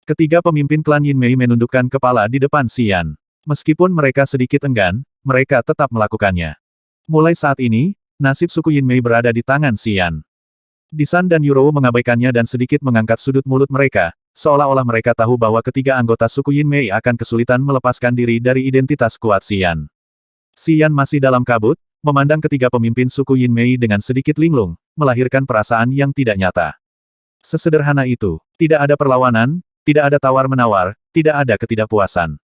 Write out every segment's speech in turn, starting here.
Ketiga pemimpin klan Yin Mei menundukkan kepala di depan Xian. Meskipun mereka sedikit enggan, mereka tetap melakukannya. Mulai saat ini, nasib suku Yin Mei berada di tangan Xian. Disan dan Yuro mengabaikannya dan sedikit mengangkat sudut mulut mereka, seolah-olah mereka tahu bahwa ketiga anggota suku Yin Mei akan kesulitan melepaskan diri dari identitas kuat Xian. Xian masih dalam kabut, memandang ketiga pemimpin suku Yin Mei dengan sedikit linglung, melahirkan perasaan yang tidak nyata. Sesederhana itu, tidak ada perlawanan, tidak ada tawar-menawar, tidak ada ketidakpuasan.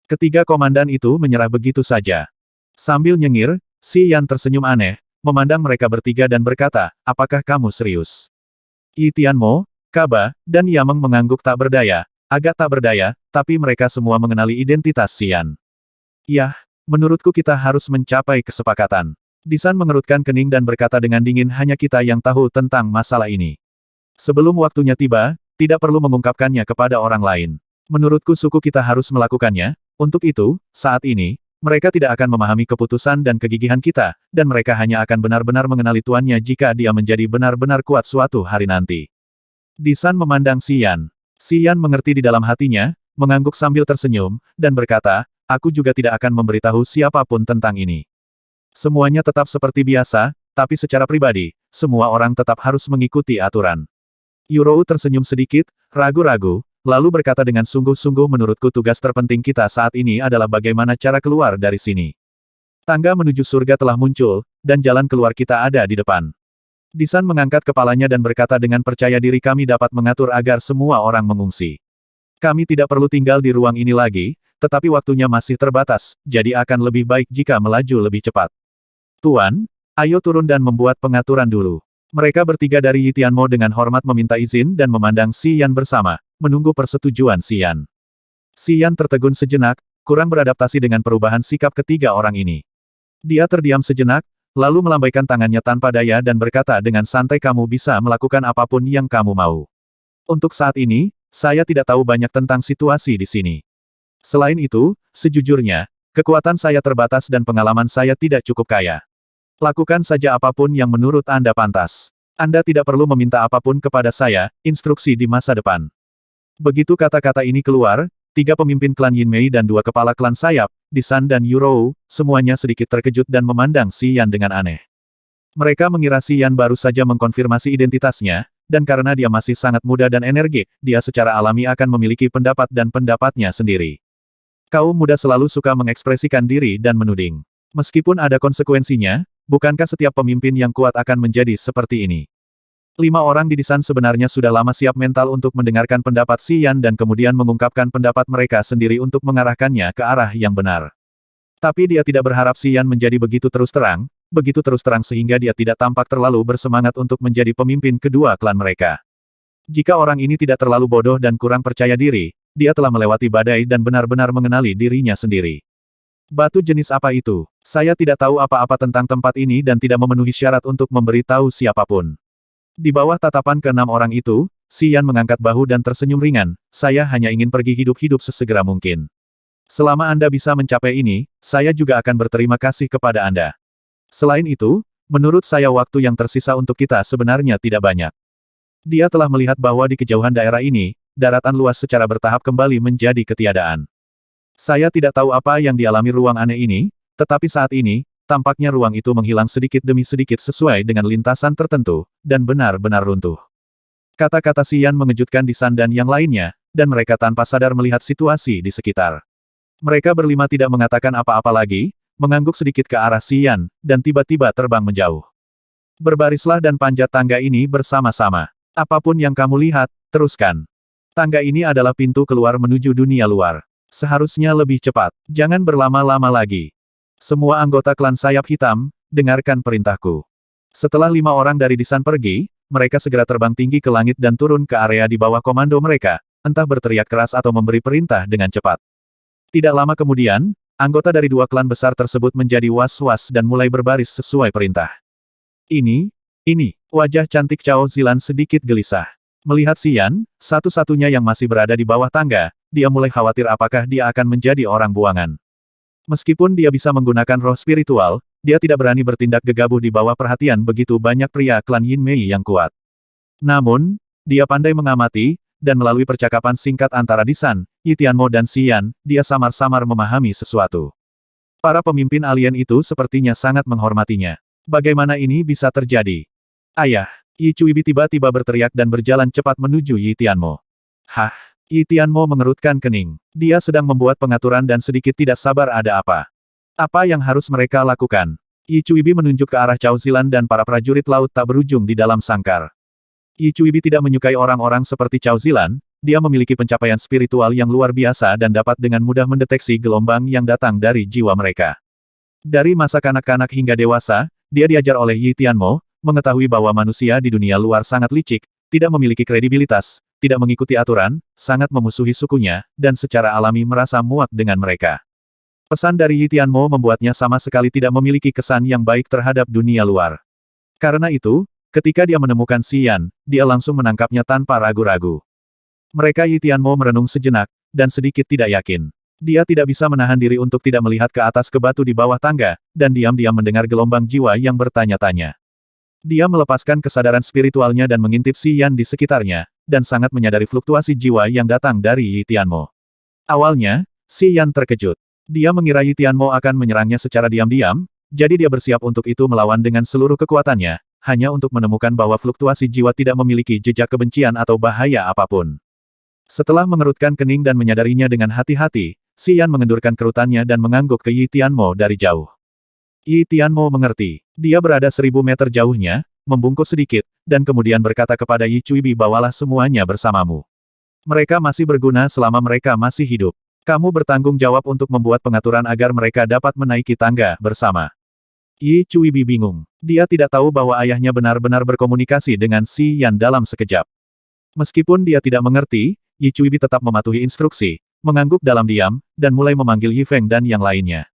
Ketiga komandan itu menyerah begitu saja. Sambil nyengir, Xian tersenyum aneh, memandang mereka bertiga dan berkata, apakah kamu serius? Yi Tianmo, Kaba, dan Yameng mengangguk tak berdaya, agak tak berdaya, tapi mereka semua mengenali identitas Xian. Yah, menurutku kita harus mencapai kesepakatan. Disan mengerutkan kening dan berkata dengan dingin, hanya kita yang tahu tentang masalah ini. Sebelum waktunya tiba, tidak perlu mengungkapkannya kepada orang lain. Menurutku suku kita harus melakukannya. Untuk itu, saat ini, mereka tidak akan memahami keputusan dan kegigihan kita, dan mereka hanya akan benar-benar mengenali tuannya jika dia menjadi benar-benar kuat suatu hari nanti. Disan memandang Xian. Xian mengerti di dalam hatinya, mengangguk sambil tersenyum, dan berkata, aku juga tidak akan memberitahu siapapun tentang ini. Semuanya tetap seperti biasa, tapi secara pribadi, semua orang tetap harus mengikuti aturan. Yuro tersenyum sedikit, ragu-ragu, lalu berkata dengan sungguh-sungguh, menurutku tugas terpenting kita saat ini adalah bagaimana cara keluar dari sini. Tangga menuju surga telah muncul, dan jalan keluar kita ada di depan. Disan mengangkat kepalanya dan berkata dengan percaya diri, kami dapat mengatur agar semua orang mengungsi. Kami tidak perlu tinggal di ruang ini lagi, tetapi waktunya masih terbatas, jadi akan lebih baik jika melaju lebih cepat. Tuan, ayo turun dan membuat pengaturan dulu. Mereka bertiga dari Yi Tianmo dengan hormat meminta izin dan memandang Xian bersama, menunggu persetujuan Xian. Xian tertegun sejenak, kurang beradaptasi dengan perubahan sikap ketiga orang ini. Dia terdiam sejenak, lalu melambaikan tangannya tanpa daya dan berkata dengan santai, kamu bisa melakukan apapun yang kamu mau. Untuk saat ini, saya tidak tahu banyak tentang situasi di sini. Selain itu, sejujurnya, kekuatan saya terbatas dan pengalaman saya tidak cukup kaya. Lakukan saja apapun yang menurut Anda pantas. Anda tidak perlu meminta apapun kepada saya, instruksi di masa depan. Begitu kata-kata ini keluar, tiga pemimpin klan Yin Mei dan dua kepala klan sayap, Disan dan Yuro, semuanya sedikit terkejut dan memandang Xian dengan aneh. Mereka mengira Xian baru saja mengkonfirmasi identitasnya, dan karena dia masih sangat muda dan energik, dia secara alami akan memiliki pendapat dan pendapatnya sendiri. Kaum muda selalu suka mengekspresikan diri dan menuding. Meskipun ada konsekuensinya, bukankah setiap pemimpin yang kuat akan menjadi seperti ini? 5 orang di Disan sebenarnya sudah lama siap mental untuk mendengarkan pendapat Xian dan kemudian mengungkapkan pendapat mereka sendiri untuk mengarahkannya ke arah yang benar. Tapi dia tidak berharap Xian menjadi begitu terus terang sehingga dia tidak tampak terlalu bersemangat untuk menjadi pemimpin kedua klan mereka. Jika orang ini tidak terlalu bodoh dan kurang percaya diri, dia telah melewati badai dan benar-benar mengenali dirinya sendiri. Batu jenis apa itu? Saya tidak tahu apa-apa tentang tempat ini dan tidak memenuhi syarat untuk memberitahu siapapun. Di bawah tatapan ke-6 orang itu, Xian mengangkat bahu dan tersenyum ringan, saya hanya ingin pergi hidup-hidup sesegera mungkin. Selama Anda bisa mencapai ini, saya juga akan berterima kasih kepada Anda. Selain itu, menurut saya waktu yang tersisa untuk kita sebenarnya tidak banyak. Dia telah melihat bahwa di kejauhan daerah ini, daratan luas secara bertahap kembali menjadi ketiadaan. Saya tidak tahu apa yang dialami ruang aneh ini, tetapi saat ini, tampaknya ruang itu menghilang sedikit demi sedikit sesuai dengan lintasan tertentu, dan benar-benar runtuh. Kata-kata Xian mengejutkan Disan dan yang lainnya, dan mereka tanpa sadar melihat situasi di sekitar. Mereka berlima tidak mengatakan apa-apa lagi, mengangguk sedikit ke arah Xian, dan tiba-tiba terbang menjauh. Berbarislah dan panjat tangga ini bersama-sama. Apapun yang kamu lihat, teruskan. Tangga ini adalah pintu keluar menuju dunia luar. Seharusnya lebih cepat. Jangan berlama-lama lagi. Semua anggota klan sayap hitam, dengarkan perintahku. Setelah 5 orang dari Disan pergi, mereka segera terbang tinggi ke langit dan turun ke area di bawah komando mereka, entah berteriak keras atau memberi perintah dengan cepat. Tidak lama kemudian, anggota dari 2 klan besar tersebut menjadi was-was dan mulai berbaris sesuai perintah. Ini, wajah cantik Cao Zilan sedikit gelisah. Melihat Xian, satu-satunya yang masih berada di bawah tangga, dia mulai khawatir apakah dia akan menjadi orang buangan. Meskipun dia bisa menggunakan roh spiritual, dia tidak berani bertindak gegabah di bawah perhatian begitu banyak pria klan Yin Mei yang kuat. Namun, dia pandai mengamati, dan melalui percakapan singkat antara Disan, Yi Tianmo dan Xian, dia samar-samar memahami sesuatu. Para pemimpin alien itu sepertinya sangat menghormatinya. Bagaimana ini bisa terjadi? Ayah, Yi Cuibi tiba-tiba berteriak dan berjalan cepat menuju Yi Tianmo. Hah? Yi Tianmo mengerutkan kening. Dia sedang membuat pengaturan dan sedikit tidak sabar ada apa. Apa yang harus mereka lakukan? Yi Cuibi menunjuk ke arah Cao Zilan dan para prajurit laut tak berujung di dalam sangkar. Yi Cuibi tidak menyukai orang-orang seperti Cao Zilan, dia memiliki pencapaian spiritual yang luar biasa dan dapat dengan mudah mendeteksi gelombang yang datang dari jiwa mereka. Dari masa kanak-kanak hingga dewasa, dia diajar oleh Yi Tianmo, mengetahui bahwa manusia di dunia luar sangat licik, tidak memiliki kredibilitas, tidak mengikuti aturan, sangat memusuhi sukunya, dan secara alami merasa muak dengan mereka. Pesan dari Yi Tianmo membuatnya sama sekali tidak memiliki kesan yang baik terhadap dunia luar. Karena itu, ketika dia menemukan Xian, dia langsung menangkapnya tanpa ragu-ragu. Mereka Yi Tianmo merenung sejenak, dan sedikit tidak yakin. Dia tidak bisa menahan diri untuk tidak melihat ke atas ke batu di bawah tangga, dan diam-diam mendengar gelombang jiwa yang bertanya-tanya. Dia melepaskan kesadaran spiritualnya dan mengintip Xian di sekitarnya, dan sangat menyadari fluktuasi jiwa yang datang dari Yi Tianmo. Awalnya, Xian terkejut. Dia mengira Yi Tianmo akan menyerangnya secara diam-diam, jadi dia bersiap untuk itu melawan dengan seluruh kekuatannya, hanya untuk menemukan bahwa fluktuasi jiwa tidak memiliki jejak kebencian atau bahaya apapun. Setelah mengerutkan kening dan menyadarinya dengan hati-hati, Xian mengendurkan kerutannya dan mengangguk ke Yi Tianmo dari jauh. Yi Tianmo mengerti. Dia berada 1000 meter jauhnya, membungkuk sedikit, dan kemudian berkata kepada Yi Cuibi bawalah semuanya bersamamu. Mereka masih berguna selama mereka masih hidup. Kamu bertanggung jawab untuk membuat pengaturan agar mereka dapat menaiki tangga bersama. Yi Cuibi bingung. Dia tidak tahu bahwa ayahnya benar-benar berkomunikasi dengan Xian dalam sekejap. Meskipun dia tidak mengerti, Yi Cuibi tetap mematuhi instruksi, mengangguk dalam diam, dan mulai memanggil Yi Feng dan yang lainnya.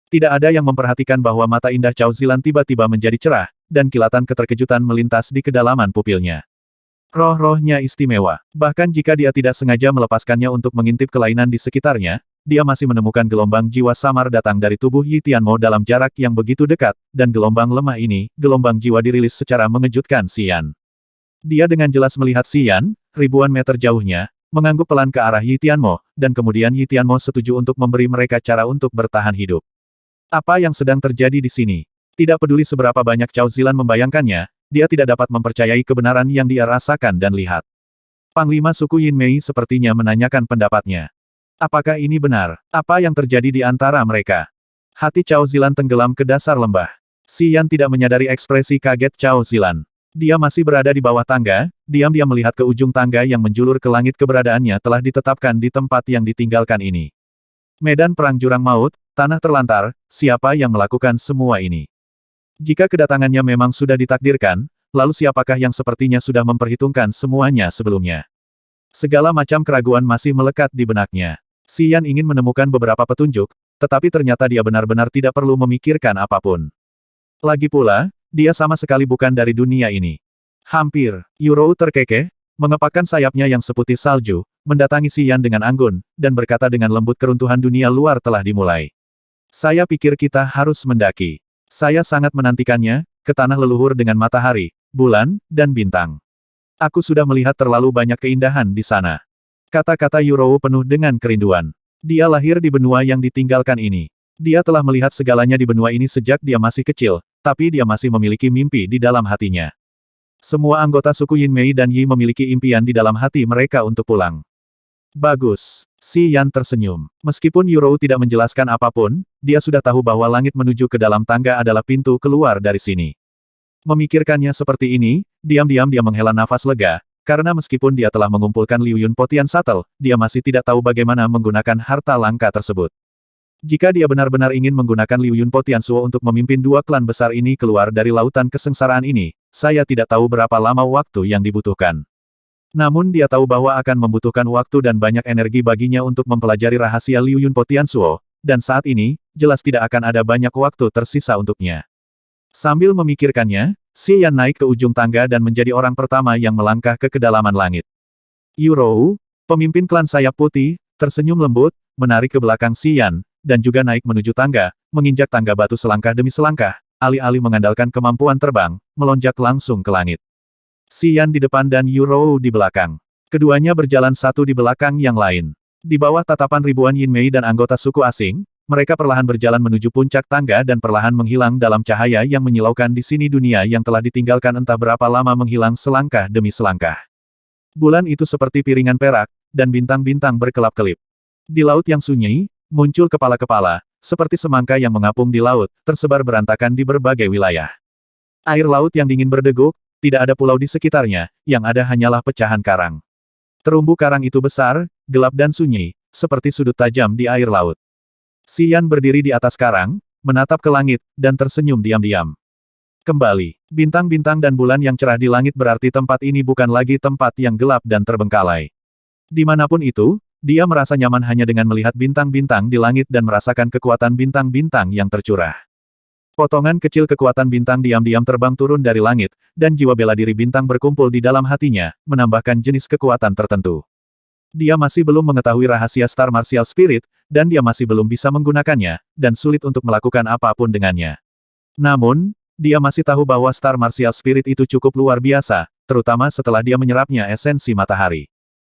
Tidak ada yang memperhatikan bahwa mata indah Cao Zilan tiba-tiba menjadi cerah, dan kilatan keterkejutan melintas di kedalaman pupilnya. Roh-rohnya istimewa. Bahkan jika dia tidak sengaja melepaskannya untuk mengintip kelainan di sekitarnya, dia masih menemukan gelombang jiwa samar datang dari tubuh Yi Tianmo dalam jarak yang begitu dekat, dan gelombang lemah ini, gelombang jiwa dirilis secara mengejutkan Xian. Dia dengan jelas melihat Xian, ribuan meter jauhnya, mengangguk pelan ke arah Yi Tianmo, dan kemudian Yi Tianmo setuju untuk memberi mereka cara untuk bertahan hidup. Apa yang sedang terjadi di sini? Tidak peduli seberapa banyak Cao Zilan membayangkannya, dia tidak dapat mempercayai kebenaran yang dia rasakan dan lihat. Panglima suku Yin Mei sepertinya menanyakan pendapatnya. Apakah ini benar? Apa yang terjadi di antara mereka? Hati Cao Zilan tenggelam ke dasar lembah. Xian tidak menyadari ekspresi kaget Cao Zilan. Dia masih berada di bawah tangga, diam-diam melihat ke ujung tangga yang menjulur ke langit keberadaannya telah ditetapkan di tempat yang ditinggalkan ini. Medan perang jurang maut, tanah terlantar, siapa yang melakukan semua ini? Jika kedatangannya memang sudah ditakdirkan, lalu siapakah yang sepertinya sudah memperhitungkan semuanya sebelumnya? Segala macam keraguan masih melekat di benaknya. Xian ingin menemukan beberapa petunjuk, tetapi ternyata dia benar-benar tidak perlu memikirkan apapun. Lagi pula, dia sama sekali bukan dari dunia ini. Hampir, Yurou terkekeh, mengepakkan sayapnya yang seputih salju, mendatangi Xian dengan anggun, dan berkata dengan lembut keruntuhan dunia luar telah dimulai. Saya pikir kita harus mendaki. Saya sangat menantikannya, ke tanah leluhur dengan matahari, bulan, dan bintang. Aku sudah melihat terlalu banyak keindahan di sana. Kata-kata Yurou penuh dengan kerinduan. Dia lahir di benua yang ditinggalkan ini. Dia telah melihat segalanya di benua ini sejak dia masih kecil, tapi dia masih memiliki mimpi di dalam hatinya. Semua anggota suku Yin Mei dan Yi memiliki impian di dalam hati mereka untuk pulang. Bagus. Xian tersenyum. Meskipun Yurou tidak menjelaskan apapun, dia sudah tahu bahwa langit menuju ke dalam tangga adalah pintu keluar dari sini. Memikirkannya seperti ini, diam-diam dia menghela nafas lega, karena meskipun dia telah mengumpulkan Liu Yun Potian Shuttle, dia masih tidak tahu bagaimana menggunakan harta langka tersebut. Jika dia benar-benar ingin menggunakan Liu Yun Potian Suo untuk memimpin dua klan besar ini keluar dari lautan kesengsaraan ini, saya tidak tahu berapa lama waktu yang dibutuhkan. Namun dia tahu bahwa akan membutuhkan waktu dan banyak energi baginya untuk mempelajari rahasia Liu Yun Potian Suo, dan saat ini, jelas tidak akan ada banyak waktu tersisa untuknya. Sambil memikirkannya, Xian naik ke ujung tangga dan menjadi orang pertama yang melangkah ke kedalaman langit. Yurou, pemimpin klan sayap putih, tersenyum lembut, menarik ke belakang Xian, dan juga naik menuju tangga, menginjak tangga batu selangkah demi selangkah, alih-alih mengandalkan kemampuan terbang, melonjak langsung ke langit. Xian di depan dan Yurou di belakang. Keduanya berjalan satu di belakang yang lain. Di bawah tatapan ribuan Yin Mei dan anggota suku asing, mereka perlahan berjalan menuju puncak tangga dan perlahan menghilang dalam cahaya yang menyilaukan di sini dunia yang telah ditinggalkan entah berapa lama menghilang selangkah demi selangkah. Bulan itu seperti piringan perak, dan bintang-bintang berkelap-kelip. Di laut yang sunyi, muncul kepala-kepala, seperti semangka yang mengapung di laut, tersebar berantakan di berbagai wilayah. Air laut yang dingin berdeguk, tidak ada pulau di sekitarnya, yang ada hanyalah pecahan karang. Terumbu karang itu besar, gelap dan sunyi, seperti sudut tajam di air laut. Xian berdiri di atas karang, menatap ke langit, dan tersenyum diam-diam. Kembali, bintang-bintang dan bulan yang cerah di langit berarti tempat ini bukan lagi tempat yang gelap dan terbengkalai. Dimanapun itu, dia merasa nyaman hanya dengan melihat bintang-bintang di langit dan merasakan kekuatan bintang-bintang yang tercurah. Potongan kecil kekuatan bintang diam-diam terbang turun dari langit, dan jiwa bela diri bintang berkumpul di dalam hatinya, menambahkan jenis kekuatan tertentu. Dia masih belum mengetahui rahasia Star Martial Spirit, dan dia masih belum bisa menggunakannya, dan sulit untuk melakukan apapun dengannya. Namun, dia masih tahu bahwa Star Martial Spirit itu cukup luar biasa, terutama setelah dia menyerapnya esensi matahari.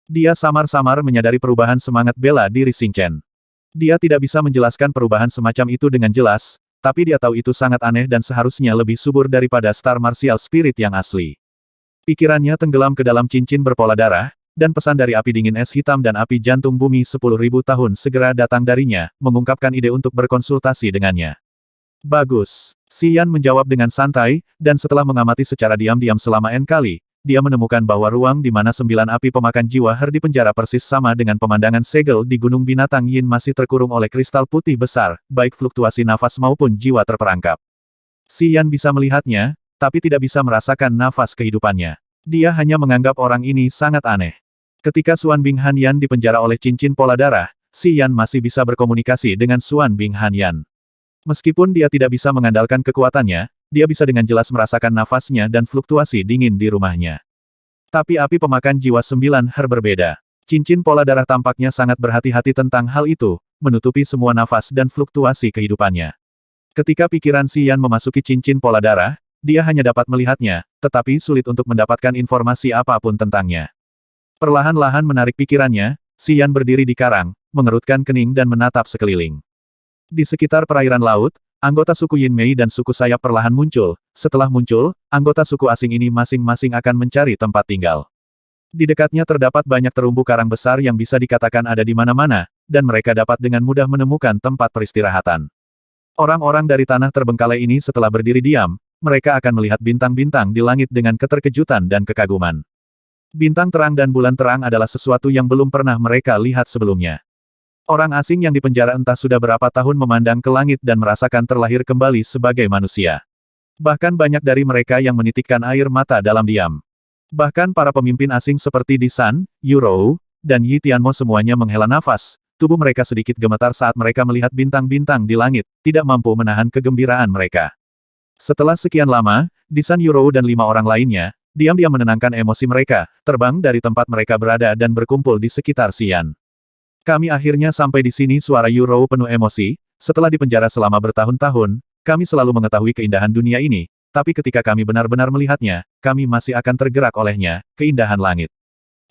Dia samar-samar menyadari perubahan semangat bela diri Xing Chen. Dia tidak bisa menjelaskan perubahan semacam itu dengan jelas, tapi dia tahu itu sangat aneh dan seharusnya lebih subur daripada Star Martial Spirit yang asli. Pikirannya tenggelam ke dalam cincin berpola darah, dan pesan dari api dingin es hitam dan api jantung bumi 10.000 tahun segera datang darinya, mengungkapkan ide untuk berkonsultasi dengannya. Bagus. Xian menjawab dengan santai, dan setelah mengamati secara diam-diam selama N kali, dia menemukan bahwa ruang di mana 9 api pemakan jiwa Her di penjara persis sama dengan pemandangan segel di Gunung Binatang Yin masih terkurung oleh kristal putih besar, baik fluktuasi nafas maupun jiwa terperangkap. Xian bisa melihatnya, tapi tidak bisa merasakan nafas kehidupannya. Dia hanya menganggap orang ini sangat aneh. Ketika Xuan Bing Hanyan dipenjara oleh cincin pola darah, Xian masih bisa berkomunikasi dengan Xuan Bing Hanyan. Meskipun dia tidak bisa mengandalkan kekuatannya, dia bisa dengan jelas merasakan nafasnya dan fluktuasi dingin di rumahnya. Tapi api pemakan jiwa 9 Her berbeda. Cincin pola darah tampaknya sangat berhati-hati tentang hal itu, menutupi semua nafas dan fluktuasi kehidupannya. Ketika pikiran Xian memasuki cincin pola darah, dia hanya dapat melihatnya, tetapi sulit untuk mendapatkan informasi apapun tentangnya. Perlahan-lahan menarik pikirannya, Xian berdiri di karang, mengerutkan kening dan menatap sekeliling. Di sekitar perairan laut, anggota suku Yin Mei dan suku sayap perlahan muncul. Setelah muncul, anggota suku asing ini masing-masing akan mencari tempat tinggal. Di dekatnya terdapat banyak terumbu karang besar yang bisa dikatakan ada di mana-mana, dan mereka dapat dengan mudah menemukan tempat peristirahatan. Orang-orang dari tanah terbengkalai ini setelah berdiri diam, mereka akan melihat bintang-bintang di langit dengan keterkejutan dan kekaguman. Bintang terang dan bulan terang adalah sesuatu yang belum pernah mereka lihat sebelumnya. Orang asing yang dipenjara entah sudah berapa tahun memandang ke langit dan merasakan terlahir kembali sebagai manusia. Bahkan banyak dari mereka yang menitikkan air mata dalam diam. Bahkan para pemimpin asing seperti Di San, Yu Rou, dan Yi Tianmo semuanya menghela nafas, tubuh mereka sedikit gemetar saat mereka melihat bintang-bintang di langit, tidak mampu menahan kegembiraan mereka. Setelah sekian lama, Di San, Yu Rou dan 5 orang lainnya, diam-diam menenangkan emosi mereka, terbang dari tempat mereka berada dan berkumpul di sekitar Xian. Kami akhirnya sampai di sini, suara Yu Rou penuh emosi. Setelah dipenjara selama bertahun-tahun, kami selalu mengetahui keindahan dunia ini, tapi ketika kami benar-benar melihatnya, kami masih akan tergerak olehnya, keindahan langit.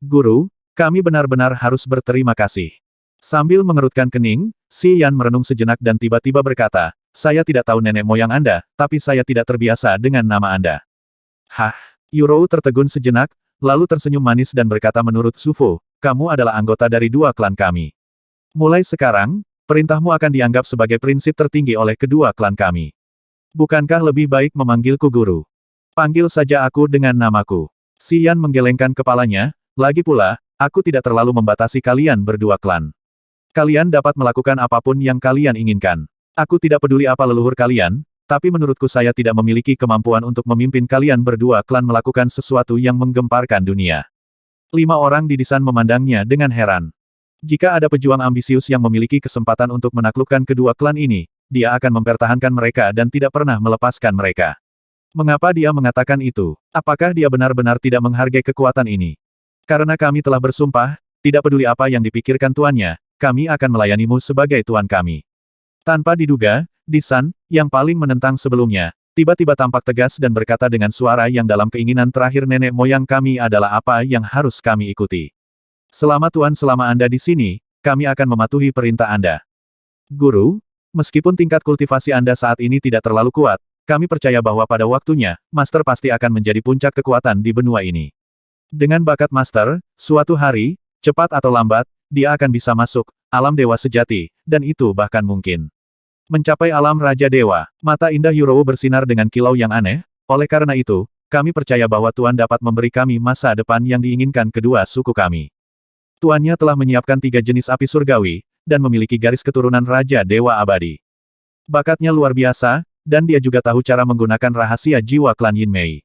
Guru, kami benar-benar harus berterima kasih. Sambil mengerutkan kening, Xian merenung sejenak dan tiba-tiba berkata, saya tidak tahu nenek moyang Anda, tapi saya tidak terbiasa dengan nama Anda. Hah? Yu Rou tertegun sejenak, lalu tersenyum manis dan berkata menurut Su Fu, kamu adalah anggota dari 2 klan kami. Mulai sekarang, perintahmu akan dianggap sebagai prinsip tertinggi oleh kedua klan kami. Bukankah lebih baik memanggilku guru? Panggil saja aku dengan namaku. Xian menggelengkan kepalanya, lagi pula, aku tidak terlalu membatasi kalian berdua klan. Kalian dapat melakukan apapun yang kalian inginkan. Aku tidak peduli apa leluhur kalian, tapi menurutku saya tidak memiliki kemampuan untuk memimpin kalian berdua klan melakukan sesuatu yang menggemparkan dunia. 5 orang di Di San memandangnya dengan heran. Jika ada pejuang ambisius yang memiliki kesempatan untuk menaklukkan kedua klan ini, dia akan mempertahankan mereka dan tidak pernah melepaskan mereka. Mengapa dia mengatakan itu? Apakah dia benar-benar tidak menghargai kekuatan ini? Karena kami telah bersumpah, tidak peduli apa yang dipikirkan tuannya, kami akan melayanimu sebagai tuan kami. Tanpa diduga, Di San, yang paling menentang sebelumnya, Tiba-tiba tampak tegas dan berkata dengan suara yang dalam, keinginan terakhir nenek moyang kami adalah apa yang harus kami ikuti. Selama Anda di sini, kami akan mematuhi perintah Anda. Guru, meskipun tingkat kultivasi Anda saat ini tidak terlalu kuat, kami percaya bahwa pada waktunya, Master pasti akan menjadi puncak kekuatan di benua ini. Dengan bakat Master, suatu hari, cepat atau lambat, dia akan bisa masuk alam dewa sejati, dan itu bahkan mungkin mencapai alam Raja Dewa. Mata indah Yurou bersinar dengan kilau yang aneh, oleh karena itu, kami percaya bahwa Tuan dapat memberi kami masa depan yang diinginkan kedua suku kami. Tuannya telah menyiapkan 3 jenis api surgawi, dan memiliki garis keturunan Raja Dewa Abadi. Bakatnya luar biasa, dan dia juga tahu cara menggunakan rahasia jiwa klan Yin Mei.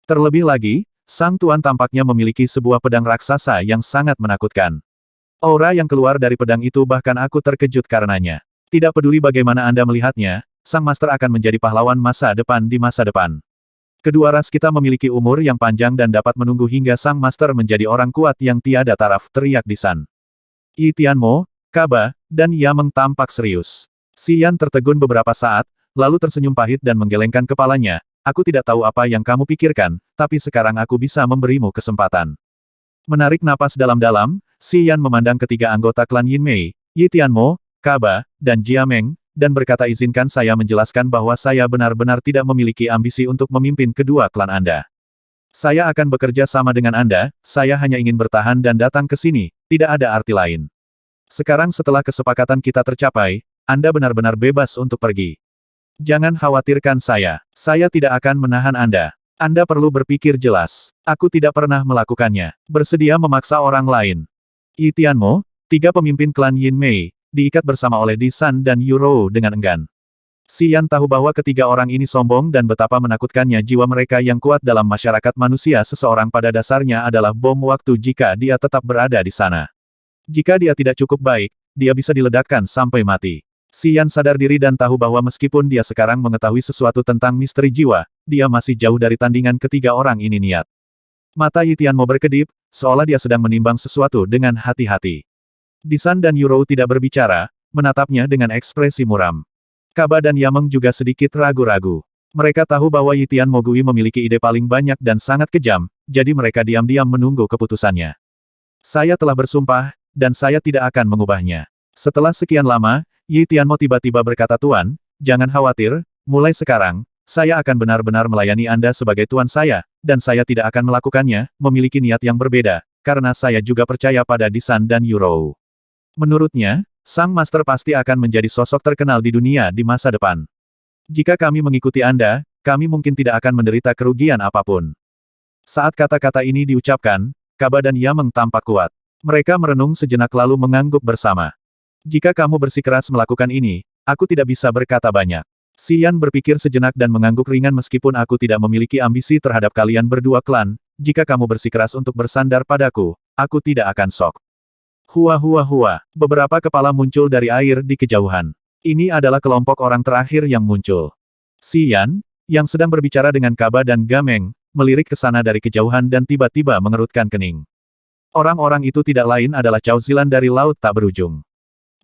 Terlebih lagi, Sang Tuan tampaknya memiliki sebuah pedang raksasa yang sangat menakutkan. Aura yang keluar dari pedang itu bahkan aku terkejut karenanya. Tidak peduli bagaimana Anda melihatnya, Sang Master akan menjadi pahlawan masa depan di masa depan. Kedua ras kita memiliki umur yang panjang dan dapat menunggu hingga Sang Master menjadi orang kuat yang tiada taraf, teriak Disan. Yi Tianmo, Kaba, dan Yameng tampak serius. Xian tertegun beberapa saat, lalu tersenyum pahit dan menggelengkan kepalanya. Aku tidak tahu apa yang kamu pikirkan, tapi sekarang aku bisa memberimu kesempatan. Menarik napas dalam-dalam, Xian memandang ketiga anggota klan Yin Mei, Yi Tianmo, Kaba, dan Jiameng, dan berkata, izinkan saya menjelaskan bahwa saya benar-benar tidak memiliki ambisi untuk memimpin kedua klan Anda. Saya akan bekerja sama dengan Anda, saya hanya ingin bertahan dan datang ke sini, tidak ada arti lain. Sekarang setelah kesepakatan kita tercapai, Anda benar-benar bebas untuk pergi. Jangan khawatirkan saya tidak akan menahan Anda. Anda perlu berpikir jelas. Aku tidak pernah melakukannya. Bersedia memaksa orang lain. Yi Tianmo, 3 pemimpin klan Yin Mei, diikat bersama oleh Disan dan Yurou dengan enggan. Xian tahu bahwa ketiga orang ini sombong dan betapa menakutkannya jiwa mereka yang kuat dalam masyarakat manusia. Seseorang pada dasarnya adalah bom waktu jika dia tetap berada di sana. Jika dia tidak cukup baik, dia bisa diledakkan sampai mati. Xian sadar diri dan tahu bahwa meskipun dia sekarang mengetahui sesuatu tentang misteri jiwa, dia masih jauh dari tandingan ketiga orang ini. Niat mata Yi Tianmo berkedip, seolah dia sedang menimbang sesuatu dengan hati-hati. Disan dan Yurou tidak berbicara, menatapnya dengan ekspresi muram. Kaba dan Yameng juga sedikit ragu-ragu. Mereka tahu bahwa Yi Tianmo Gui memiliki ide paling banyak dan sangat kejam, jadi mereka diam-diam menunggu keputusannya. Saya telah bersumpah, dan saya tidak akan mengubahnya. Setelah sekian lama, Yi Tianmo tiba-tiba berkata, Tuan, jangan khawatir, mulai sekarang, saya akan benar-benar melayani Anda sebagai tuan saya, dan saya tidak akan melakukannya, memiliki niat yang berbeda, karena saya juga percaya pada Disan dan Yurou. Menurutnya, Sang Master pasti akan menjadi sosok terkenal di dunia di masa depan. Jika kami mengikuti Anda, kami mungkin tidak akan menderita kerugian apapun. Saat kata-kata ini diucapkan, Kaba dan Yameng tampak kuat. Mereka merenung sejenak lalu mengangguk bersama. Jika kamu bersikeras melakukan ini, aku tidak bisa berkata banyak. Xian berpikir sejenak dan mengangguk ringan, meskipun aku tidak memiliki ambisi terhadap kalian berdua klan, jika kamu bersikeras untuk bersandar padaku, aku tidak akan sok. Hua hua hua, beberapa kepala muncul dari air di kejauhan. Ini adalah kelompok orang terakhir yang muncul. Xian, yang sedang berbicara dengan Kaba dan Gameng, melirik ke sana dari kejauhan dan tiba-tiba mengerutkan kening. Orang-orang itu tidak lain adalah Cao Zilan dari Laut Tak Berujung.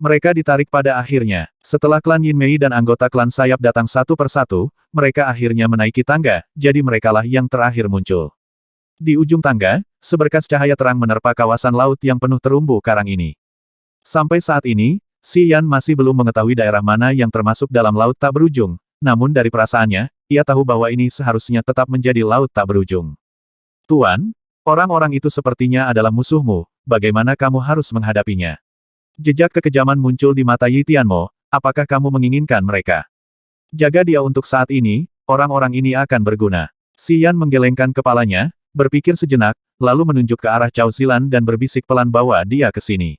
Mereka ditarik pada akhirnya. Setelah klan Yin Mei dan anggota klan sayap datang satu persatu, mereka akhirnya menaiki tangga, jadi merekalah yang terakhir muncul. Di ujung tangga, seberkas cahaya terang menerpa kawasan laut yang penuh terumbu karang ini. Sampai saat ini, Xian masih belum mengetahui daerah mana yang termasuk dalam Laut Tak Berujung, namun dari perasaannya, ia tahu bahwa ini seharusnya tetap menjadi Laut Tak Berujung. Tuan, orang-orang itu sepertinya adalah musuhmu, bagaimana kamu harus menghadapinya? Jejak kekejaman muncul di mata Yi Tianmo, apakah kamu menginginkan mereka? Jaga dia untuk saat ini, orang-orang ini akan berguna. Xian menggelengkan kepalanya, berpikir sejenak, lalu menunjuk ke arah Cao Zilan dan berbisik pelan, bawa dia ke sini.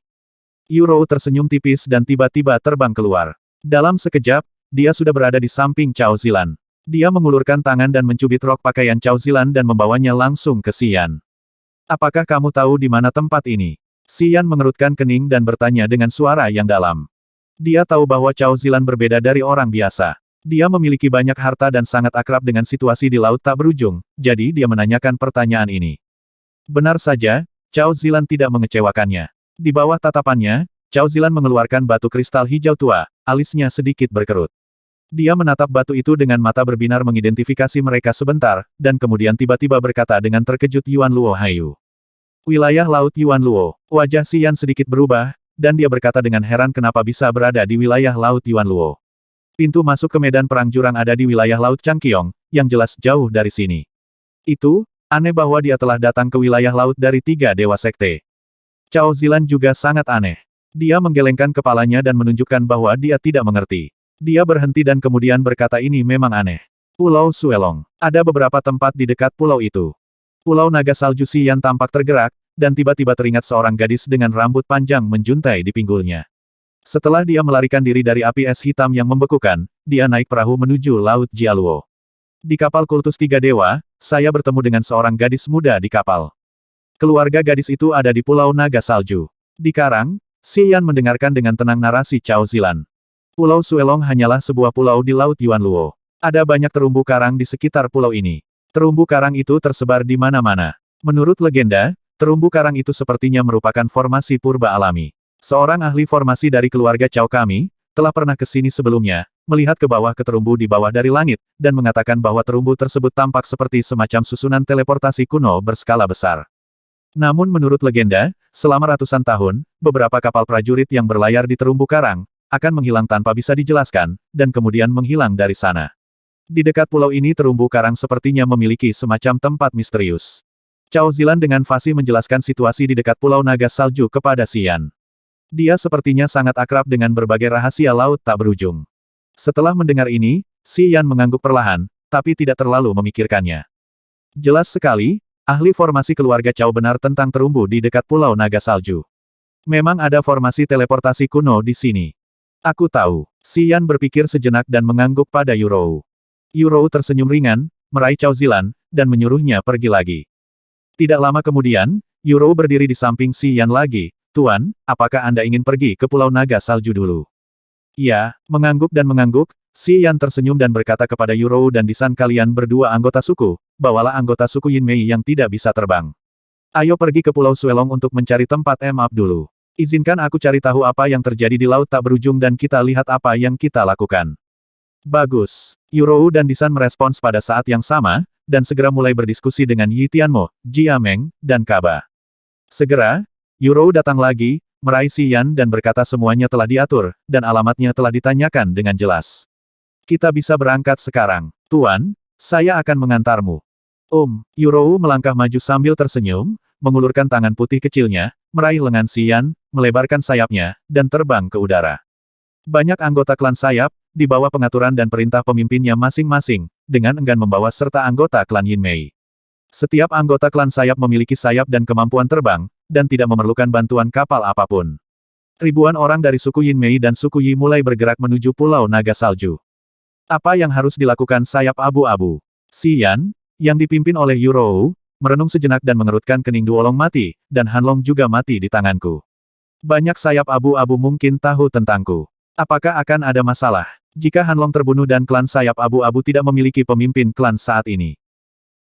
Yurou tersenyum tipis dan tiba-tiba terbang keluar. Dalam sekejap, dia sudah berada di samping Cao Zilan. Dia mengulurkan tangan dan mencubit rok pakaian Cao Zilan dan membawanya langsung ke Xian. Apakah kamu tahu di mana tempat ini? Xian mengerutkan kening dan bertanya dengan suara yang dalam. Dia tahu bahwa Cao Zilan berbeda dari orang biasa. Dia memiliki banyak harta dan sangat akrab dengan situasi di Laut Tak Berujung, jadi dia menanyakan pertanyaan ini. Benar saja, Cao Zilan tidak mengecewakannya. Di bawah tatapannya, Cao Zilan mengeluarkan batu kristal hijau tua, alisnya sedikit berkerut. Dia menatap batu itu dengan mata berbinar mengidentifikasi mereka sebentar, dan kemudian tiba-tiba berkata dengan terkejut Yuan Luo Hayu. Wilayah Laut Yuan Luo. Wajah Xian sedikit berubah, dan dia berkata dengan heran kenapa bisa berada di wilayah Laut Yuan Luo. Pintu masuk ke medan perang jurang ada di wilayah Laut Changqiong, yang jelas jauh dari sini. Itu, aneh bahwa dia telah datang ke wilayah laut dari 3 Dewa Sekte. Cao Zilan juga sangat aneh. Dia menggelengkan kepalanya dan menunjukkan bahwa dia tidak mengerti. Dia berhenti dan kemudian berkata ini memang aneh. Pulau Suelong. Ada beberapa tempat di dekat pulau itu. Pulau Naga Salju Xian tampak tergerak, dan tiba-tiba teringat seorang gadis dengan rambut panjang menjuntai di pinggulnya. Setelah dia melarikan diri dari api es hitam yang membekukan, dia naik perahu menuju Laut Jialuo. Di kapal kultus 3 dewa, saya bertemu dengan seorang gadis muda di kapal. Keluarga gadis itu ada di Pulau Naga Salju. Di karang, Xian mendengarkan dengan tenang narasi Cao Zilan. Pulau Suelong hanyalah sebuah pulau di Laut Yuan Luo. Ada banyak terumbu karang di sekitar pulau ini. Terumbu karang itu tersebar di mana-mana. Menurut legenda, terumbu karang itu sepertinya merupakan formasi purba alami. Seorang ahli formasi dari keluarga Cao kami, telah pernah ke sini sebelumnya, melihat ke bawah ke terumbu di bawah dari langit, dan mengatakan bahwa terumbu tersebut tampak seperti semacam susunan teleportasi kuno berskala besar. Namun menurut legenda, selama ratusan tahun, beberapa kapal prajurit yang berlayar di terumbu karang, akan menghilang tanpa bisa dijelaskan, dan kemudian menghilang dari sana. Di dekat pulau ini terumbu karang sepertinya memiliki semacam tempat misterius. Cao Zilan dengan fasih menjelaskan situasi di dekat Pulau Naga Salju kepada Xian. Dia sepertinya sangat akrab dengan berbagai rahasia laut tak berujung. Setelah mendengar ini, Xian mengangguk perlahan, tapi tidak terlalu memikirkannya. Jelas sekali, ahli formasi keluarga Cao benar tentang terumbu di dekat Pulau Naga Salju. Memang ada formasi teleportasi kuno di sini. Aku tahu. Xian berpikir sejenak dan mengangguk pada Yurou. Yurou tersenyum ringan, meraih Cao Zilan, dan menyuruhnya pergi lagi. Tidak lama kemudian, Yurou berdiri di samping Xian lagi. Tuan, apakah Anda ingin pergi ke Pulau Naga Salju dulu? Ya, mengangguk, Xian tersenyum dan berkata kepada Yurou dan Disan kalian berdua anggota suku, bawalah anggota suku Yinmei yang tidak bisa terbang. Ayo pergi ke Pulau Suelong untuk mencari tempat emap dulu. Izinkan aku cari tahu apa yang terjadi di laut tak berujung dan kita lihat apa yang kita lakukan. Bagus. Yurou dan Disan merespons pada saat yang sama, dan segera mulai berdiskusi dengan Yi Tianmo, Jia Meng, dan Kaba. Segera, Yurou datang lagi, meraih Xian dan berkata semuanya telah diatur, dan alamatnya telah ditanyakan dengan jelas. Kita bisa berangkat sekarang. Tuan, saya akan mengantarmu. Yurou melangkah maju sambil tersenyum, mengulurkan tangan putih kecilnya, meraih lengan Xian, melebarkan sayapnya, dan terbang ke udara. Banyak anggota klan sayap, di bawah pengaturan dan perintah pemimpinnya masing-masing, dengan enggan membawa serta anggota klan Yinmei. Setiap anggota klan sayap memiliki sayap dan kemampuan terbang, dan tidak memerlukan bantuan kapal apapun. Ribuan orang dari suku Yinmei dan suku Yi mulai bergerak menuju Pulau Naga Salju. Apa yang harus dilakukan sayap abu-abu? Xian, yang dipimpin oleh Yurou, merenung sejenak dan mengerutkan kening Duolong mati, dan Hanlong juga mati di tanganku. Banyak sayap abu-abu mungkin tahu tentangku. Apakah akan ada masalah jika Hanlong terbunuh dan klan sayap abu-abu tidak memiliki pemimpin klan saat ini?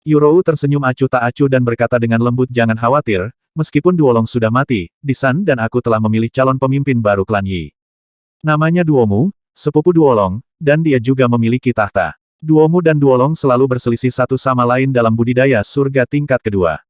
Yurou tersenyum acuh tak acuh dan berkata dengan lembut jangan khawatir, meskipun Duolong sudah mati, Disan dan aku telah memilih calon pemimpin baru klan Yi. Namanya Duomu, sepupu Duolong, dan dia juga memiliki tahta. Duomu dan Duolong selalu berselisih satu sama lain dalam budidaya surga tingkat kedua.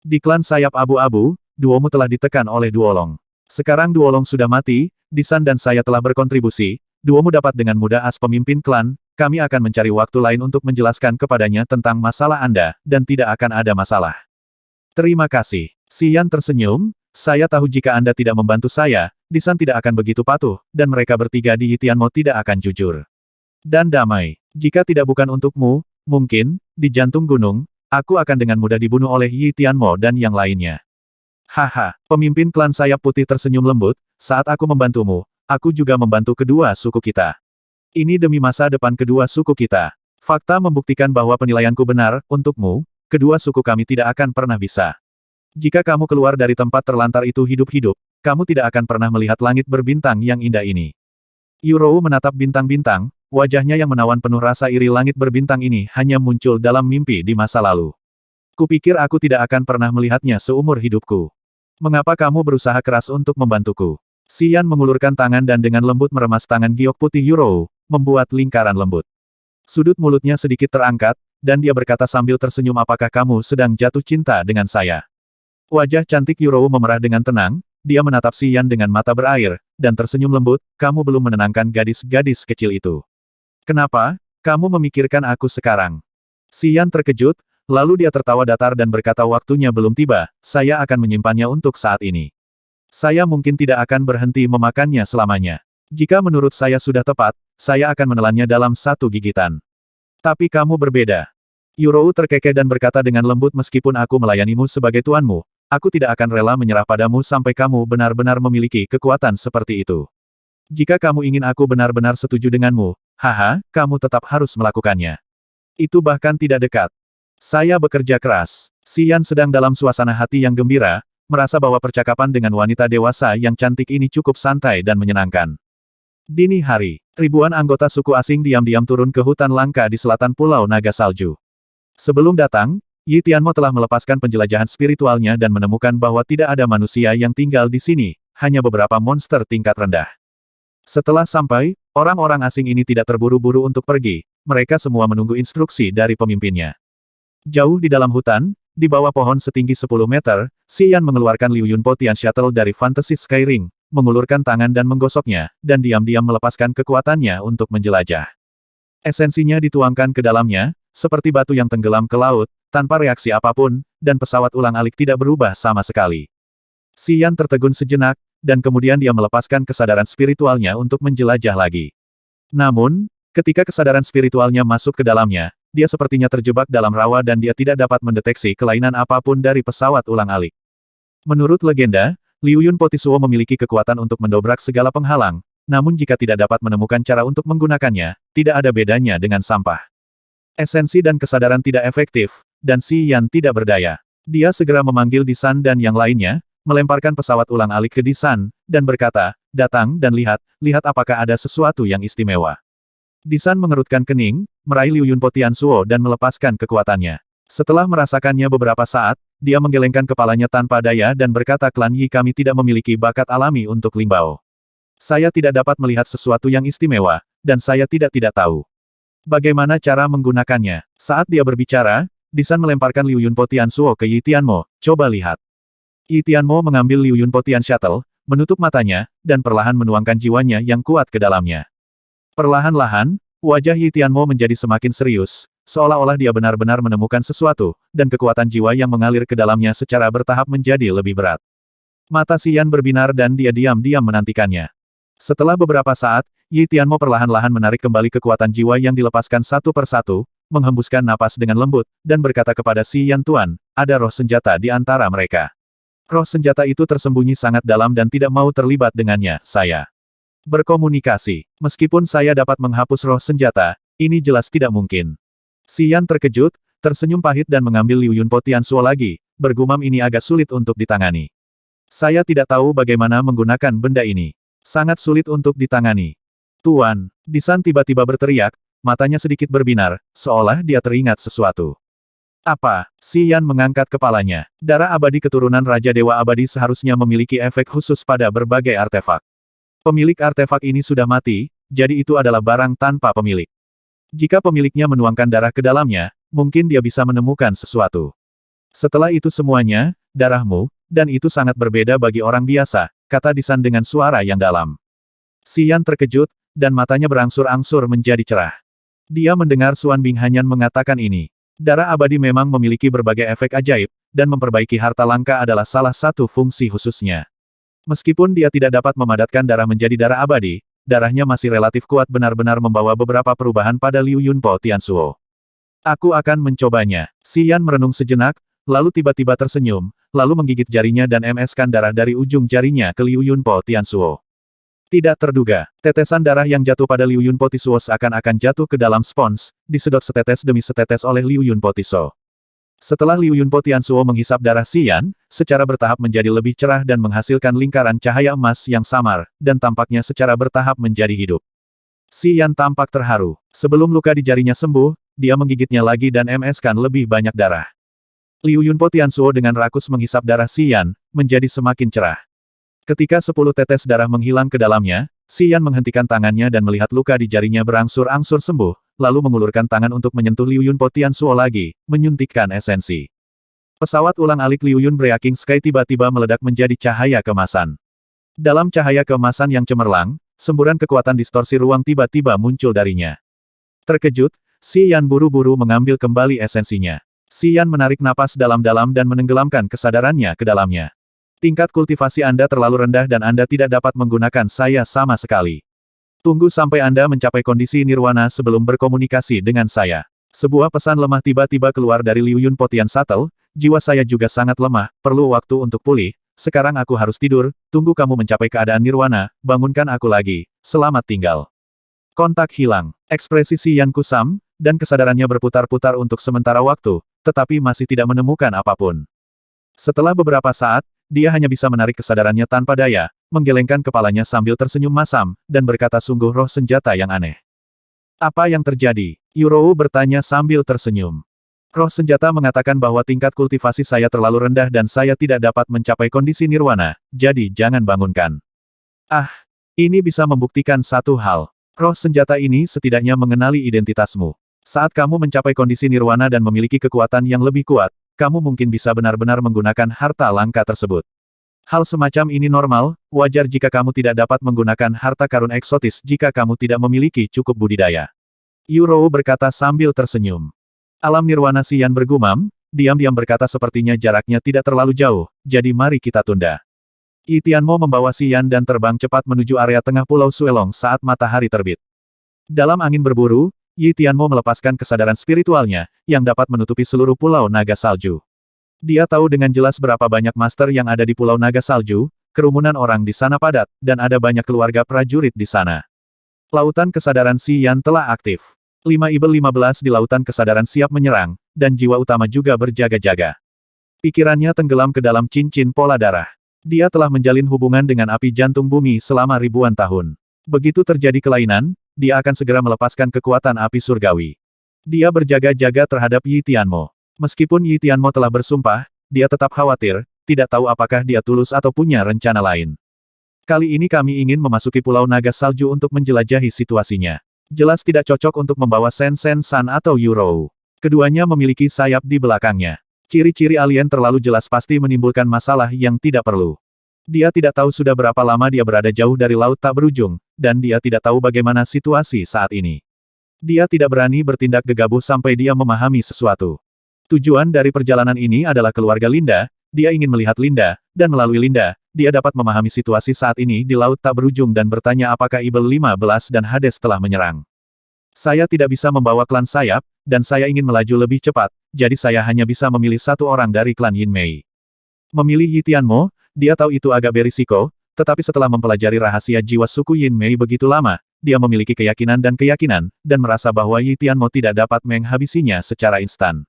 Di klan sayap abu-abu, Duomu telah ditekan oleh Duolong. Sekarang Duolong sudah mati, Disan dan saya telah berkontribusi, Duomu dapat dengan mudah as pemimpin klan, kami akan mencari waktu lain untuk menjelaskan kepadanya tentang masalah Anda, dan tidak akan ada masalah. Terima kasih. Xian tersenyum, saya tahu jika Anda tidak membantu saya, Disan tidak akan begitu patuh, dan mereka bertiga di Yi Tianmo tidak akan jujur. Dan damai. Jika tidak bukan untukmu, mungkin, di jantung gunung, aku akan dengan mudah dibunuh oleh Yi Tianmo dan yang lainnya. Haha, pemimpin klan sayap putih tersenyum lembut, saat aku membantumu, aku juga membantu kedua suku kita. Ini demi masa depan kedua suku kita. Fakta membuktikan bahwa penilaianku benar, untukmu, kedua suku kami tidak akan pernah bisa. Jika kamu keluar dari tempat terlantar itu hidup-hidup, kamu tidak akan pernah melihat langit berbintang yang indah ini. Yurou menatap bintang-bintang, wajahnya yang menawan penuh rasa iri langit berbintang ini hanya muncul dalam mimpi di masa lalu. Kupikir aku tidak akan pernah melihatnya seumur hidupku. Mengapa kamu berusaha keras untuk membantuku? Xian mengulurkan tangan dan dengan lembut meremas tangan giok putih Yurou, membuat lingkaran lembut. Sudut mulutnya sedikit terangkat, dan dia berkata sambil tersenyum, apakah kamu sedang jatuh cinta dengan saya? Wajah cantik Yurou memerah dengan tenang, dia menatap Xian dengan mata berair, dan tersenyum lembut, kamu belum menenangkan gadis-gadis kecil itu. Kenapa? Kamu memikirkan aku sekarang? Xian terkejut, lalu dia tertawa datar dan berkata waktunya belum tiba, saya akan menyimpannya untuk saat ini. Saya mungkin tidak akan berhenti memakannya selamanya. Jika menurut saya sudah tepat, saya akan menelannya dalam satu gigitan. Tapi kamu berbeda. Yurou terkekeh dan berkata dengan lembut, meskipun aku melayanimu sebagai tuanmu, aku tidak akan rela menyerah padamu sampai kamu benar-benar memiliki kekuatan seperti itu. Jika kamu ingin aku benar-benar setuju denganmu, haha, kamu tetap harus melakukannya. Itu bahkan tidak dekat. Saya bekerja keras. Xian sedang dalam suasana hati yang gembira, merasa bahwa percakapan dengan wanita dewasa yang cantik ini cukup santai dan menyenangkan. Dini hari, ribuan anggota suku asing diam-diam turun ke hutan langka di selatan Pulau Naga Salju. Sebelum datang, Yi Tianmo telah melepaskan penjelajahan spiritualnya dan menemukan bahwa tidak ada manusia yang tinggal di sini, hanya beberapa monster tingkat rendah. Setelah sampai, orang-orang asing ini tidak terburu-buru untuk pergi, mereka semua menunggu instruksi dari pemimpinnya. Jauh di dalam hutan, di bawah pohon setinggi 10 meter, Xian mengeluarkan Liu Yunpo Tian Shuttle dari Fantasy Sky Ring, mengulurkan tangan dan menggosoknya, dan diam-diam melepaskan kekuatannya untuk menjelajah. Esensinya dituangkan ke dalamnya, seperti batu yang tenggelam ke laut, tanpa reaksi apapun, dan pesawat ulang-alik tidak berubah sama sekali. Xian tertegun sejenak, dan kemudian dia melepaskan kesadaran spiritualnya untuk menjelajah lagi. Namun, ketika kesadaran spiritualnya masuk ke dalamnya, dia sepertinya terjebak dalam rawa dan dia tidak dapat mendeteksi kelainan apapun dari pesawat ulang-alik. Menurut legenda, Liu Yunpo Tisuo memiliki kekuatan untuk mendobrak segala penghalang, namun jika tidak dapat menemukan cara untuk menggunakannya, tidak ada bedanya dengan sampah. Esensi dan kesadaran tidak efektif, dan Xian tidak berdaya. Dia segera memanggil Disan dan yang lainnya, melemparkan pesawat ulang-alik ke Disan, dan berkata, datang dan lihat apakah ada sesuatu yang istimewa. Disan mengerutkan kening, meraih Liu Yunpo Tianzuo dan melepaskan kekuatannya. Setelah merasakannya beberapa saat, dia menggelengkan kepalanya tanpa daya dan berkata, klan Yi kami tidak memiliki bakat alami untuk Lingbao. Saya tidak dapat melihat sesuatu yang istimewa, dan saya tidak tahu bagaimana cara menggunakannya. Saat dia berbicara, Disan melemparkan Liu Yunpo Tianzuo ke Yi Tianmo, coba lihat. Yi Tianmo mengambil Liu Yunpo Tian Shuttle, menutup matanya, dan perlahan menuangkan jiwanya yang kuat ke dalamnya. Perlahan-lahan, wajah Yi Tianmo menjadi semakin serius, seolah-olah dia benar-benar menemukan sesuatu, dan kekuatan jiwa yang mengalir ke dalamnya secara bertahap menjadi lebih berat. Mata Xian berbinar dan dia diam-diam menantikannya. Setelah beberapa saat, Yi Tianmo perlahan-lahan menarik kembali kekuatan jiwa yang dilepaskan satu persatu, menghembuskan napas dengan lembut, dan berkata kepada Xian, Tuan, ada roh senjata di antara mereka. Roh senjata itu tersembunyi sangat dalam dan tidak mau terlibat dengannya, saya berkomunikasi. Meskipun saya dapat menghapus roh senjata, ini jelas tidak mungkin. Xian terkejut, tersenyum pahit dan mengambil Liu Yunpo Tianzuo lagi, bergumam ini agak sulit untuk ditangani. Saya tidak tahu bagaimana menggunakan benda ini. Sangat sulit untuk ditangani. Tuan, Disan tiba-tiba berteriak, matanya sedikit berbinar, seolah dia teringat sesuatu. Apa? Xian mengangkat kepalanya. Darah abadi keturunan Raja Dewa Abadi seharusnya memiliki efek khusus pada berbagai artefak. Pemilik artefak ini sudah mati, jadi itu adalah barang tanpa pemilik. Jika pemiliknya menuangkan darah ke dalamnya, mungkin dia bisa menemukan sesuatu. Setelah itu semuanya, darahmu, dan itu sangat berbeda bagi orang biasa, kata Disan dengan suara yang dalam. Xian terkejut, dan matanya berangsur-angsur menjadi cerah. Dia mendengar Xuan Binghanyan mengatakan ini. Darah abadi memang memiliki berbagai efek ajaib, dan memperbaiki harta langka adalah salah satu fungsi khususnya. Meskipun dia tidak dapat memadatkan darah menjadi darah abadi, darahnya masih relatif kuat benar-benar membawa beberapa perubahan pada Liu Yunpo Tianzuo. Aku akan mencobanya. Xian merenung sejenak, lalu tiba-tiba tersenyum, lalu menggigit jarinya dan MS-kan darah dari ujung jarinya ke Liu Yunpo Tianzuo. Tidak terduga, tetesan darah yang jatuh pada Liu Yunpo Tisuo seakan-akan jatuh ke dalam spons, disedot setetes demi setetes oleh Liu Yunpo Tisuo. Setelah Liu Yunpo Tianzuo menghisap darah Xian, secara bertahap menjadi lebih cerah dan menghasilkan lingkaran cahaya emas yang samar, dan tampaknya secara bertahap menjadi hidup. Xian tampak terharu. Sebelum luka di jarinya sembuh, dia menggigitnya lagi dan MS-kan lebih banyak darah. Liu Yunpo Tianzuo dengan rakus menghisap darah Xian, menjadi semakin cerah. Ketika 10 tetes darah menghilang ke dalamnya, Xian menghentikan tangannya dan melihat luka di jarinya berangsur-angsur sembuh, lalu mengulurkan tangan untuk menyentuh Liu Yunpo Tianzuo lagi, menyuntikkan esensi. Pesawat ulang-alik Liu Yun Breaking Sky tiba-tiba meledak menjadi cahaya keemasan. Dalam cahaya keemasan yang cemerlang, semburan kekuatan distorsi ruang tiba-tiba muncul darinya. Terkejut, Xian buru-buru mengambil kembali esensinya. Xian menarik napas dalam-dalam dan menenggelamkan kesadarannya ke dalamnya. Tingkat kultivasi Anda terlalu rendah dan Anda tidak dapat menggunakan saya sama sekali. Tunggu sampai Anda mencapai kondisi nirwana sebelum berkomunikasi dengan saya. Sebuah pesan lemah tiba-tiba keluar dari Liu Yunpo Tiansatel, jiwa saya juga sangat lemah, perlu waktu untuk pulih, sekarang aku harus tidur, tunggu kamu mencapai keadaan nirwana, bangunkan aku lagi, selamat tinggal. Kontak hilang, ekspresi Xian kusam, dan kesadarannya berputar-putar untuk sementara waktu, tetapi masih tidak menemukan apapun. Setelah beberapa saat, dia hanya bisa menarik kesadarannya tanpa daya, menggelengkan kepalanya sambil tersenyum masam, dan berkata sungguh roh senjata yang aneh. Apa yang terjadi? Yurou bertanya sambil tersenyum. Roh senjata mengatakan bahwa tingkat kultivasi saya terlalu rendah dan saya tidak dapat mencapai kondisi nirwana, jadi jangan bangunkan. Ah, ini bisa membuktikan satu hal. Roh senjata ini setidaknya mengenali identitasmu. Saat kamu mencapai kondisi nirwana dan memiliki kekuatan yang lebih kuat, kamu mungkin bisa benar-benar menggunakan harta langka tersebut. Hal semacam ini normal, wajar jika kamu tidak dapat menggunakan harta karun eksotis jika kamu tidak memiliki cukup budidaya. Yurou berkata sambil tersenyum. Alam nirwana Xian bergumam, diam-diam berkata sepertinya jaraknya tidak terlalu jauh, jadi mari kita tunda. Yi Tianmo membawa Xian dan terbang cepat menuju area tengah Pulau Suelong saat matahari terbit. Dalam angin berburu, Yi Tianmo melepaskan kesadaran spiritualnya, yang dapat menutupi seluruh Pulau Naga Salju. Dia tahu dengan jelas berapa banyak master yang ada di Pulau Naga Salju, kerumunan orang di sana padat, dan ada banyak keluarga prajurit di sana. Lautan kesadaran Xian telah aktif. 5-15 di lautan kesadaran siap menyerang, dan jiwa utama juga berjaga-jaga. Pikirannya tenggelam ke dalam cincin pola darah. Dia telah menjalin hubungan dengan api jantung bumi selama ribuan tahun. Begitu terjadi kelainan, dia akan segera melepaskan kekuatan api surgawi. Dia berjaga-jaga terhadap Yi Tianmo. Meskipun Yi Tianmo telah bersumpah, dia tetap khawatir, tidak tahu apakah dia tulus atau punya rencana lain. Kali ini kami ingin memasuki Pulau Naga Salju untuk menjelajahi situasinya. Jelas tidak cocok untuk membawa Shen San atau Yurou. Keduanya memiliki sayap di belakangnya. Ciri-ciri alien terlalu jelas pasti menimbulkan masalah yang tidak perlu. Dia tidak tahu sudah berapa lama dia berada jauh dari laut tak berujung, dan dia tidak tahu bagaimana situasi saat ini. Dia tidak berani bertindak gegabah sampai dia memahami sesuatu. Tujuan dari perjalanan ini adalah keluarga Linda, dia ingin melihat Linda, dan melalui Linda, dia dapat memahami situasi saat ini di laut tak berujung dan bertanya apakah Ibel 15 dan Hades telah menyerang. Saya tidak bisa membawa klan sayap, dan saya ingin melaju lebih cepat, jadi saya hanya bisa memilih satu orang dari klan Yin Mei. Memilih Yi Tianmo, dia tahu itu agak berisiko, tetapi setelah mempelajari rahasia jiwa suku Yin Mei begitu lama, dia memiliki keyakinan, dan merasa bahwa Yi Tianmo tidak dapat menghabisinya secara instan.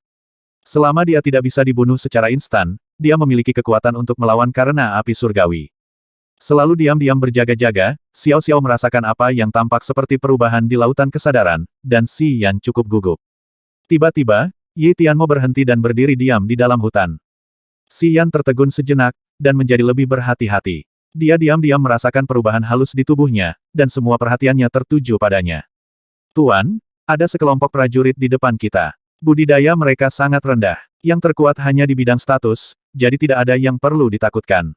Selama dia tidak bisa dibunuh secara instan, dia memiliki kekuatan untuk melawan karena api surgawi. Selalu diam-diam berjaga-jaga, Xiao Xiao merasakan apa yang tampak seperti perubahan di lautan kesadaran, dan Xian cukup gugup. Tiba-tiba, Yi Tianmo berhenti dan berdiri diam di dalam hutan. Xian tertegun sejenak, dan menjadi lebih berhati-hati. Dia diam-diam merasakan perubahan halus di tubuhnya, dan semua perhatiannya tertuju padanya. Tuan, ada sekelompok prajurit di depan kita. Budidaya mereka sangat rendah. Yang terkuat hanya di bidang status, jadi tidak ada yang perlu ditakutkan.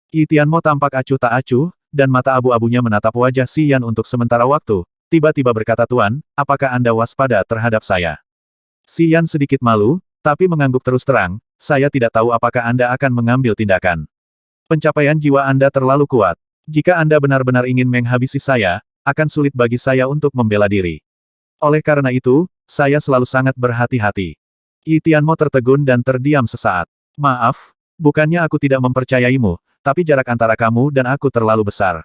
Yi Tianmo tampak acuh tak acuh, dan mata abu-abunya menatap wajah Xian untuk sementara waktu, tiba-tiba berkata Tuan, apakah Anda waspada terhadap saya? Xian sedikit malu, tapi mengangguk terus terang, saya tidak tahu apakah Anda akan mengambil tindakan. Pencapaian jiwa Anda terlalu kuat. Jika Anda benar-benar ingin menghabisi saya, akan sulit bagi saya untuk membela diri. Oleh karena itu, saya selalu sangat berhati-hati. Yi Tianmo tertegun dan terdiam sesaat. Maaf, bukannya aku tidak mempercayaimu, tapi jarak antara kamu dan aku terlalu besar.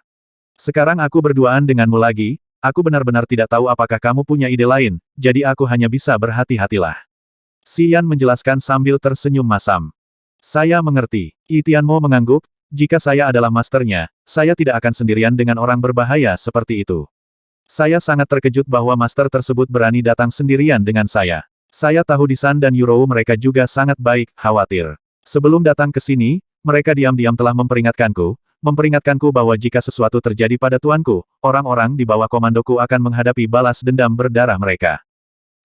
Sekarang aku berduaan denganmu lagi, aku benar-benar tidak tahu apakah kamu punya ide lain, jadi aku hanya bisa berhati-hatilah. Xian menjelaskan sambil tersenyum masam. Saya mengerti. Yi Tianmo mengangguk, jika saya adalah masternya, saya tidak akan sendirian dengan orang berbahaya seperti itu. Saya sangat terkejut bahwa master tersebut berani datang sendirian dengan saya. Saya tahu Disan dan Yurou mereka juga sangat baik, khawatir. Sebelum datang ke sini, mereka diam-diam telah memperingatkanku, memperingatkanku bahwa jika sesuatu terjadi pada tuanku, orang-orang di bawah komandoku akan menghadapi balas dendam berdarah mereka.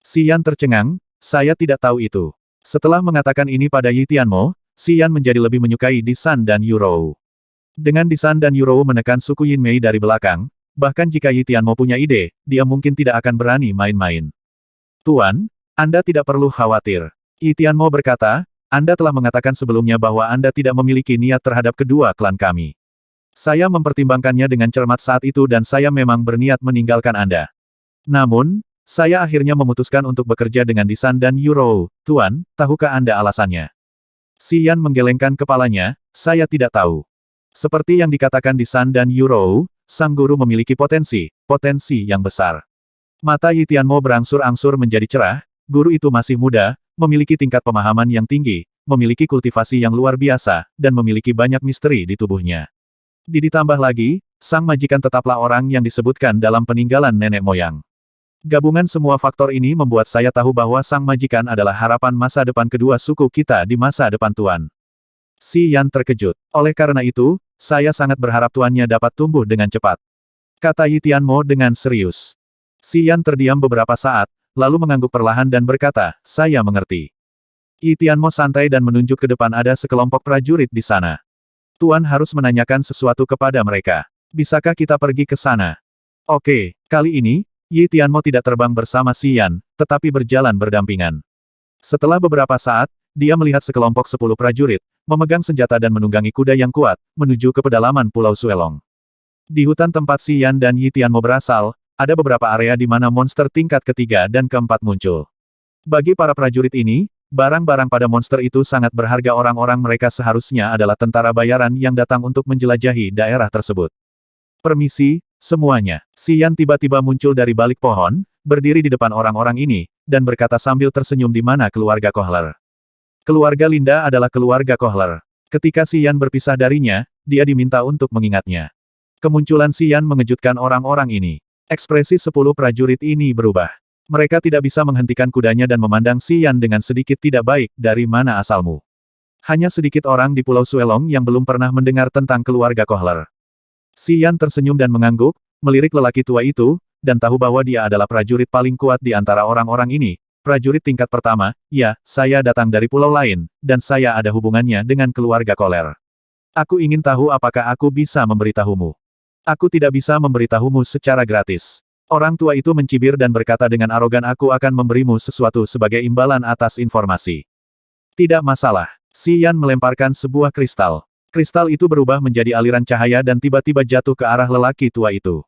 Xian tercengang, saya tidak tahu itu. Setelah mengatakan ini pada Yi Tianmo, Xian menjadi lebih menyukai Disan dan Yurou. Dengan Disan dan Yurou menekan suku Yinmei dari belakang, bahkan jika Yi Tianmo punya ide, dia mungkin tidak akan berani main-main. Tuan, Anda tidak perlu khawatir. Yi Tianmo berkata, Anda telah mengatakan sebelumnya bahwa Anda tidak memiliki niat terhadap kedua klan kami. Saya mempertimbangkannya dengan cermat saat itu dan saya memang berniat meninggalkan Anda. Namun, saya akhirnya memutuskan untuk bekerja dengan Disan dan Yurou. Tuan, tahukah Anda alasannya? Xian menggelengkan kepalanya, saya tidak tahu. Seperti yang dikatakan Disan dan Yurou, sang guru memiliki potensi yang besar. Mata Yi Tianmo berangsur-angsur menjadi cerah, guru itu masih muda, memiliki tingkat pemahaman yang tinggi, memiliki kultivasi yang luar biasa, dan memiliki banyak misteri di tubuhnya. Ditambah lagi, sang majikan tetaplah orang yang disebutkan dalam peninggalan nenek moyang. Gabungan semua faktor ini membuat saya tahu bahwa sang majikan adalah harapan masa depan kedua suku kita di masa depan Tuan. Xian terkejut. Oleh karena itu, saya sangat berharap tuannya dapat tumbuh dengan cepat. Kata Yi Tianmo dengan serius. Xian terdiam beberapa saat, lalu mengangguk perlahan dan berkata, saya mengerti. Yi Tianmo santai dan menunjuk ke depan ada sekelompok prajurit di sana. Tuan harus menanyakan sesuatu kepada mereka. Bisakah kita pergi ke sana? Oke, kali ini, Yi Tianmo tidak terbang bersama Xian, tetapi berjalan berdampingan. Setelah beberapa saat, dia melihat sekelompok 10 prajurit, memegang senjata dan menunggangi kuda yang kuat, menuju ke pedalaman Pulau Suelong. Di hutan tempat Xian dan Yi Tianmo berasal, ada beberapa area di mana monster tingkat ketiga dan keempat muncul. Bagi para prajurit ini, barang-barang pada monster itu sangat berharga orang-orang mereka seharusnya adalah tentara bayaran yang datang untuk menjelajahi daerah tersebut. Permisi, semuanya. Xian tiba-tiba muncul dari balik pohon, berdiri di depan orang-orang ini, dan berkata sambil tersenyum di mana keluarga Kohler. Keluarga Linda adalah keluarga Kohler. Ketika Xian berpisah darinya, dia diminta untuk mengingatnya. Kemunculan Xian mengejutkan orang-orang ini. Ekspresi 10 prajurit ini berubah. Mereka tidak bisa menghentikan kudanya dan memandang Xian dengan sedikit tidak baik, dari mana asalmu. Hanya sedikit orang di Pulau Suelong yang belum pernah mendengar tentang keluarga Kohler. Xian tersenyum dan mengangguk, melirik lelaki tua itu, dan tahu bahwa dia adalah prajurit paling kuat di antara orang-orang ini. Prajurit tingkat pertama, ya, saya datang dari pulau lain, dan saya ada hubungannya dengan keluarga Kohler. Aku ingin tahu apakah aku bisa memberitahumu. Aku tidak bisa memberitahumu secara gratis. Orang tua itu mencibir dan berkata dengan arogan aku akan memberimu sesuatu sebagai imbalan atas informasi. Tidak masalah. Xian melemparkan sebuah kristal. Kristal itu berubah menjadi aliran cahaya dan tiba-tiba jatuh ke arah lelaki tua itu.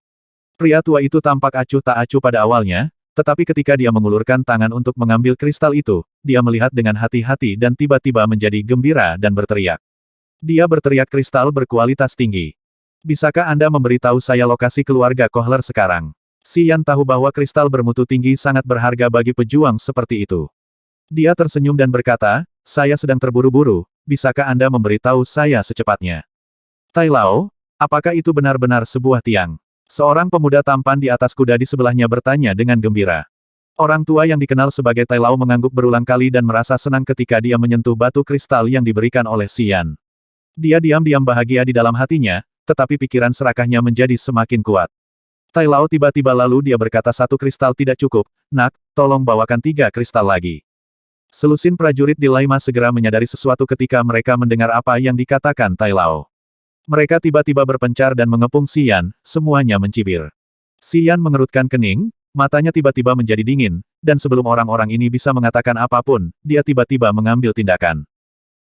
Pria tua itu tampak acuh tak acuh pada awalnya, tetapi ketika dia mengulurkan tangan untuk mengambil kristal itu, dia melihat dengan hati-hati dan tiba-tiba menjadi gembira dan berteriak. Dia berteriak kristal berkualitas tinggi. Bisakah Anda memberitahu saya lokasi keluarga Kohler sekarang? Xian tahu bahwa kristal bermutu tinggi sangat berharga bagi pejuang seperti itu. Dia tersenyum dan berkata, saya sedang terburu-buru, bisakah Anda memberitahu saya secepatnya? Tai Lao, apakah itu benar-benar sebuah tiang? Seorang pemuda tampan di atas kuda di sebelahnya bertanya dengan gembira. Orang tua yang dikenal sebagai Tai Lao mengangguk berulang kali dan merasa senang ketika dia menyentuh batu kristal yang diberikan oleh Xian. Dia diam-diam bahagia di dalam hatinya, tetapi pikiran serakahnya menjadi semakin kuat. Tai Lao tiba-tiba lalu dia berkata 1 kristal tidak cukup, nak, tolong bawakan 3 kristal lagi. Selusin prajurit di Laima segera menyadari sesuatu ketika mereka mendengar apa yang dikatakan Tai Lao. Mereka tiba-tiba berpencar dan mengepung Xian, semuanya mencibir. Xian mengerutkan kening, matanya tiba-tiba menjadi dingin, dan sebelum orang-orang ini bisa mengatakan apapun, dia tiba-tiba mengambil tindakan.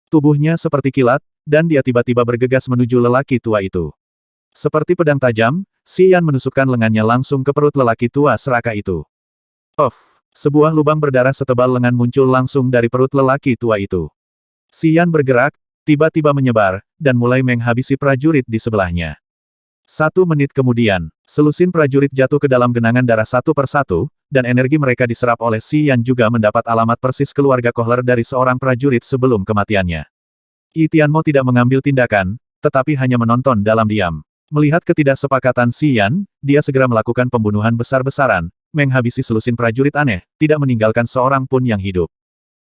Tubuhnya seperti kilat, dan dia tiba-tiba bergegas menuju lelaki tua itu. Seperti pedang tajam, Xian menusukkan lengannya langsung ke perut lelaki tua serakah itu. Sebuah lubang berdarah setebal lengan muncul langsung dari perut lelaki tua itu. Xian bergerak, tiba-tiba menyebar, dan mulai menghabisi prajurit di sebelahnya. 1 menit kemudian, selusin prajurit jatuh ke dalam genangan darah satu persatu, dan energi mereka diserap oleh Xian juga mendapat alamat persis keluarga Kohler dari seorang prajurit sebelum kematiannya. Yi Tianmo tidak mengambil tindakan, tetapi hanya menonton dalam diam. Melihat ketidaksepakatan Xian, dia segera melakukan pembunuhan besar-besaran, menghabisi selusin prajurit aneh, tidak meninggalkan seorang pun yang hidup.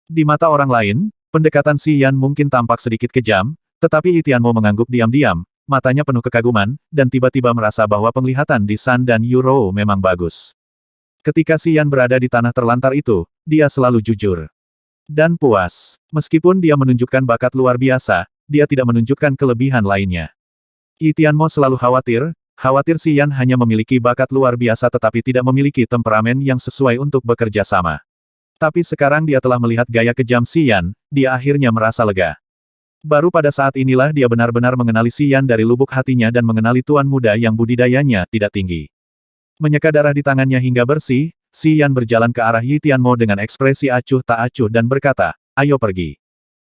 Di mata orang lain, pendekatan Xian mungkin tampak sedikit kejam, tetapi Yi Tianmo mengangguk diam-diam, matanya penuh kekaguman, dan tiba-tiba merasa bahwa penglihatan di San dan Yuro memang bagus. Ketika Xian berada di tanah terlantar itu, dia selalu jujur dan puas. Meskipun dia menunjukkan bakat luar biasa, dia tidak menunjukkan kelebihan lainnya. Yi Tianmo selalu khawatir Xian hanya memiliki bakat luar biasa tetapi tidak memiliki temperamen yang sesuai untuk bekerja sama. Tapi sekarang dia telah melihat gaya kejam Xian, dia akhirnya merasa lega. Baru pada saat inilah dia benar-benar mengenali Xian dari lubuk hatinya dan mengenali tuan muda yang budidayanya tidak tinggi. Menyeka darah di tangannya hingga bersih, Xian berjalan ke arah Yi Tianmo dengan ekspresi acuh tak acuh dan berkata, "Ayo pergi.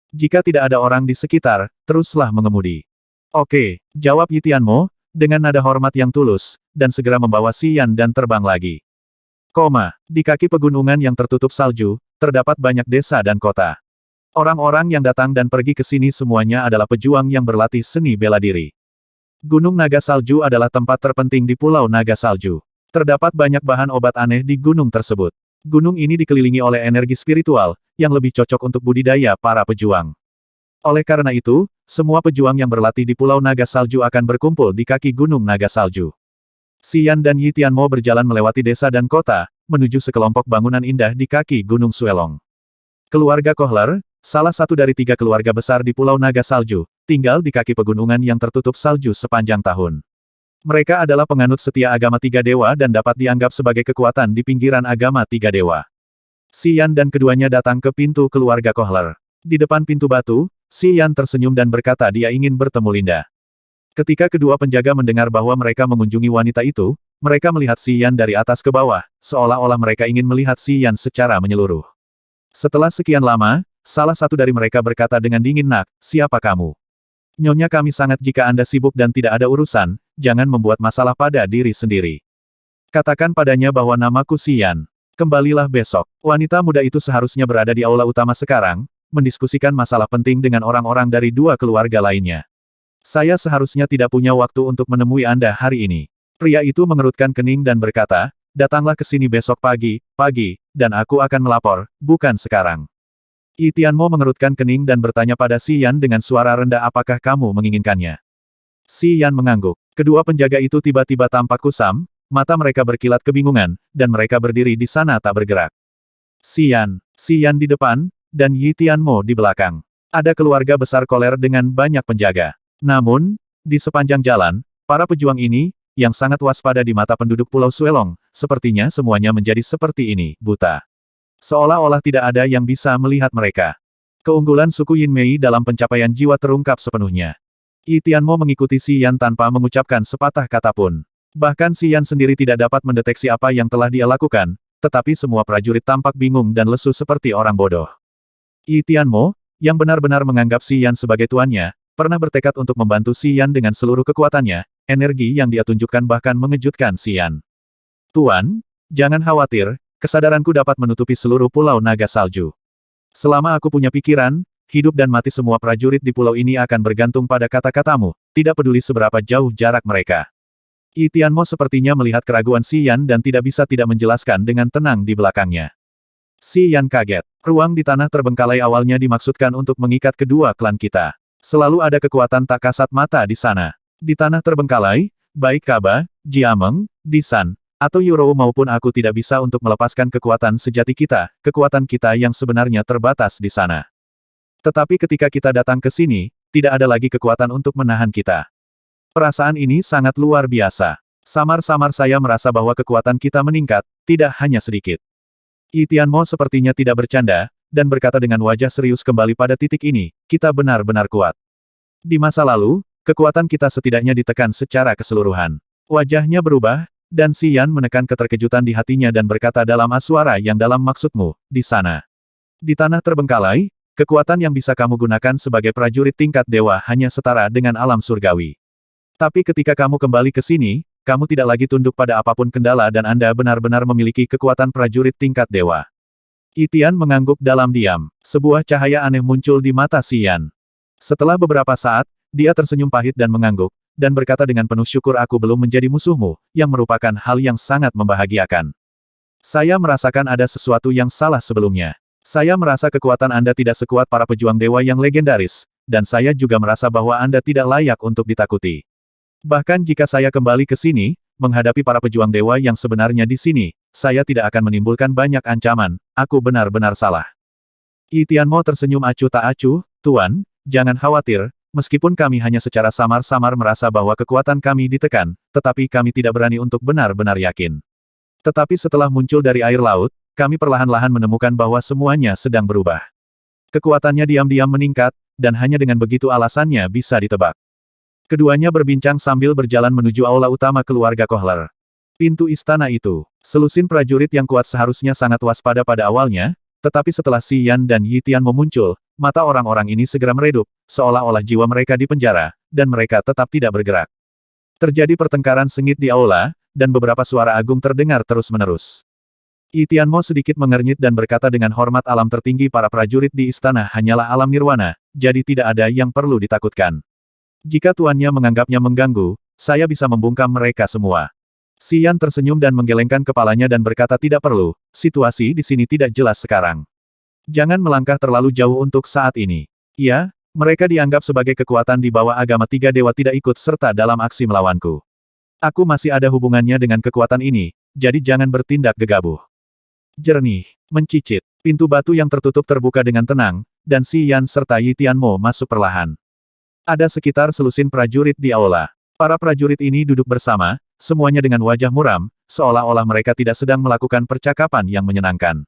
Jika tidak ada orang di sekitar, teruslah mengemudi." "Oke," jawab Yi Tianmo, dengan nada hormat yang tulus, dan segera membawa Xian dan terbang lagi. Di kaki pegunungan yang tertutup salju, terdapat banyak desa dan kota. Orang-orang yang datang dan pergi ke sini semuanya adalah pejuang yang berlatih seni bela diri. Gunung Naga Salju adalah tempat terpenting di Pulau Naga Salju. Terdapat banyak bahan obat aneh di gunung tersebut. Gunung ini dikelilingi oleh energi spiritual, yang lebih cocok untuk budidaya para pejuang. Oleh karena itu, semua pejuang yang berlatih di Pulau Naga Salju akan berkumpul di kaki Gunung Naga Salju. Xian dan Yi Tianmo berjalan melewati desa dan kota, menuju sekelompok bangunan indah di kaki Gunung Suelong. Keluarga Kohler, salah satu dari 3 keluarga besar di Pulau Naga Salju, tinggal di kaki pegunungan yang tertutup salju sepanjang tahun. Mereka adalah penganut setia agama 3 dewa dan dapat dianggap sebagai kekuatan di pinggiran agama 3 dewa. Xian dan keduanya datang ke pintu keluarga Kohler. Di depan pintu batu, Xian tersenyum dan berkata dia ingin bertemu Linda. Ketika kedua penjaga mendengar bahwa mereka mengunjungi wanita itu, mereka melihat Xian dari atas ke bawah, seolah-olah mereka ingin melihat Xian secara menyeluruh. Setelah sekian lama, salah satu dari mereka berkata dengan dingin, "Nak, siapa kamu?" "Nyonya, kami sangat jika Anda sibuk dan tidak ada urusan, jangan membuat masalah pada diri sendiri. Katakan padanya bahwa namaku Xian. Kembalilah besok." Wanita muda itu seharusnya berada di aula utama sekarang, mendiskusikan masalah penting dengan orang-orang dari 2 keluarga lainnya. "Saya seharusnya tidak punya waktu untuk menemui Anda hari ini." Pria itu mengerutkan kening dan berkata, "Datanglah ke sini besok pagi, dan aku akan melapor, bukan sekarang." Yi Tianmo mengerutkan kening dan bertanya pada Xian dengan suara rendah, "Apakah kamu menginginkannya?" Xian mengangguk. Kedua penjaga itu tiba-tiba tampak kusam, mata mereka berkilat kebingungan, dan mereka berdiri di sana tak bergerak. Xian di depan, dan Yi Tianmo di belakang. Ada keluarga besar Kohler dengan banyak penjaga. Namun, di sepanjang jalan, para pejuang ini, yang sangat waspada di mata penduduk Pulau Suelong, sepertinya semuanya menjadi seperti ini, buta. Seolah-olah tidak ada yang bisa melihat mereka. Keunggulan suku Yin Mei dalam pencapaian jiwa terungkap sepenuhnya. Yi Tianmo mengikuti Xian tanpa mengucapkan sepatah kata pun. Bahkan Xian sendiri tidak dapat mendeteksi apa yang telah dia lakukan, tetapi semua prajurit tampak bingung dan lesu seperti orang bodoh. Yi Tianmo, yang benar-benar menganggap Xian sebagai tuannya, pernah bertekad untuk membantu Xian dengan seluruh kekuatannya, energi yang dia tunjukkan bahkan mengejutkan Xian. "Tuan, jangan khawatir, kesadaranku dapat menutupi seluruh Pulau Naga Salju. Selama aku punya pikiran, hidup dan mati semua prajurit di pulau ini akan bergantung pada kata-katamu, tidak peduli seberapa jauh jarak mereka." Yi Tianmo sepertinya melihat keraguan Xian dan tidak bisa tidak menjelaskan dengan tenang di belakangnya. Xian kaget. "Ruang di tanah terbengkalai awalnya dimaksudkan untuk mengikat kedua klan kita. Selalu ada kekuatan tak kasat mata di sana. Di tanah terbengkalai, baik Kaba, Jiameng, Disan, atau Yuro maupun aku tidak bisa untuk melepaskan kekuatan sejati kita, kekuatan kita yang sebenarnya terbatas di sana. Tetapi ketika kita datang ke sini, tidak ada lagi kekuatan untuk menahan kita. Perasaan ini sangat luar biasa. Samar-samar saya merasa bahwa kekuatan kita meningkat, tidak hanya sedikit." Yi Tianmo sepertinya tidak bercanda, dan berkata dengan wajah serius kembali pada titik ini, "Kita benar-benar kuat. Di masa lalu, kekuatan kita setidaknya ditekan secara keseluruhan." Wajahnya berubah, dan Xian menekan keterkejutan di hatinya dan berkata dalam suara yang dalam, "Maksudmu, di sana. Di tanah terbengkalai, kekuatan yang bisa kamu gunakan sebagai prajurit tingkat dewa hanya setara dengan alam surgawi. Tapi ketika kamu kembali ke sini, kamu tidak lagi tunduk pada apapun kendala dan Anda benar-benar memiliki kekuatan prajurit tingkat dewa." Yi Tian mengangguk dalam diam. Sebuah cahaya aneh muncul di mata Xian. Setelah beberapa saat, dia tersenyum pahit dan mengangguk, dan berkata dengan penuh syukur, "Aku belum menjadi musuhmu," yang merupakan hal yang sangat membahagiakan. "Saya merasakan ada sesuatu yang salah sebelumnya. Saya merasa kekuatan Anda tidak sekuat para pejuang dewa yang legendaris, dan saya juga merasa bahwa Anda tidak layak untuk ditakuti. Bahkan jika saya kembali ke sini, menghadapi para pejuang dewa yang sebenarnya di sini, saya tidak akan menimbulkan banyak ancaman, aku benar-benar salah. Yi Tianmo tersenyum acuh tak acuh, Tuan, jangan khawatir, meskipun kami hanya secara samar-samar merasa bahwa kekuatan kami ditekan, tetapi kami tidak berani untuk benar-benar yakin. Tetapi setelah muncul dari air laut, kami perlahan-lahan menemukan bahwa semuanya sedang berubah. Kekuatannya diam-diam meningkat, dan hanya dengan begitu alasannya bisa ditebak. Keduanya berbincang sambil berjalan menuju aula utama keluarga Kohler. Pintu istana itu, selusin prajurit yang kuat seharusnya sangat waspada pada awalnya, tetapi setelah Xi Yan dan Yi Tianmo muncul, mata orang-orang ini segera meredup, seolah-olah jiwa mereka dipenjara, dan mereka tetap tidak bergerak. Terjadi pertengkaran sengit di aula, dan beberapa suara agung terdengar terus-menerus. Yi Tianmo sedikit mengernyit dan berkata dengan hormat, alam tertinggi para prajurit di istana hanyalah alam nirwana, jadi tidak ada yang perlu ditakutkan. Jika tuannya menganggapnya mengganggu, saya bisa membungkam mereka semua. Xi Yan tersenyum dan menggelengkan kepalanya dan berkata tidak perlu, situasi di sini tidak jelas sekarang. Jangan melangkah terlalu jauh untuk saat ini. Ya, mereka dianggap sebagai kekuatan di bawah agama tiga dewa tidak ikut serta dalam aksi melawanku. Aku masih ada hubungannya dengan kekuatan ini, jadi jangan bertindak gegabah. Jernih, mencicit, pintu batu yang tertutup terbuka dengan tenang, dan Xi Yan serta Yi Tianmo masuk perlahan. Ada sekitar selusin prajurit di aula. Para prajurit ini duduk bersama, semuanya dengan wajah muram, seolah-olah mereka tidak sedang melakukan percakapan yang menyenangkan.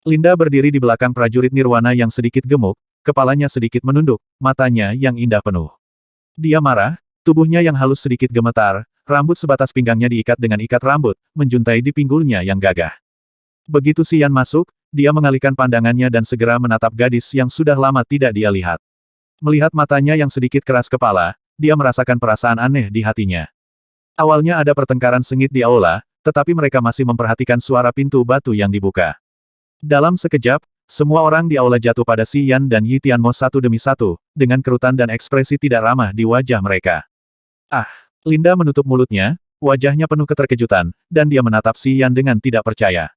Linda berdiri di belakang prajurit nirwana yang sedikit gemuk, kepalanya sedikit menunduk, matanya yang indah penuh. Dia marah, tubuhnya yang halus sedikit gemetar, rambut sebatas pinggangnya diikat dengan ikat rambut, menjuntai di pinggulnya yang gagah. Begitu Xi Yan masuk, dia mengalihkan pandangannya dan segera menatap gadis yang sudah lama tidak dia lihat. Melihat matanya yang sedikit keras kepala, dia merasakan perasaan aneh di hatinya. Awalnya ada pertengkaran sengit di aula, tetapi mereka masih memperhatikan suara pintu batu yang dibuka. Dalam sekejap, semua orang di aula jatuh pada Xi Yan dan Yi Tianmo satu demi satu, dengan kerutan dan ekspresi tidak ramah di wajah mereka. Ah! Linda menutup mulutnya, wajahnya penuh keterkejutan, dan dia menatap Xi Yan dengan tidak percaya.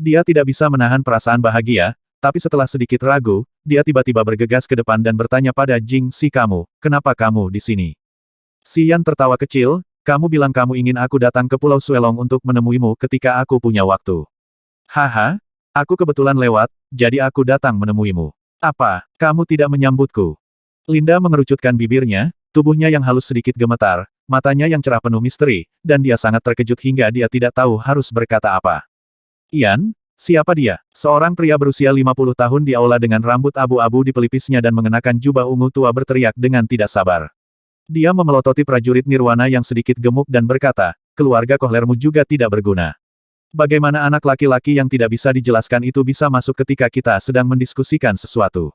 Dia tidak bisa menahan perasaan bahagia, tapi setelah sedikit ragu, dia tiba-tiba bergegas ke depan dan bertanya pada Jing Si, kamu, kenapa kamu di sini? Xi Yan tertawa kecil, kamu bilang kamu ingin aku datang ke Pulau Suelong untuk menemuimu ketika aku punya waktu. Haha, aku kebetulan lewat, jadi aku datang menemuimu. Apa, kamu tidak menyambutku? Linda mengerucutkan bibirnya, tubuhnya yang halus sedikit gemetar, matanya yang cerah penuh misteri, dan dia sangat terkejut hingga dia tidak tahu harus berkata apa. Ian? Siapa dia? Seorang pria berusia 50 tahun di aula dengan rambut abu-abu di pelipisnya dan mengenakan jubah ungu tua berteriak dengan tidak sabar. Dia memelototi prajurit nirwana yang sedikit gemuk dan berkata, keluarga Kohlermu juga tidak berguna. Bagaimana anak laki-laki yang tidak bisa dijelaskan itu bisa masuk ketika kita sedang mendiskusikan sesuatu?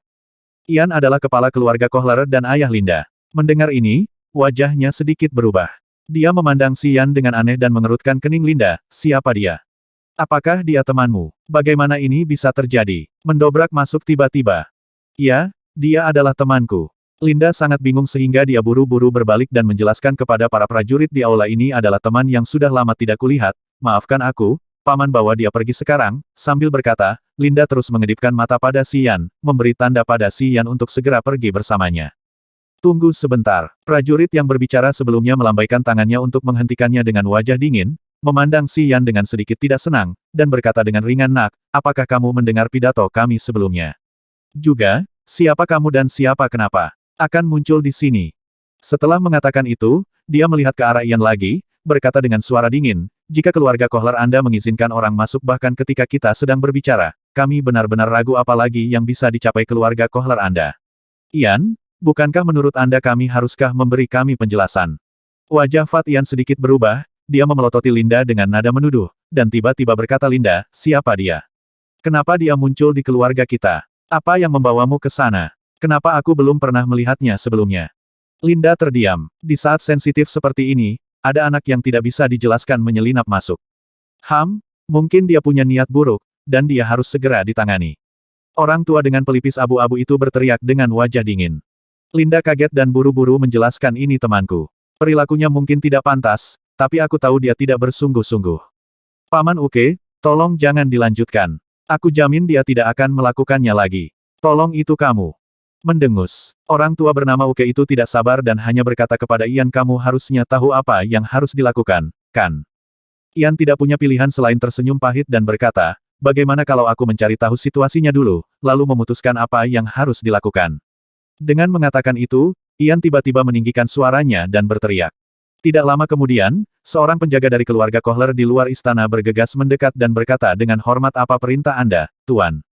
Ian adalah kepala keluarga Kohler dan ayah Linda. Mendengar ini, wajahnya sedikit berubah. Dia memandang Xi Yan dengan aneh dan mengerutkan kening Linda, siapa dia? Apakah dia temanmu? Bagaimana ini bisa terjadi? Mendobrak masuk tiba-tiba. Ya, dia adalah temanku. Linda sangat bingung sehingga dia buru-buru berbalik dan menjelaskan kepada para prajurit di aula ini adalah teman yang sudah lama tidak kulihat, maafkan aku, paman bahwa dia pergi sekarang, sambil berkata, Linda terus mengedipkan mata pada Xi Yan, memberi tanda pada Xi Yan untuk segera pergi bersamanya. Tunggu sebentar. Prajurit yang berbicara sebelumnya melambaikan tangannya untuk menghentikannya dengan wajah dingin, memandang Xi Yan dengan sedikit tidak senang, dan berkata dengan ringan, nak, apakah kamu mendengar pidato kami sebelumnya? Juga, siapa kamu dan siapa kenapa akan muncul di sini? Setelah mengatakan itu, dia melihat ke arah Ian lagi, berkata dengan suara dingin, jika keluarga Kohler Anda mengizinkan orang masuk bahkan ketika kita sedang berbicara, kami benar-benar ragu apalagi yang bisa dicapai keluarga Kohler Anda. Ian, bukankah menurut Anda kami haruskah memberi kami penjelasan? Wajah Fat Ian sedikit berubah, dia memelototi Linda dengan nada menuduh, dan tiba-tiba berkata, Linda, siapa dia? Kenapa dia muncul di keluarga kita? Apa yang membawamu ke sana? Kenapa aku belum pernah melihatnya sebelumnya? Linda terdiam. Di saat sensitif seperti ini, ada anak yang tidak bisa dijelaskan menyelinap masuk. Mungkin dia punya niat buruk, dan dia harus segera ditangani. Orang tua dengan pelipis abu-abu itu berteriak dengan wajah dingin. Linda kaget dan buru-buru menjelaskan, ini temanku. Perilakunya mungkin tidak pantas, tapi aku tahu dia tidak bersungguh-sungguh. Paman Uke, tolong jangan dilanjutkan. Aku jamin dia tidak akan melakukannya lagi. Tolong itu kamu. Mendengus. Orang tua bernama Uke itu tidak sabar dan hanya berkata kepada Ian, kamu harusnya tahu apa yang harus dilakukan, kan? Ian tidak punya pilihan selain tersenyum pahit dan berkata, bagaimana kalau aku mencari tahu situasinya dulu, lalu memutuskan apa yang harus dilakukan. Dengan mengatakan itu, Ian tiba-tiba meninggikan suaranya dan berteriak. Tidak lama kemudian, seorang penjaga dari keluarga Kohler di luar istana bergegas mendekat dan berkata dengan hormat, apa perintah Anda, Tuan?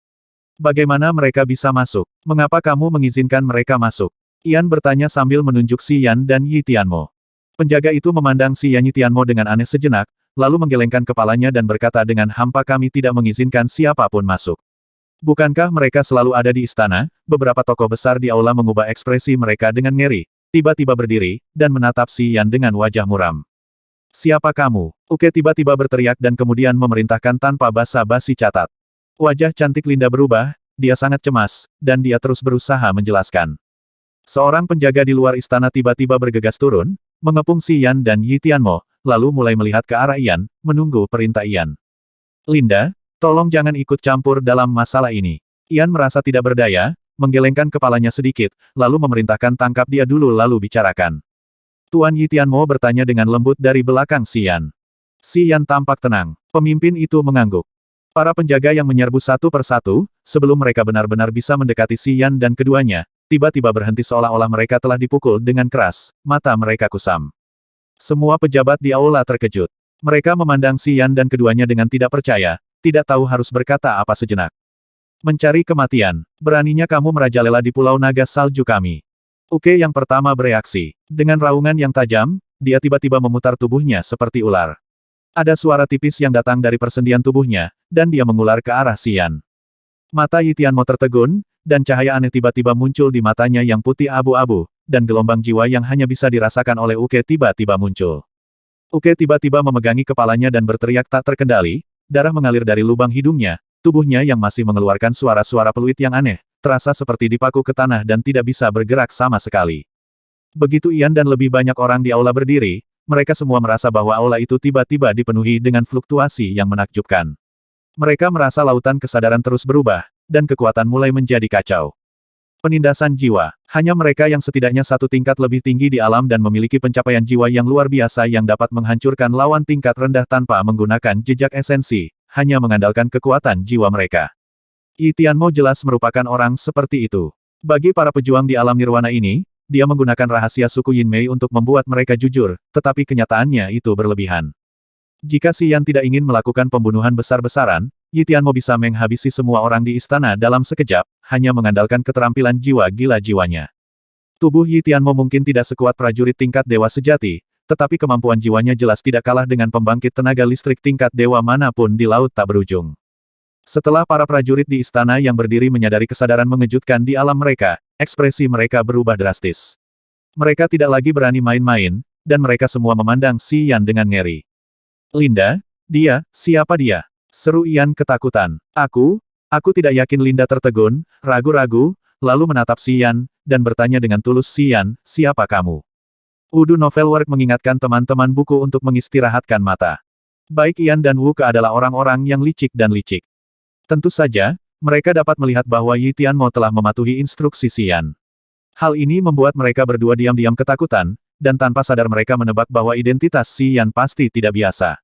Bagaimana mereka bisa masuk? Mengapa kamu mengizinkan mereka masuk? Ian bertanya sambil menunjuk Si Yan dan Yi Tianmo. Penjaga itu memandang Si Yan Yi Tianmo dengan aneh sejenak, lalu menggelengkan kepalanya dan berkata dengan hampa, kami tidak mengizinkan siapapun masuk. Bukankah mereka selalu ada di istana? Beberapa tokoh besar di aula mengubah ekspresi mereka dengan ngeri, tiba-tiba berdiri, dan menatap Si Yan dengan wajah muram. Siapa kamu? Uke tiba-tiba berteriak dan kemudian memerintahkan tanpa basa-basi, catat. Wajah cantik Linda berubah, dia sangat cemas, dan dia terus berusaha menjelaskan. Seorang penjaga di luar istana tiba-tiba bergegas turun, mengepung Si Yan dan Yi Tianmo, lalu mulai melihat ke arah Ian, menunggu perintah Ian. Linda, tolong jangan ikut campur dalam masalah ini. Ian merasa tidak berdaya, menggelengkan kepalanya sedikit, lalu memerintahkan tangkap dia dulu lalu bicarakan. Tuan Yi Tianmo bertanya dengan lembut dari belakang Si Yan. Si Yan tampak tenang. Pemimpin itu mengangguk. Para penjaga yang menyerbu satu persatu, sebelum mereka benar-benar bisa mendekati Si Yan dan keduanya, tiba-tiba berhenti seolah-olah mereka telah dipukul dengan keras, mata mereka kusam. Semua pejabat di aula terkejut. Mereka memandang Si Yan dan keduanya dengan tidak percaya, tidak tahu harus berkata apa sejenak. Mencari kematian, beraninya kamu merajalela di Pulau Naga Salju kami. Uke yang pertama bereaksi. Dengan raungan yang tajam, dia tiba-tiba memutar tubuhnya seperti ular. Ada suara tipis yang datang dari persendian tubuhnya, dan dia mengular ke arah Si Yan. Mata Yi Tianmo tertegun, dan cahaya aneh tiba-tiba muncul di matanya yang putih abu-abu, dan gelombang jiwa yang hanya bisa dirasakan oleh Uke tiba-tiba muncul. Uke tiba-tiba memegangi kepalanya dan berteriak tak terkendali, darah mengalir dari lubang hidungnya, tubuhnya yang masih mengeluarkan suara-suara peluit yang aneh, terasa seperti dipaku ke tanah dan tidak bisa bergerak sama sekali. Begitu Ian dan lebih banyak orang di aula berdiri, mereka semua merasa bahwa aula itu tiba-tiba dipenuhi dengan fluktuasi yang menakjubkan. Mereka merasa lautan kesadaran terus berubah, dan kekuatan mulai menjadi kacau. Penindasan jiwa. Hanya mereka yang setidaknya satu tingkat lebih tinggi di alam dan memiliki pencapaian jiwa yang luar biasa yang dapat menghancurkan lawan tingkat rendah tanpa menggunakan jejak esensi, hanya mengandalkan kekuatan jiwa mereka. Yi Tianmo jelas merupakan orang seperti itu. Bagi para pejuang di alam nirwana ini, dia menggunakan rahasia suku Yinmei untuk membuat mereka jujur, tetapi kenyataannya itu berlebihan. Jika Si Yan tidak ingin melakukan pembunuhan besar-besaran, Yi Tianmo bisa menghabisi semua orang di istana dalam sekejap, hanya mengandalkan keterampilan jiwa gila jiwanya. Tubuh Yi Tianmo mungkin tidak sekuat prajurit tingkat dewa sejati, tetapi kemampuan jiwanya jelas tidak kalah dengan pembangkit tenaga listrik tingkat dewa manapun di laut tak berujung. Setelah para prajurit di istana yang berdiri menyadari kesadaran mengejutkan di alam mereka, ekspresi mereka berubah drastis. Mereka tidak lagi berani main-main, dan mereka semua memandang Si Yan dengan ngeri. Linda? Dia? Siapa dia? Seru Ian ketakutan. Aku tidak yakin. Linda tertegun, ragu-ragu, lalu menatap Si Yan, dan bertanya dengan tulus, Si Yan, siapa kamu? Udu Novelwork mengingatkan teman-teman buku untuk mengistirahatkan mata. Baik Ian dan Wu Ke adalah orang-orang yang licik dan licik. Tentu saja, mereka dapat melihat bahwa Yi Tianmo telah mematuhi instruksi Si Yan. Hal ini membuat mereka berdua diam-diam ketakutan, dan tanpa sadar mereka menebak bahwa identitas Si Yan pasti tidak biasa.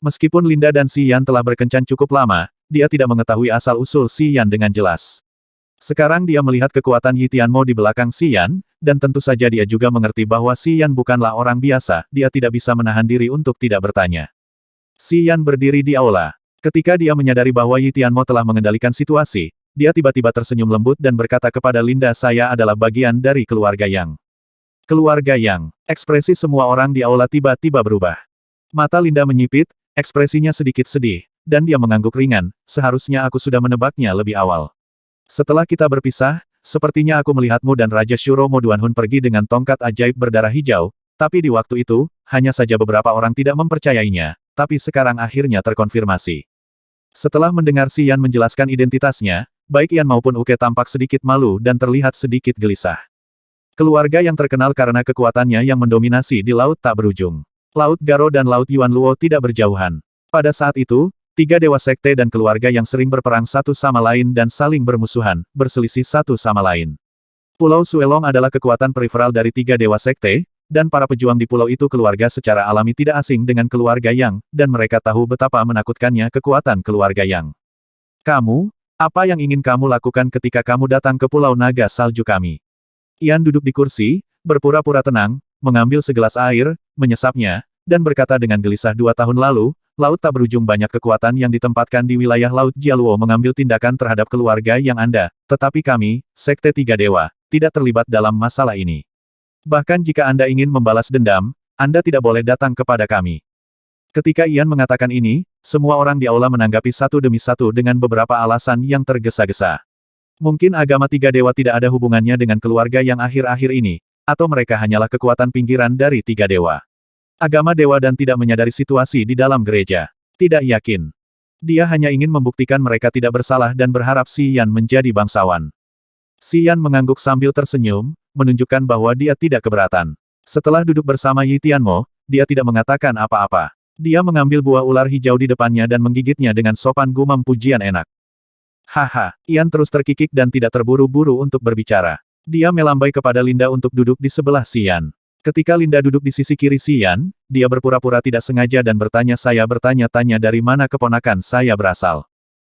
Meskipun Linda dan Si Yan telah berkencan cukup lama, dia tidak mengetahui asal-usul Si Yan dengan jelas. Sekarang dia melihat kekuatan Yi Tianmo di belakang Si Yan, dan tentu saja dia juga mengerti bahwa Si Yan bukanlah orang biasa, dia tidak bisa menahan diri untuk tidak bertanya. Si Yan berdiri di aula. Ketika dia menyadari bahwa Yi Tianmo telah mengendalikan situasi, dia tiba-tiba tersenyum lembut dan berkata kepada Linda, saya adalah bagian dari keluarga Yang. Keluarga Yang. Ekspresi semua orang di aula tiba-tiba berubah. Mata Linda menyipit, ekspresinya sedikit sedih, dan dia mengangguk ringan, seharusnya aku sudah menebaknya lebih awal. Setelah kita berpisah, sepertinya aku melihatmu dan Raja Shuro Mo Duanhun pergi dengan tongkat ajaib berdarah hijau, tapi di waktu itu, hanya saja beberapa orang tidak mempercayainya, tapi sekarang akhirnya terkonfirmasi. Setelah mendengar Si Yan menjelaskan identitasnya, baik Ian maupun Uke tampak sedikit malu dan terlihat sedikit gelisah. Keluarga yang terkenal karena kekuatannya yang mendominasi di laut tak berujung. Laut Garo dan Laut Yuan Luo tidak berjauhan. Pada saat itu, tiga dewa sekte dan keluarga yang sering berperang satu sama lain dan saling bermusuhan, berselisih satu sama lain. Pulau Suelong adalah kekuatan periferal dari tiga dewa sekte, dan para pejuang di pulau itu keluarga secara alami tidak asing dengan keluarga Yang, dan mereka tahu betapa menakutkannya kekuatan keluarga Yang. Kamu, apa yang ingin kamu lakukan ketika kamu datang ke Pulau Naga Salju kami? Ian duduk di kursi, berpura-pura tenang, mengambil segelas air, menyesapnya, dan berkata dengan gelisah 2 tahun lalu, Laut tak berujung banyak kekuatan yang ditempatkan di wilayah Laut Jialuo mengambil tindakan terhadap keluarga yang Anda, tetapi kami, Sekte Tiga Dewa, tidak terlibat dalam masalah ini. Bahkan jika Anda ingin membalas dendam, Anda tidak boleh datang kepada kami. Ketika Ian mengatakan ini, semua orang di aula menanggapi satu demi satu dengan beberapa alasan yang tergesa-gesa. Mungkin agama Tiga Dewa tidak ada hubungannya dengan keluarga yang akhir-akhir ini, atau mereka hanyalah kekuatan pinggiran dari Tiga Dewa. Agama dewa dan tidak menyadari situasi di dalam gereja. Tidak yakin. Dia hanya ingin membuktikan mereka tidak bersalah dan berharap Si Yan menjadi bangsawan. Si Yan mengangguk sambil tersenyum, menunjukkan bahwa dia tidak keberatan. Setelah duduk bersama Yi Tianmo, dia tidak mengatakan apa-apa. Dia mengambil buah ular hijau di depannya dan menggigitnya dengan sopan gumam pujian enak. Haha, Ian terus terkikik dan tidak terburu-buru untuk berbicara. Dia melambai kepada Linda untuk duduk di sebelah Si Yan. Ketika Linda duduk di sisi kiri Si Yan, dia berpura-pura tidak sengaja dan saya bertanya-tanya dari mana keponakan saya berasal.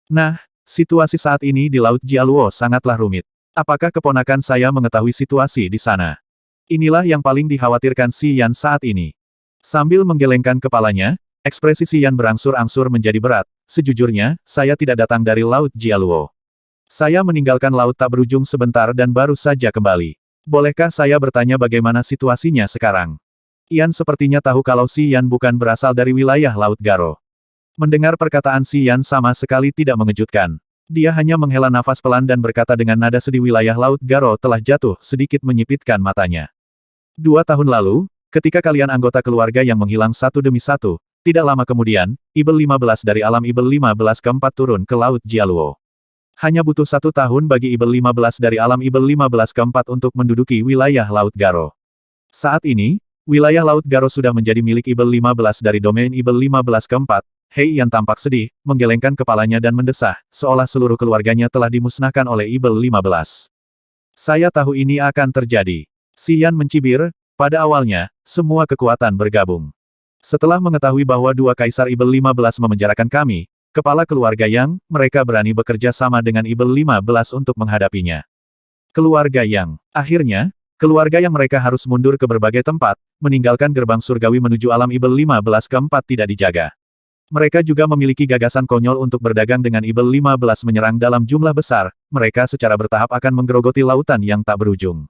Nah, situasi saat ini di Laut Jialuo sangatlah rumit. Apakah keponakan saya mengetahui situasi di sana? Inilah yang paling dikhawatirkan Si Yan saat ini. Sambil menggelengkan kepalanya, ekspresi Si Yan berangsur-angsur menjadi berat. Sejujurnya, saya tidak datang dari Laut Jialuo. Saya meninggalkan laut tak berujung sebentar dan baru saja kembali. Bolehkah saya bertanya bagaimana situasinya sekarang? Ian sepertinya tahu kalau Si Yan bukan berasal dari wilayah Laut Garo. Mendengar perkataan Si Yan sama sekali tidak mengejutkan. Dia hanya menghela nafas pelan dan berkata dengan nada sedih, wilayah Laut Garo telah jatuh, sedikit menyipitkan matanya. 2 tahun lalu, ketika kalian anggota keluarga yang menghilang satu demi satu, tidak lama kemudian, Ibel 15 dari alam Ibel 15 keempat turun ke Laut Jialuo. Hanya butuh 1 tahun bagi Ibel 15 dari alam Ibel 15 keempat untuk menduduki wilayah Laut Garo. Saat ini, wilayah Laut Garo sudah menjadi milik Ibel 15 dari domain Ibel 15 keempat. Hei Yan tampak sedih, menggelengkan kepalanya dan mendesah, seolah seluruh keluarganya telah dimusnahkan oleh Ibel 15. Saya tahu ini akan terjadi. Si Yan mencibir, pada awalnya, semua kekuatan bergabung. Setelah mengetahui bahwa 2 kaisar Ibel 15 memenjarakan kami, kepala keluarga Yang, mereka berani bekerja sama dengan Ibel 15 untuk menghadapinya. Keluarga Yang. Akhirnya, keluarga Yang mereka harus mundur ke berbagai tempat, meninggalkan gerbang surgawi menuju alam Ibel 15 keempat tidak dijaga. Mereka juga memiliki gagasan konyol untuk berdagang dengan Ibel 15 menyerang dalam jumlah besar, mereka secara bertahap akan menggerogoti lautan yang tak berujung.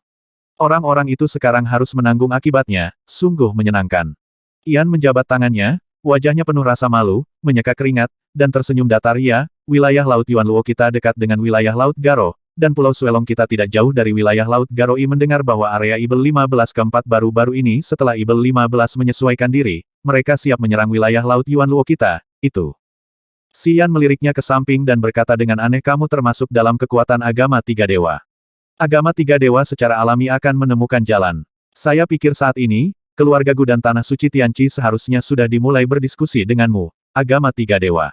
Orang-orang itu sekarang harus menanggung akibatnya, sungguh menyenangkan. Ian menjabat tangannya, wajahnya penuh rasa malu, menyeka keringat, dan tersenyum datar. Ya, wilayah Laut Yuanluo kita dekat dengan wilayah Laut Garo, dan Pulau Suelong kita tidak jauh dari wilayah Laut Garo. Mendengar bahwa area Ibel 15 keempat baru-baru ini setelah Ibel 15 menyesuaikan diri, mereka siap menyerang wilayah Laut Yuanluo kita, itu. Si Yan meliriknya ke samping dan berkata dengan aneh, kamu termasuk dalam kekuatan agama Tiga Dewa. Agama Tiga Dewa secara alami akan menemukan jalan. Saya pikir saat ini, keluarga Gu dan Tanah Suci Tianqi seharusnya sudah dimulai berdiskusi denganmu, agama Tiga Dewa.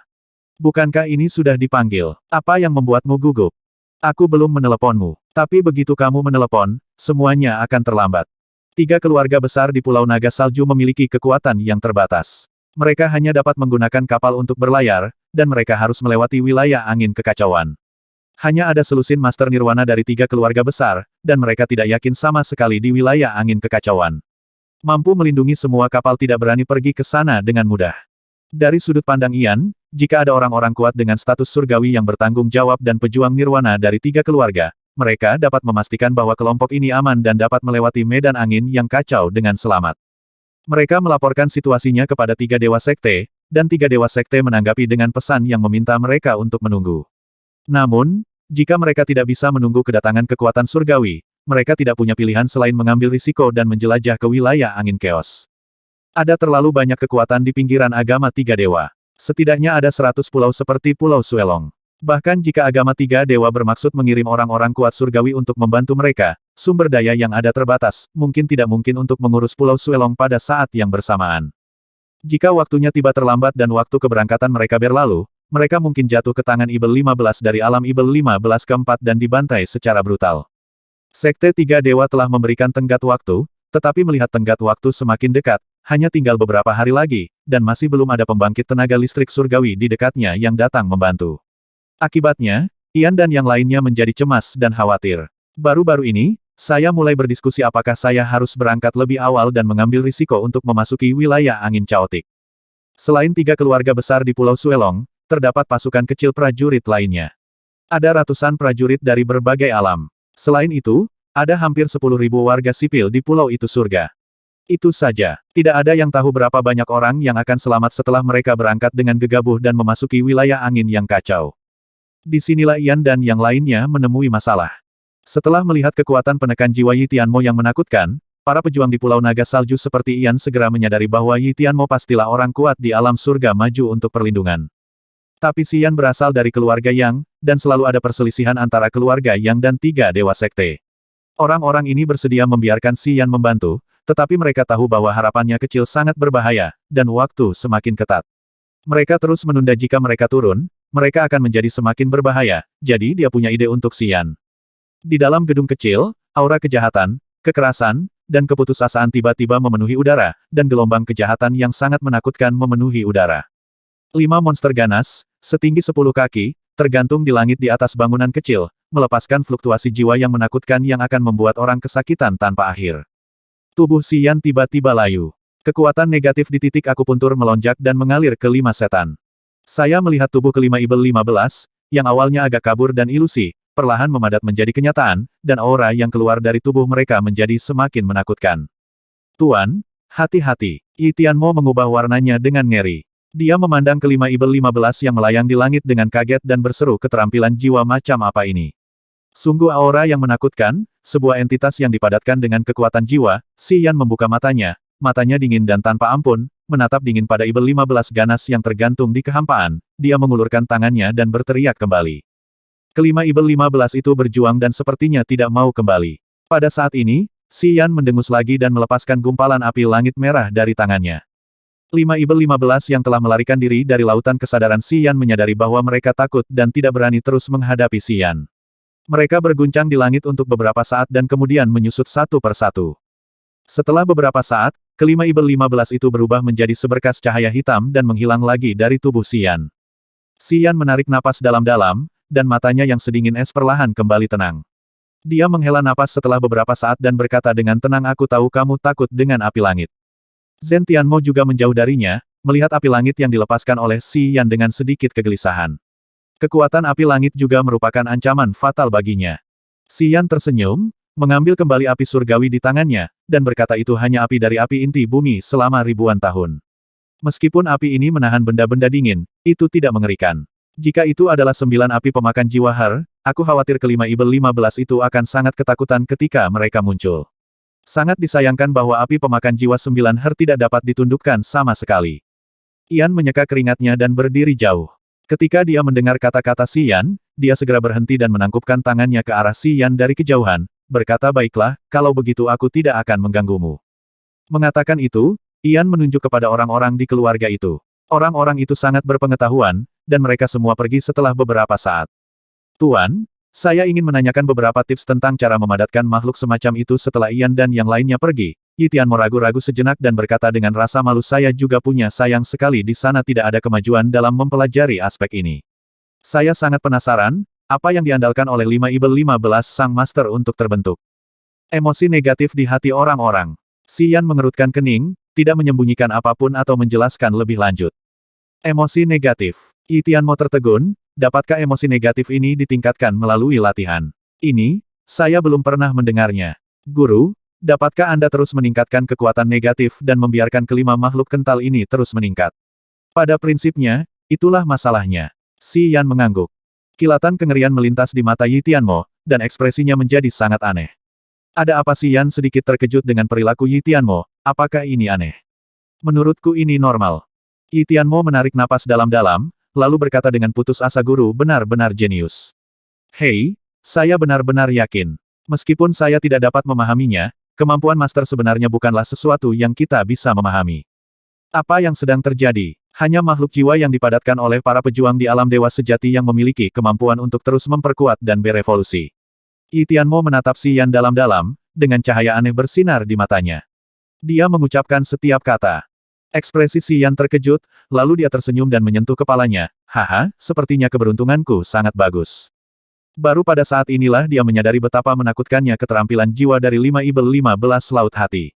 Bukankah ini sudah dipanggil? Apa yang membuatmu gugup? Aku belum meneleponmu. Tapi begitu kamu menelepon, semuanya akan terlambat. 3 keluarga besar di Pulau Naga Salju memiliki kekuatan yang terbatas. Mereka hanya dapat menggunakan kapal untuk berlayar, dan mereka harus melewati wilayah angin kekacauan. Hanya ada selusin Master Nirwana dari 3 keluarga besar, dan mereka tidak yakin sama sekali di wilayah angin kekacauan. Mampu melindungi semua kapal tidak berani pergi ke sana dengan mudah. Dari sudut pandang Ian, jika ada orang-orang kuat dengan status surgawi yang bertanggung jawab dan pejuang nirwana dari 3 keluarga, mereka dapat memastikan bahwa kelompok ini aman dan dapat melewati medan angin yang kacau dengan selamat. Mereka melaporkan situasinya kepada 3 dewa sekte, dan 3 dewa sekte menanggapi dengan pesan yang meminta mereka untuk menunggu. Namun, jika mereka tidak bisa menunggu kedatangan kekuatan surgawi, mereka tidak punya pilihan selain mengambil risiko dan menjelajah ke wilayah angin keos. Ada terlalu banyak kekuatan di pinggiran agama Tiga Dewa. Setidaknya ada 100 pulau seperti Pulau Suelong. Bahkan jika agama Tiga Dewa bermaksud mengirim orang-orang kuat surgawi untuk membantu mereka, sumber daya yang ada terbatas, mungkin tidak mungkin untuk mengurus Pulau Suelong pada saat yang bersamaan. Jika waktunya tiba terlambat dan waktu keberangkatan mereka berlalu, mereka mungkin jatuh ke tangan Ibel 15 dari alam Ibel 15 keempat dan dibantai secara brutal. Sekte Tiga Dewa telah memberikan tenggat waktu, tetapi melihat tenggat waktu semakin dekat, hanya tinggal beberapa hari lagi, dan masih belum ada pembangkit tenaga listrik surgawi di dekatnya yang datang membantu. Akibatnya, Ian dan yang lainnya menjadi cemas dan khawatir. Baru-baru ini, saya mulai berdiskusi apakah saya harus berangkat lebih awal dan mengambil risiko untuk memasuki wilayah angin caotik. Selain 3 keluarga besar di Pulau Suelong, terdapat pasukan kecil prajurit lainnya. Ada ratusan prajurit dari berbagai alam. Selain itu, ada hampir 10.000 warga sipil di pulau itu surga. Itu saja, tidak ada yang tahu berapa banyak orang yang akan selamat setelah mereka berangkat dengan gegabah dan memasuki wilayah angin yang kacau. Disinilah Ian dan yang lainnya menemui masalah. Setelah melihat kekuatan penekan jiwa Yi Tianmo yang menakutkan, para pejuang di Pulau Naga Salju seperti Ian segera menyadari bahwa Yi Tianmo pastilah orang kuat di alam surga maju untuk perlindungan. Tapi Xian berasal dari keluarga Yang, dan selalu ada perselisihan antara keluarga Yang dan 3 dewa sekte. Orang-orang ini bersedia membiarkan Xian membantu, tetapi mereka tahu bahwa harapannya kecil sangat berbahaya, dan waktu semakin ketat. Mereka terus menunda jika mereka turun, mereka akan menjadi semakin berbahaya, jadi dia punya ide untuk Xian. Di dalam gedung kecil, aura kejahatan, kekerasan, dan keputusasaan tiba-tiba memenuhi udara, dan gelombang kejahatan yang sangat menakutkan memenuhi udara. 5 monster ganas, setinggi 10 kaki, tergantung di langit di atas bangunan kecil, melepaskan fluktuasi jiwa yang menakutkan yang akan membuat orang kesakitan tanpa akhir. Tubuh Xian tiba-tiba layu. Kekuatan negatif di titik akupuntur melonjak dan mengalir ke 5 setan. Saya melihat tubuh kelima Ibel 15, yang awalnya agak kabur dan ilusi, perlahan memadat menjadi kenyataan, dan aura yang keluar dari tubuh mereka menjadi semakin menakutkan. Tuan, hati-hati. Yi Tianmo mengubah warnanya dengan ngeri. Dia memandang kelima Ibel 15 yang melayang di langit dengan kaget dan berseru keterampilan jiwa macam apa ini. Sungguh aura yang menakutkan, sebuah entitas yang dipadatkan dengan kekuatan jiwa. Xian membuka matanya dingin dan tanpa ampun, menatap dingin pada Ibel 15 ganas yang tergantung di kehampaan, dia mengulurkan tangannya dan berteriak kembali. Kelima Ibel 15 itu berjuang dan sepertinya tidak mau kembali. Pada saat ini, Xian mendengus lagi dan melepaskan gumpalan api langit merah dari tangannya. 5 Ibel 15 yang telah melarikan diri dari lautan kesadaran Xian menyadari bahwa mereka takut dan tidak berani terus menghadapi Xian. Mereka berguncang di langit untuk beberapa saat dan kemudian menyusut satu persatu. Setelah beberapa saat, kelima Ibel 15 itu berubah menjadi seberkas cahaya hitam dan menghilang lagi dari tubuh Xian. Xian menarik napas dalam-dalam, dan matanya yang sedingin es perlahan kembali tenang. Dia menghela napas setelah beberapa saat dan berkata dengan tenang, aku tahu kamu takut dengan api langit. Zhen Tianmo juga menjauh darinya, melihat api langit yang dilepaskan oleh Xian dengan sedikit kegelisahan. Kekuatan api langit juga merupakan ancaman fatal baginya. Xian tersenyum, mengambil kembali api surgawi di tangannya, dan berkata itu hanya api dari api inti bumi selama ribuan tahun. Meskipun api ini menahan benda-benda dingin, itu tidak mengerikan. Jika itu adalah 9 api pemakan jiwa Har, aku khawatir kelima Ibel 15 itu akan sangat ketakutan ketika mereka muncul. Sangat disayangkan bahwa api pemakan jiwa 9 Har tidak dapat ditundukkan sama sekali. Ian menyeka keringatnya dan berdiri jauh. Ketika dia mendengar kata-kata Xian, dia segera berhenti dan menangkupkan tangannya ke arah Xian dari kejauhan, berkata baiklah, kalau begitu aku tidak akan mengganggumu. Mengatakan itu, Ian menunjuk kepada orang-orang di keluarga itu. Orang-orang itu sangat berpengetahuan, dan mereka semua pergi setelah beberapa saat. Tuan, saya ingin menanyakan beberapa tips tentang cara memadatkan makhluk semacam itu setelah Ian dan yang lainnya pergi. Yi Tianmo ragu-ragu sejenak dan berkata dengan rasa malu, saya juga punya, sayang sekali di sana tidak ada kemajuan dalam mempelajari aspek ini. Saya sangat penasaran, apa yang diandalkan oleh 5 Ibel 15 Sang Master untuk terbentuk. Emosi negatif di hati orang-orang. Xian mengerutkan kening, tidak menyembunyikan apapun atau menjelaskan lebih lanjut. Emosi negatif. Yi Tianmo tertegun, dapatkah emosi negatif ini ditingkatkan melalui latihan? Ini, saya belum pernah mendengarnya. Guru, dapatkah Anda terus meningkatkan kekuatan negatif dan membiarkan kelima makhluk kental ini terus meningkat? Pada prinsipnya, itulah masalahnya. Xian mengangguk. Kilatan kengerian melintas di mata Yi Tianmo, dan ekspresinya menjadi sangat aneh. Ada apa? Xian sedikit terkejut dengan perilaku Yi Tianmo, apakah ini aneh? Menurutku ini normal. Yi Tianmo menarik napas dalam-dalam, lalu berkata dengan putus asa, guru benar-benar jenius. Hei, saya benar-benar yakin. Meskipun saya tidak dapat memahaminya, kemampuan master sebenarnya bukanlah sesuatu yang kita bisa memahami. Apa yang sedang terjadi? Hanya makhluk jiwa yang dipadatkan oleh para pejuang di alam dewa sejati yang memiliki kemampuan untuk terus memperkuat dan berevolusi. Yi Tianmo menatap Xi Yan dalam-dalam, dengan cahaya aneh bersinar di matanya. Dia mengucapkan setiap kata. Ekspresi Xi Yan terkejut, lalu dia tersenyum dan menyentuh kepalanya. Haha, sepertinya keberuntunganku sangat bagus. Baru pada saat inilah dia menyadari betapa menakutkannya keterampilan jiwa dari 5 Ibel 15 Laut Hati.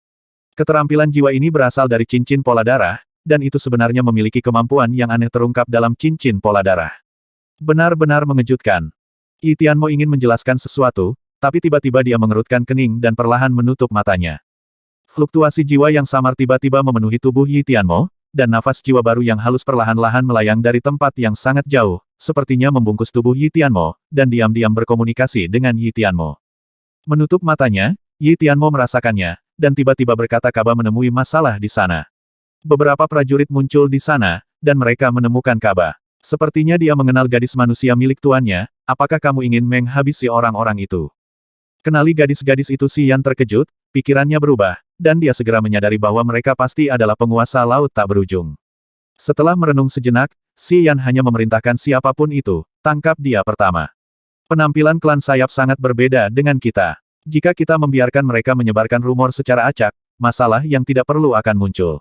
Keterampilan jiwa ini berasal dari cincin pola darah, dan itu sebenarnya memiliki kemampuan yang aneh terungkap dalam cincin pola darah. Benar-benar mengejutkan. Yi Tianmo ingin menjelaskan sesuatu, tapi tiba-tiba dia mengerutkan kening dan perlahan menutup matanya. Fluktuasi jiwa yang samar tiba-tiba memenuhi tubuh Yi Tianmo, dan nafas jiwa baru yang halus perlahan-lahan melayang dari tempat yang sangat jauh, sepertinya membungkus tubuh Yi Tianmo, dan diam-diam berkomunikasi dengan Yi Tianmo. Menutup matanya, Yi Tianmo merasakannya, dan tiba-tiba berkata Kaba menemui masalah di sana. Beberapa prajurit muncul di sana, dan mereka menemukan Kaba. Sepertinya dia mengenal gadis manusia milik tuannya, apakah kamu ingin menghabisi orang-orang itu? Kenali gadis-gadis itu Xi Yan terkejut, pikirannya berubah, dan dia segera menyadari bahwa mereka pasti adalah penguasa laut tak berujung. Setelah merenung sejenak, Xi Yan hanya memerintahkan siapapun itu, tangkap dia pertama. Penampilan klan sayap sangat berbeda dengan kita. Jika kita membiarkan mereka menyebarkan rumor secara acak, masalah yang tidak perlu akan muncul.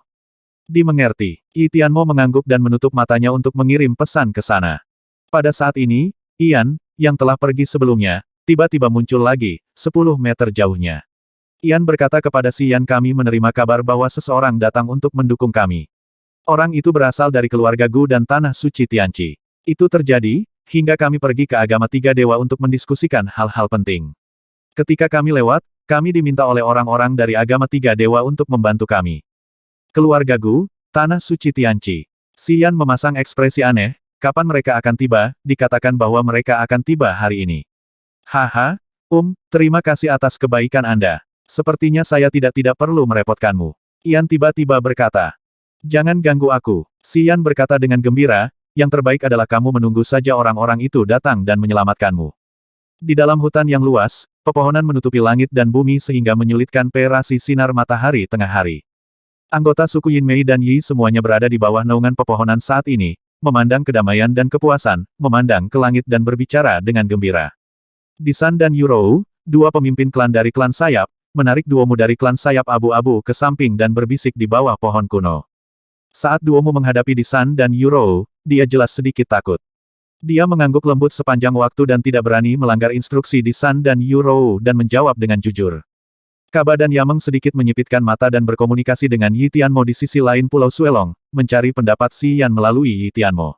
Dimengerti. Yi Tianmo mengangguk dan menutup matanya untuk mengirim pesan ke sana. Pada saat ini, Ian, yang telah pergi sebelumnya, tiba-tiba muncul lagi, 10 meter jauhnya. Ian berkata kepada Xi Yan kami menerima kabar bahwa seseorang datang untuk mendukung kami. Orang itu berasal dari keluarga Gu dan Tanah Suci Tianqi. Itu terjadi, hingga kami pergi ke agama tiga dewa untuk mendiskusikan hal-hal penting. Ketika kami lewat, kami diminta oleh orang-orang dari agama tiga dewa untuk membantu kami. Keluarga Gu, Tanah Suci Tianqi. Xi Yan memasang ekspresi aneh, kapan mereka akan tiba, dikatakan bahwa mereka akan tiba hari ini. Haha, terima kasih atas kebaikan Anda. Sepertinya saya tidak perlu merepotkanmu. Ian tiba-tiba berkata. Jangan ganggu aku. Xi Yan berkata dengan gembira, yang terbaik adalah kamu menunggu saja orang-orang itu datang dan menyelamatkanmu. Di dalam hutan yang luas, pepohonan menutupi langit dan bumi sehingga menyulitkan perasi sinar matahari tengah hari. Anggota suku Yin Mei dan Yi semuanya berada di bawah naungan pepohonan saat ini, memandang kedamaian dan kepuasan, memandang ke langit dan berbicara dengan gembira. Di San dan Yurou, dua pemimpin klan dari klan sayap, menarik duomu dari klan sayap abu-abu ke samping dan berbisik di bawah pohon kuno. Saat duomu menghadapi Di San dan Yurou, dia jelas sedikit takut. Dia mengangguk lembut sepanjang waktu dan tidak berani melanggar instruksi Di San dan Yurou dan menjawab dengan jujur. Kaba dan Yameng sedikit menyipitkan mata dan berkomunikasi dengan Yi Tianmo di sisi lain Pulau Suelong, mencari pendapat Xi Yan melalui Yi Tianmo.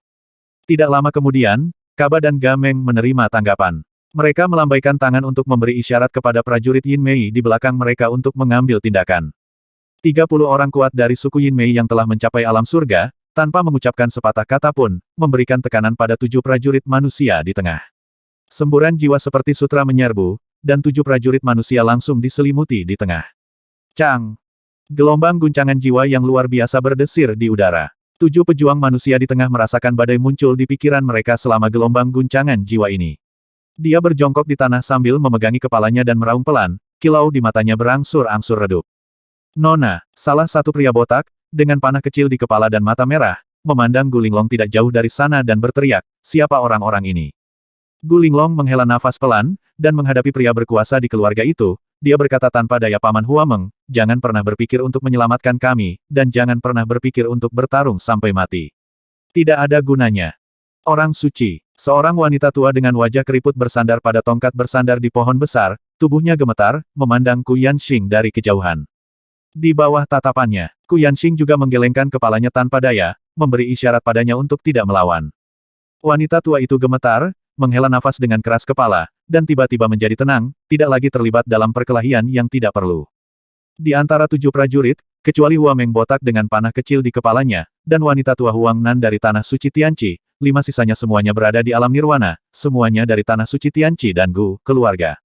Tidak lama kemudian, Kaba dan Gameng menerima tanggapan. Mereka melambaikan tangan untuk memberi isyarat kepada prajurit Yin Mei di belakang mereka untuk mengambil tindakan. 30 orang kuat dari suku Yin Mei yang telah mencapai alam surga, tanpa mengucapkan sepatah kata pun, memberikan tekanan pada 7 prajurit manusia di tengah. Semburan jiwa seperti sutra menyerbu, dan 7 prajurit manusia langsung diselimuti di tengah. Cang! Gelombang guncangan jiwa yang luar biasa berdesir di udara. 7 pejuang manusia di tengah merasakan badai muncul di pikiran mereka selama gelombang guncangan jiwa ini. Dia berjongkok di tanah sambil memegangi kepalanya dan meraung pelan, kilau di matanya berangsur-angsur redup. Nona, salah satu pria botak, dengan panah kecil di kepala dan mata merah, memandang Gu Linglong tidak jauh dari sana dan berteriak, siapa orang-orang ini? Gu Linglong menghela nafas pelan, dan menghadapi pria berkuasa di keluarga itu, dia berkata tanpa daya Paman Huameng, jangan pernah berpikir untuk menyelamatkan kami, dan jangan pernah berpikir untuk bertarung sampai mati. Tidak ada gunanya. Orang suci, seorang wanita tua dengan wajah keriput bersandar pada tongkat bersandar di pohon besar, tubuhnya gemetar, memandang Ku Yanxing dari kejauhan. Di bawah tatapannya, Ku Yanxing juga menggelengkan kepalanya tanpa daya, memberi isyarat padanya untuk tidak melawan. Wanita tua itu gemetar, menghela nafas dengan keras kepala, dan tiba-tiba menjadi tenang, tidak lagi terlibat dalam perkelahian yang tidak perlu. Di antara 7 prajurit, kecuali Huameng botak dengan panah kecil di kepalanya, dan wanita tua Huang Nan dari Tanah Suci Tianqi, 5 sisanya semuanya berada di alam nirwana, semuanya dari Tanah Suci Tianqi dan Gu, keluarga.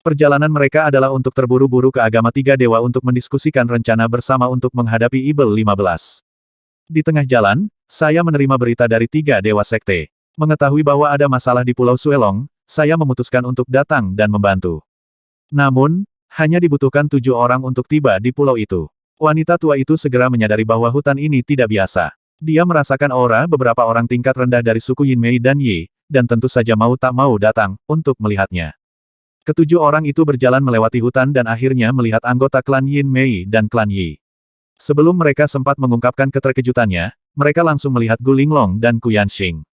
Perjalanan mereka adalah untuk terburu-buru ke agama tiga dewa untuk mendiskusikan rencana bersama untuk menghadapi Ibel 15. Di tengah jalan, saya menerima berita dari 3 dewa sekte. Mengetahui bahwa ada masalah di Pulau Suelong, saya memutuskan untuk datang dan membantu. Namun, hanya dibutuhkan 7 orang untuk tiba di pulau itu. Wanita tua itu segera menyadari bahwa hutan ini tidak biasa. Dia merasakan aura beberapa orang tingkat rendah dari suku Yin Mei dan Yi, dan tentu saja mau tak mau datang, untuk melihatnya. Ketujuh orang itu berjalan melewati hutan dan akhirnya melihat anggota klan Yin Mei dan klan Yi. Sebelum mereka sempat mengungkapkan keterkejutannya, mereka langsung melihat Gu Linglong dan Ku Yanxing.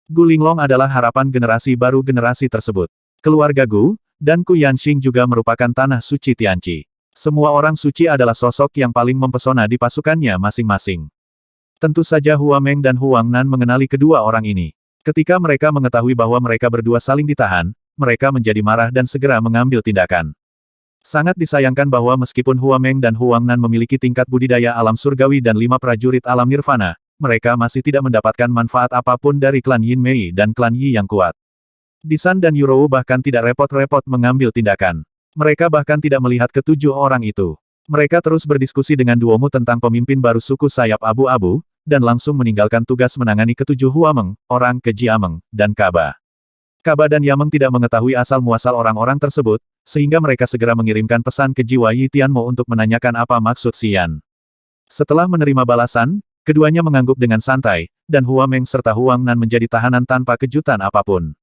Gu Linglong adalah harapan generasi baru generasi tersebut. Keluarga Gu, dan Ku Yanxing juga merupakan tanah suci Tianqi. Semua orang suci adalah sosok yang paling mempesona di pasukannya masing-masing. Tentu saja Hua Meng dan Huang Nan mengenali kedua orang ini. Ketika mereka mengetahui bahwa mereka berdua saling ditahan, mereka menjadi marah dan segera mengambil tindakan. Sangat disayangkan bahwa meskipun Hua Meng dan Huang Nan memiliki tingkat budidaya alam surgawi dan 5 prajurit alam nirvana, mereka masih tidak mendapatkan manfaat apapun dari klan Yin Mei dan klan Yi yang kuat. Disan dan Yurou bahkan tidak repot-repot mengambil tindakan. Mereka bahkan tidak melihat ketujuh orang itu. Mereka terus berdiskusi dengan Duomu tentang pemimpin baru suku sayap abu-abu, dan langsung meninggalkan tugas menangani ketujuh Hua Meng, orang ke Jiameng, dan Kaba. Kaba dan Yameng tidak mengetahui asal-muasal orang-orang tersebut, sehingga mereka segera mengirimkan pesan ke jiwa Yi Tianmo untuk menanyakan apa maksud Xian. Setelah menerima balasan, keduanya mengangguk dengan santai, dan Hua Meng serta Huang Nan menjadi tahanan tanpa kejutan apapun.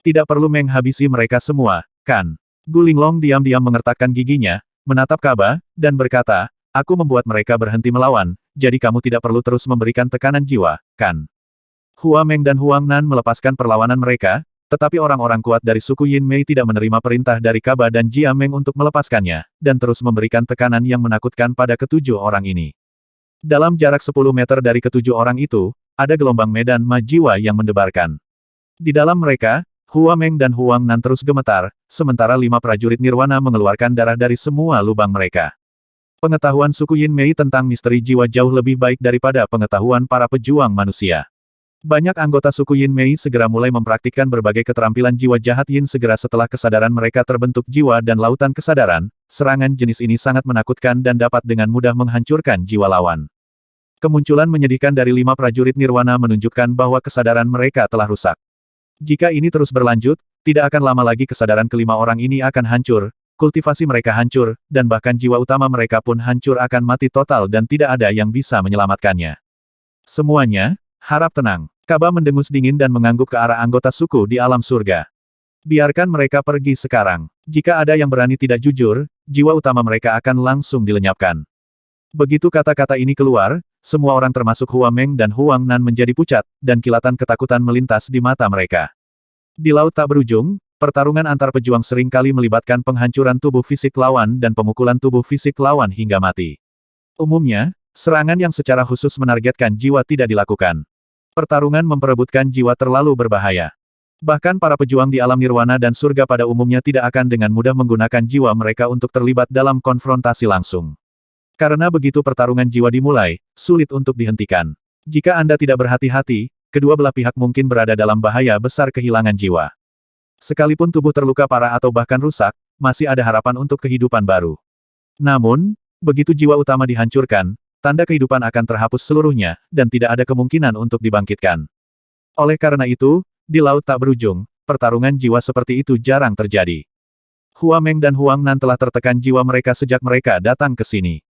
Tidak perlu menghabisi mereka semua, kan? Gu Linglong diam-diam mengertakkan giginya, menatap Kaba, dan berkata, aku membuat mereka berhenti melawan, jadi kamu tidak perlu terus memberikan tekanan jiwa, kan? Hua Meng dan Huang Nan melepaskan perlawanan mereka, tetapi orang-orang kuat dari suku Yin Mei tidak menerima perintah dari Kaba dan Jia Meng untuk melepaskannya, dan terus memberikan tekanan yang menakutkan pada ketujuh orang ini. Dalam jarak 10 meter dari ketujuh orang itu, ada gelombang medan ma jiwa yang mendebarkan. Di dalam mereka, Hua Meng dan Huang Nan terus gemetar, sementara 5 prajurit nirwana mengeluarkan darah dari semua lubang mereka. Pengetahuan suku Yin Mei tentang misteri jiwa jauh lebih baik daripada pengetahuan para pejuang manusia. Banyak anggota suku Yin Mei segera mulai mempraktikkan berbagai keterampilan jiwa jahat Yin segera setelah kesadaran mereka terbentuk jiwa dan lautan kesadaran, serangan jenis ini sangat menakutkan dan dapat dengan mudah menghancurkan jiwa lawan. Kemunculan menyedihkan dari 5 prajurit nirwana menunjukkan bahwa kesadaran mereka telah rusak. Jika ini terus berlanjut, tidak akan lama lagi kesadaran kelima orang ini akan hancur, kultivasi mereka hancur, dan bahkan jiwa utama mereka pun hancur akan mati total dan tidak ada yang bisa menyelamatkannya. Semuanya, harap tenang. Kaba mendengus dingin dan mengangguk ke arah anggota suku di alam surga. Biarkan mereka pergi sekarang. Jika ada yang berani tidak jujur, jiwa utama mereka akan langsung dilenyapkan. Begitu kata-kata ini keluar, semua orang termasuk Hua Meng dan Huang Nan menjadi pucat, dan kilatan ketakutan melintas di mata mereka. Di laut tak berujung, pertarungan antar pejuang sering kali melibatkan penghancuran tubuh fisik lawan dan pemukulan tubuh fisik lawan hingga mati. Umumnya, serangan yang secara khusus menargetkan jiwa tidak dilakukan. Pertarungan memperebutkan jiwa terlalu berbahaya. Bahkan para pejuang di alam nirwana dan surga pada umumnya tidak akan dengan mudah menggunakan jiwa mereka untuk terlibat dalam konfrontasi langsung. Karena begitu pertarungan jiwa dimulai, sulit untuk dihentikan. Jika Anda tidak berhati-hati, kedua belah pihak mungkin berada dalam bahaya besar kehilangan jiwa. Sekalipun tubuh terluka parah atau bahkan rusak, masih ada harapan untuk kehidupan baru. Namun, begitu jiwa utama dihancurkan, tanda kehidupan akan terhapus seluruhnya, dan tidak ada kemungkinan untuk dibangkitkan. Oleh karena itu, di laut tak berujung, pertarungan jiwa seperti itu jarang terjadi. Hua Meng dan Huang Nan telah tertekan jiwa mereka sejak mereka datang ke sini.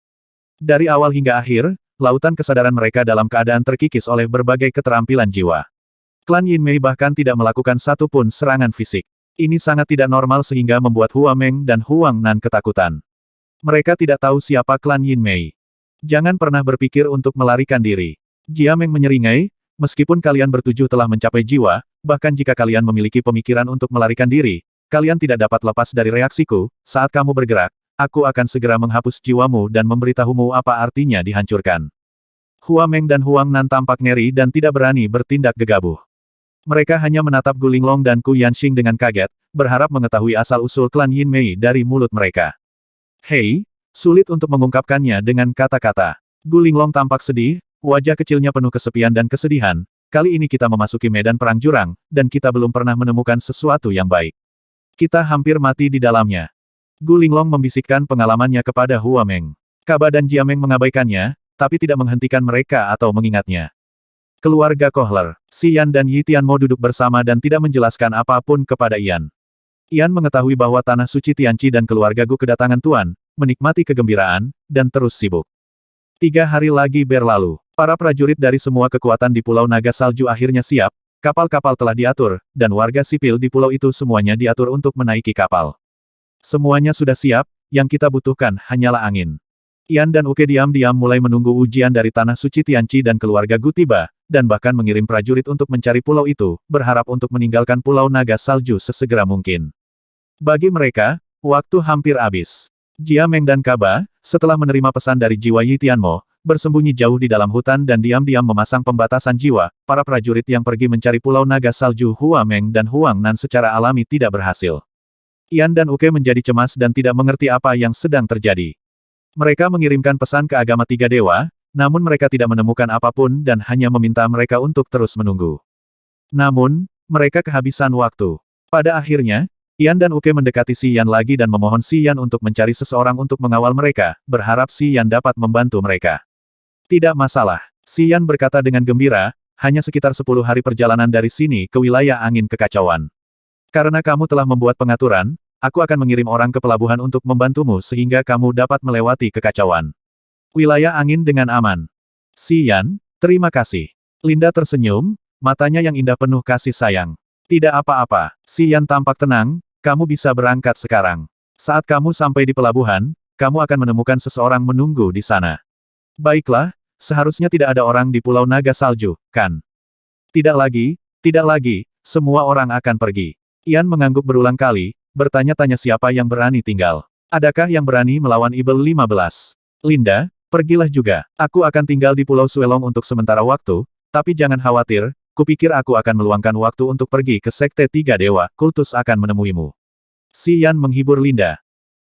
Dari awal hingga akhir, lautan kesadaran mereka dalam keadaan terkikis oleh berbagai keterampilan jiwa. Klan Yin Mei bahkan tidak melakukan satu pun serangan fisik. Ini sangat tidak normal sehingga membuat Hua Meng dan Huang Nan ketakutan. Mereka tidak tahu siapa klan Yin Mei. Jangan pernah berpikir untuk melarikan diri. Jia Meng menyeringai, meskipun kalian bertujuh telah mencapai jiwa, bahkan jika kalian memiliki pemikiran untuk melarikan diri, kalian tidak dapat lepas dari reaksiku, saat kamu bergerak, aku akan segera menghapus jiwamu dan memberitahumu apa artinya dihancurkan. Hua Meng dan Huang Nan tampak ngeri dan tidak berani bertindak gegabah. Mereka hanya menatap Gu Linglong dan Ku Yanxing dengan kaget, berharap mengetahui asal-usul klan Yin Mei dari mulut mereka. Hei! Sulit untuk mengungkapkannya dengan kata-kata. Gu Linglong tampak sedih, wajah kecilnya penuh kesepian dan kesedihan. Kali ini kita memasuki medan perang jurang, dan kita belum pernah menemukan sesuatu yang baik. Kita hampir mati di dalamnya. Gu Linglong membisikkan pengalamannya kepada Hua Meng. Kaba dan Jia Meng mengabaikannya, tapi tidak menghentikan mereka atau mengingatnya. Keluarga Kohler, Xian dan Yi Tianmo duduk bersama dan tidak menjelaskan apapun kepada Ian. Ian mengetahui bahwa tanah suci Tianqi dan keluarga Gu kedatangan Tuan, menikmati kegembiraan, dan terus sibuk. 3 hari lagi berlalu. Para prajurit dari semua kekuatan di Pulau Naga Salju akhirnya siap, kapal-kapal telah diatur, dan warga sipil di pulau itu semuanya diatur untuk menaiki kapal. Semuanya sudah siap, yang kita butuhkan hanyalah angin. Ian dan Uke diam-diam mulai menunggu ujian dari Tanah Suci Tianqi dan keluarga Gu tiba, dan bahkan mengirim prajurit untuk mencari pulau itu, berharap untuk meninggalkan Pulau Naga Salju sesegera mungkin. Bagi mereka, waktu hampir habis. Jia Meng dan Kaba, setelah menerima pesan dari jiwa Yi Tianmo, bersembunyi jauh di dalam hutan dan diam-diam memasang pembatasan jiwa. Para prajurit yang pergi mencari Pulau Naga Salju Hua Meng dan Huang Nan secara alami tidak berhasil. Ian dan Uke menjadi cemas dan tidak mengerti apa yang sedang terjadi. Mereka mengirimkan pesan ke agama tiga dewa, namun mereka tidak menemukan apapun dan hanya meminta mereka untuk terus menunggu. Namun, mereka kehabisan waktu. Pada akhirnya, Ian dan Uke mendekati Si Yan lagi dan memohon Si Yan untuk mencari seseorang untuk mengawal mereka, berharap Si Yan dapat membantu mereka. Tidak masalah, Si Yan berkata dengan gembira, hanya sekitar 10 hari perjalanan dari sini ke wilayah angin kekacauan. Karena kamu telah membuat pengaturan, aku akan mengirim orang ke pelabuhan untuk membantumu sehingga kamu dapat melewati kekacauan. Wilayah angin dengan aman. Si Yan, terima kasih. Linda tersenyum, matanya yang indah penuh kasih sayang. Tidak apa-apa, Si Yan tampak tenang, kamu bisa berangkat sekarang. Saat kamu sampai di pelabuhan, kamu akan menemukan seseorang menunggu di sana. Baiklah, seharusnya tidak ada orang di Pulau Naga Salju, kan? Tidak lagi, semua orang akan pergi. Ian mengangguk berulang kali, bertanya-tanya siapa yang berani tinggal. Adakah yang berani melawan Ibel 15? Linda, pergilah juga. Aku akan tinggal di Pulau Suelong untuk sementara waktu, tapi jangan khawatir, kupikir aku akan meluangkan waktu untuk pergi ke Sekte Tiga Dewa, kultus akan menemuimu. Si Yan menghibur Linda.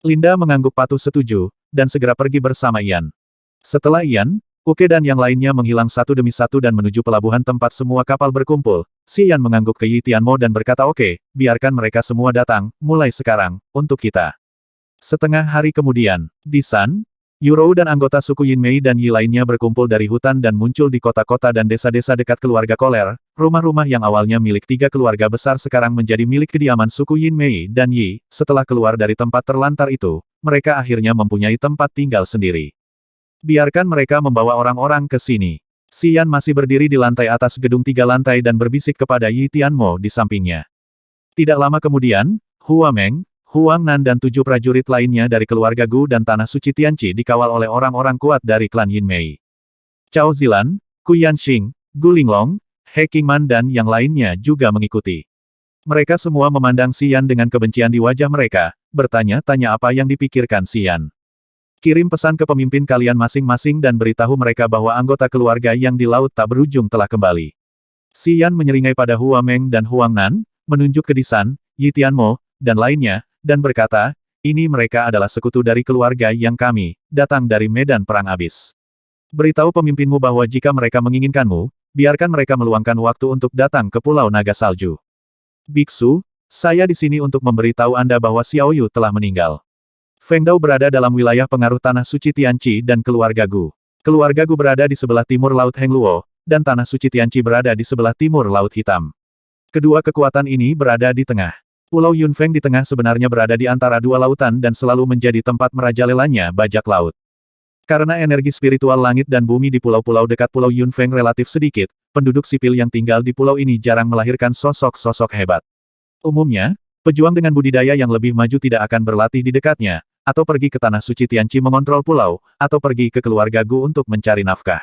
Linda mengangguk patuh setuju, dan segera pergi bersama Ian. Setelah Ian, Uke dan yang lainnya menghilang satu demi satu dan menuju pelabuhan tempat semua kapal berkumpul. Si Yan mengangguk ke Yi Tianmo dan berkata oke, biarkan mereka semua datang, mulai sekarang, untuk kita. Setengah hari kemudian, di San, Yurou dan anggota suku Yinmei dan Yi lainnya berkumpul dari hutan dan muncul di kota-kota dan desa-desa dekat keluarga Koler. Rumah-rumah yang awalnya milik tiga keluarga besar sekarang menjadi milik kediaman suku Yinmei dan Yi. Setelah keluar dari tempat terlantar itu, mereka akhirnya mempunyai tempat tinggal sendiri. Biarkan mereka membawa orang-orang ke sini. Si Yan masih berdiri di lantai atas gedung 3 lantai dan berbisik kepada Yi Tianmo di sampingnya. Tidak lama kemudian, Hua Meng, Huang Nan dan 7 prajurit lainnya dari keluarga Gu dan Tanah Suci Tianqi dikawal oleh orang-orang kuat dari klan Yinmei. Cao Zilan, Ku Yanxing, Gu Linglong, He Qingman dan yang lainnya juga mengikuti. Mereka semua memandang Si Yan dengan kebencian di wajah mereka, bertanya-tanya apa yang dipikirkan Si Yan. Kirim pesan ke pemimpin kalian masing-masing dan beritahu mereka bahwa anggota keluarga yang di laut tak berujung telah kembali. Si Yan menyeringai pada Hua Meng dan Huang Nan, menunjuk ke Disan, Yi Tianmo, dan lainnya, dan berkata, ini mereka adalah sekutu dari keluarga yang kami, datang dari medan perang abis. Beritahu pemimpinmu bahwa jika mereka menginginkanmu, biarkan mereka meluangkan waktu untuk datang ke Pulau Naga Salju. Biksu, saya di sini untuk memberitahu Anda bahwa Xiao Yu telah meninggal. Feng Dao berada dalam wilayah pengaruh Tanah Suci Tianqi dan keluarga Gu. Keluarga Gu berada di sebelah timur Laut Heng Luo, dan Tanah Suci Tianqi berada di sebelah timur Laut Hitam. Kedua kekuatan ini berada di tengah. Pulau Yunfeng di tengah sebenarnya berada di antara dua lautan dan selalu menjadi tempat merajalelanya bajak laut. Karena energi spiritual langit dan bumi di pulau-pulau dekat Pulau Yunfeng relatif sedikit, penduduk sipil yang tinggal di pulau ini jarang melahirkan sosok-sosok hebat. Umumnya, pejuang dengan budidaya yang lebih maju tidak akan berlatih di dekatnya, atau pergi ke Tanah Suci Tianqi mengontrol pulau, atau pergi ke keluarga Gu untuk mencari nafkah.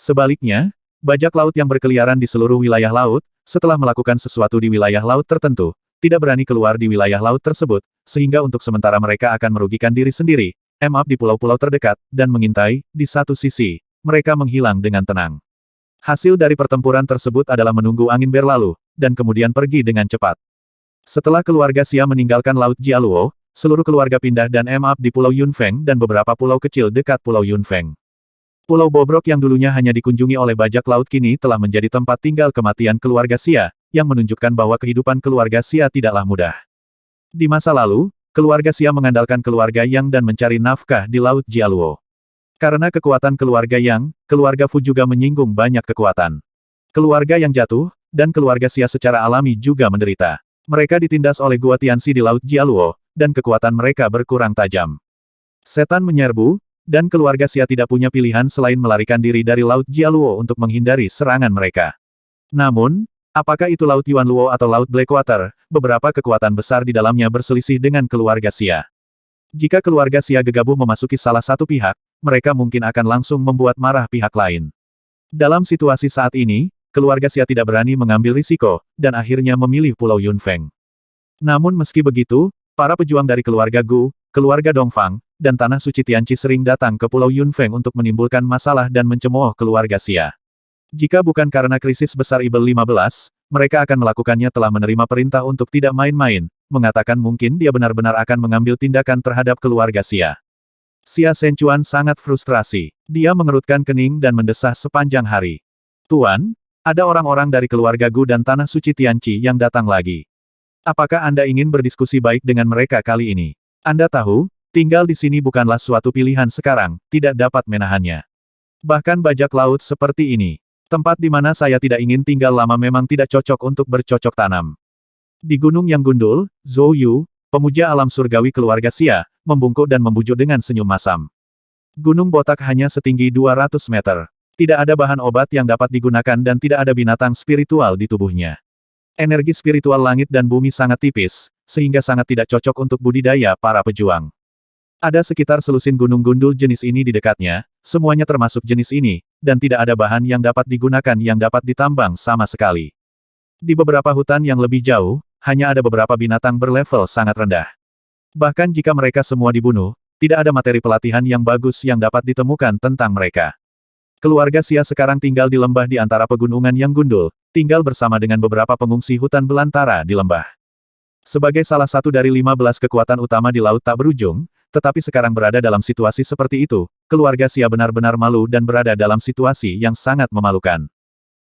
Sebaliknya, bajak laut yang berkeliaran di seluruh wilayah laut, setelah melakukan sesuatu di wilayah laut tertentu, tidak berani keluar di wilayah laut tersebut, sehingga untuk sementara mereka akan merugikan diri sendiri, di pulau-pulau terdekat, dan mengintai, di satu sisi, mereka menghilang dengan tenang. Hasil dari pertempuran tersebut adalah menunggu angin berlalu, dan kemudian pergi dengan cepat. Setelah keluarga Xia meninggalkan Laut Jialuo, seluruh keluarga pindah dan di Pulau Yunfeng dan beberapa pulau kecil dekat Pulau Yunfeng. Pulau Bobrok yang dulunya hanya dikunjungi oleh bajak laut kini telah menjadi tempat tinggal kematian keluarga Xia, yang menunjukkan bahwa kehidupan keluarga Xia tidaklah mudah. Di masa lalu, keluarga Xia mengandalkan keluarga Yang dan mencari nafkah di Laut Jialuo. Karena kekuatan keluarga Yang, keluarga Fu juga menyinggung banyak kekuatan. Keluarga Yang jatuh, dan keluarga Xia secara alami juga menderita. Mereka ditindas oleh Gua Tianxi di Laut Jialuo, dan kekuatan mereka berkurang tajam. Setan menyerbu, dan keluarga Xia tidak punya pilihan selain melarikan diri dari Laut Jialuo untuk menghindari serangan mereka. Namun, Apakah itu Laut Yuan Luo atau Laut Blackwater, beberapa kekuatan besar di dalamnya berselisih dengan keluarga Xia. Jika keluarga Xia gegabah memasuki salah satu pihak, mereka mungkin akan langsung membuat marah pihak lain. Dalam situasi saat ini, keluarga Xia tidak berani mengambil risiko, dan akhirnya memilih Pulau Yunfeng. Namun meski begitu, para pejuang dari keluarga Gu, keluarga Dongfang, dan Tanah Suci Tianqi sering datang ke Pulau Yunfeng untuk menimbulkan masalah dan mencemooh keluarga Xia. Jika bukan karena krisis besar Ibel 15, mereka akan melakukannya telah menerima perintah untuk tidak main-main, mengatakan mungkin dia benar-benar akan mengambil tindakan terhadap keluarga Xia. Xia Shenchuan sangat frustrasi. Dia mengerutkan kening dan mendesah sepanjang hari. Tuan, ada orang-orang dari keluarga Gu dan Tanah Suci Tianqi yang datang lagi. Apakah Anda ingin berdiskusi baik dengan mereka kali ini? Anda tahu, tinggal di sini bukanlah suatu pilihan sekarang, tidak dapat menahannya. Bahkan bajak laut seperti ini. Tempat di mana saya tidak ingin tinggal lama memang tidak cocok untuk bercocok tanam. Di gunung yang gundul, Zhou Yu, pemuja alam surgawi keluarga Xia, membungkuk dan membujuk dengan senyum masam. Gunung botak hanya setinggi 200 meter. Tidak ada bahan obat yang dapat digunakan dan tidak ada binatang spiritual di tubuhnya. Energi spiritual langit dan bumi sangat tipis, sehingga sangat tidak cocok untuk budidaya para pejuang. Ada sekitar selusin gunung gundul jenis ini di dekatnya, semuanya termasuk jenis ini, dan tidak ada bahan yang dapat digunakan yang dapat ditambang sama sekali. Di beberapa hutan yang lebih jauh, hanya ada beberapa binatang berlevel sangat rendah. Bahkan jika mereka semua dibunuh, tidak ada materi pelatihan yang bagus yang dapat ditemukan tentang mereka. Keluarga Xia sekarang tinggal di lembah di antara pegunungan yang gundul, tinggal bersama dengan beberapa pengungsi hutan belantara di lembah. Sebagai salah satu dari 15 kekuatan utama di Laut Tak Berujung, tetapi sekarang berada dalam situasi seperti itu, keluarga Xia benar-benar malu dan berada dalam situasi yang sangat memalukan.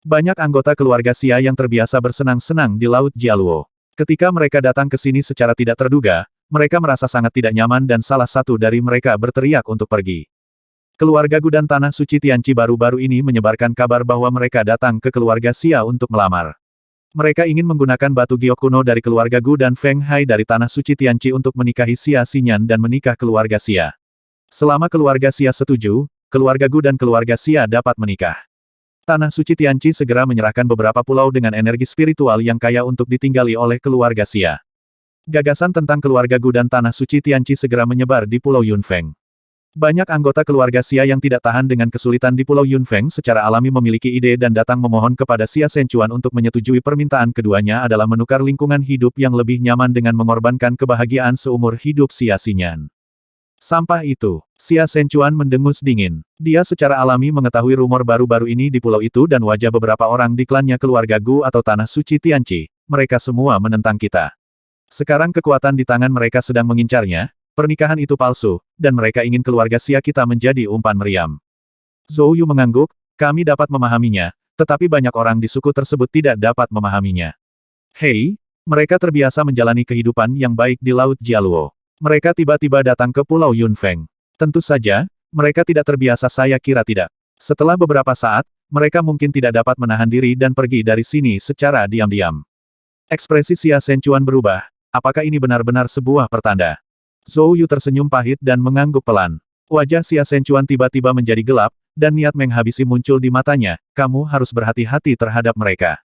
Banyak anggota keluarga Xia yang terbiasa bersenang-senang di Laut Jialuo. Ketika mereka datang ke sini secara tidak terduga, mereka merasa sangat tidak nyaman dan salah satu dari mereka berteriak untuk pergi. Keluarga Gu dan Tanah Suci Tianqi baru-baru ini menyebarkan kabar bahwa mereka datang ke keluarga Xia untuk melamar. Mereka ingin menggunakan batu giok kuno dari keluarga Gu dan Feng Hai dari Tanah Suci Tianqi untuk menikahi Xia Xinyan dan menikah keluarga Xia. Selama keluarga Xia setuju, keluarga Gu dan keluarga Xia dapat menikah. Tanah Suci Tianqi segera menyerahkan beberapa pulau dengan energi spiritual yang kaya untuk ditinggali oleh keluarga Xia. Gagasan tentang keluarga Gu dan Tanah Suci Tianqi segera menyebar di Pulau Yunfeng. Banyak anggota keluarga Xia yang tidak tahan dengan kesulitan di Pulau Yunfeng secara alami memiliki ide dan datang memohon kepada Xia Shenchuan untuk menyetujui permintaan keduanya adalah menukar lingkungan hidup yang lebih nyaman dengan mengorbankan kebahagiaan seumur hidup Xia Xinyan. Sampah itu, Xia Shenchuan mendengus dingin. Dia secara alami mengetahui rumor baru-baru ini di pulau itu dan wajah beberapa orang di klannya keluarga Gu atau Tanah Suci Tianqi. Mereka semua menentang kita. Sekarang kekuatan di tangan mereka sedang mengincarnya. Pernikahan itu palsu, dan mereka ingin keluarga Xia kita menjadi umpan meriam. Zhou Yu mengangguk, kami dapat memahaminya, tetapi banyak orang di suku tersebut tidak dapat memahaminya. Hei, mereka terbiasa menjalani kehidupan yang baik di Laut Jialuo. Mereka tiba-tiba datang ke Pulau Yunfeng. Tentu saja, mereka tidak terbiasa, saya kira tidak. Setelah beberapa saat, mereka mungkin tidak dapat menahan diri dan pergi dari sini secara diam-diam. Ekspresi Xia Shenchuan berubah, apakah ini benar-benar sebuah pertanda? Zhou Yu tersenyum pahit dan mengangguk pelan. Wajah Xia Shenchuan tiba-tiba menjadi gelap, dan niat menghabisi muncul di matanya, kamu harus berhati-hati terhadap mereka.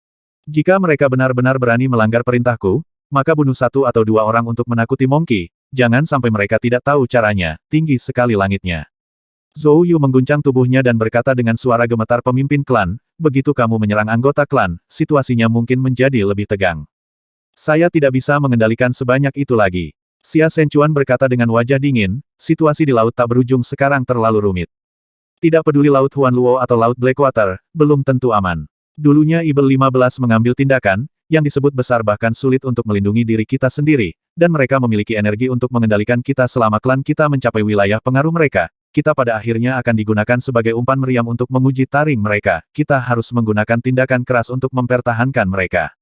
Jika mereka benar-benar berani melanggar perintahku, maka bunuh satu atau dua orang untuk menakuti Monkey, jangan sampai mereka tidak tahu caranya, tinggi sekali langitnya. Zhou Yu mengguncang tubuhnya dan berkata dengan suara gemetar pemimpin klan, begitu kamu menyerang anggota klan, situasinya mungkin menjadi lebih tegang. Saya tidak bisa mengendalikan sebanyak itu lagi. Xia Shenchuan berkata dengan wajah dingin, situasi di Laut Tak Berujung sekarang terlalu rumit. Tidak peduli Laut Huan Luo atau Laut Blackwater, belum tentu aman. Dulunya Ibel 15 mengambil tindakan, yang disebut besar bahkan sulit untuk melindungi diri kita sendiri, dan mereka memiliki energi untuk mengendalikan kita selama klan kita mencapai wilayah pengaruh mereka. Kita pada akhirnya akan digunakan sebagai umpan meriam untuk menguji taring mereka, kita harus menggunakan tindakan keras untuk mempertahankan mereka.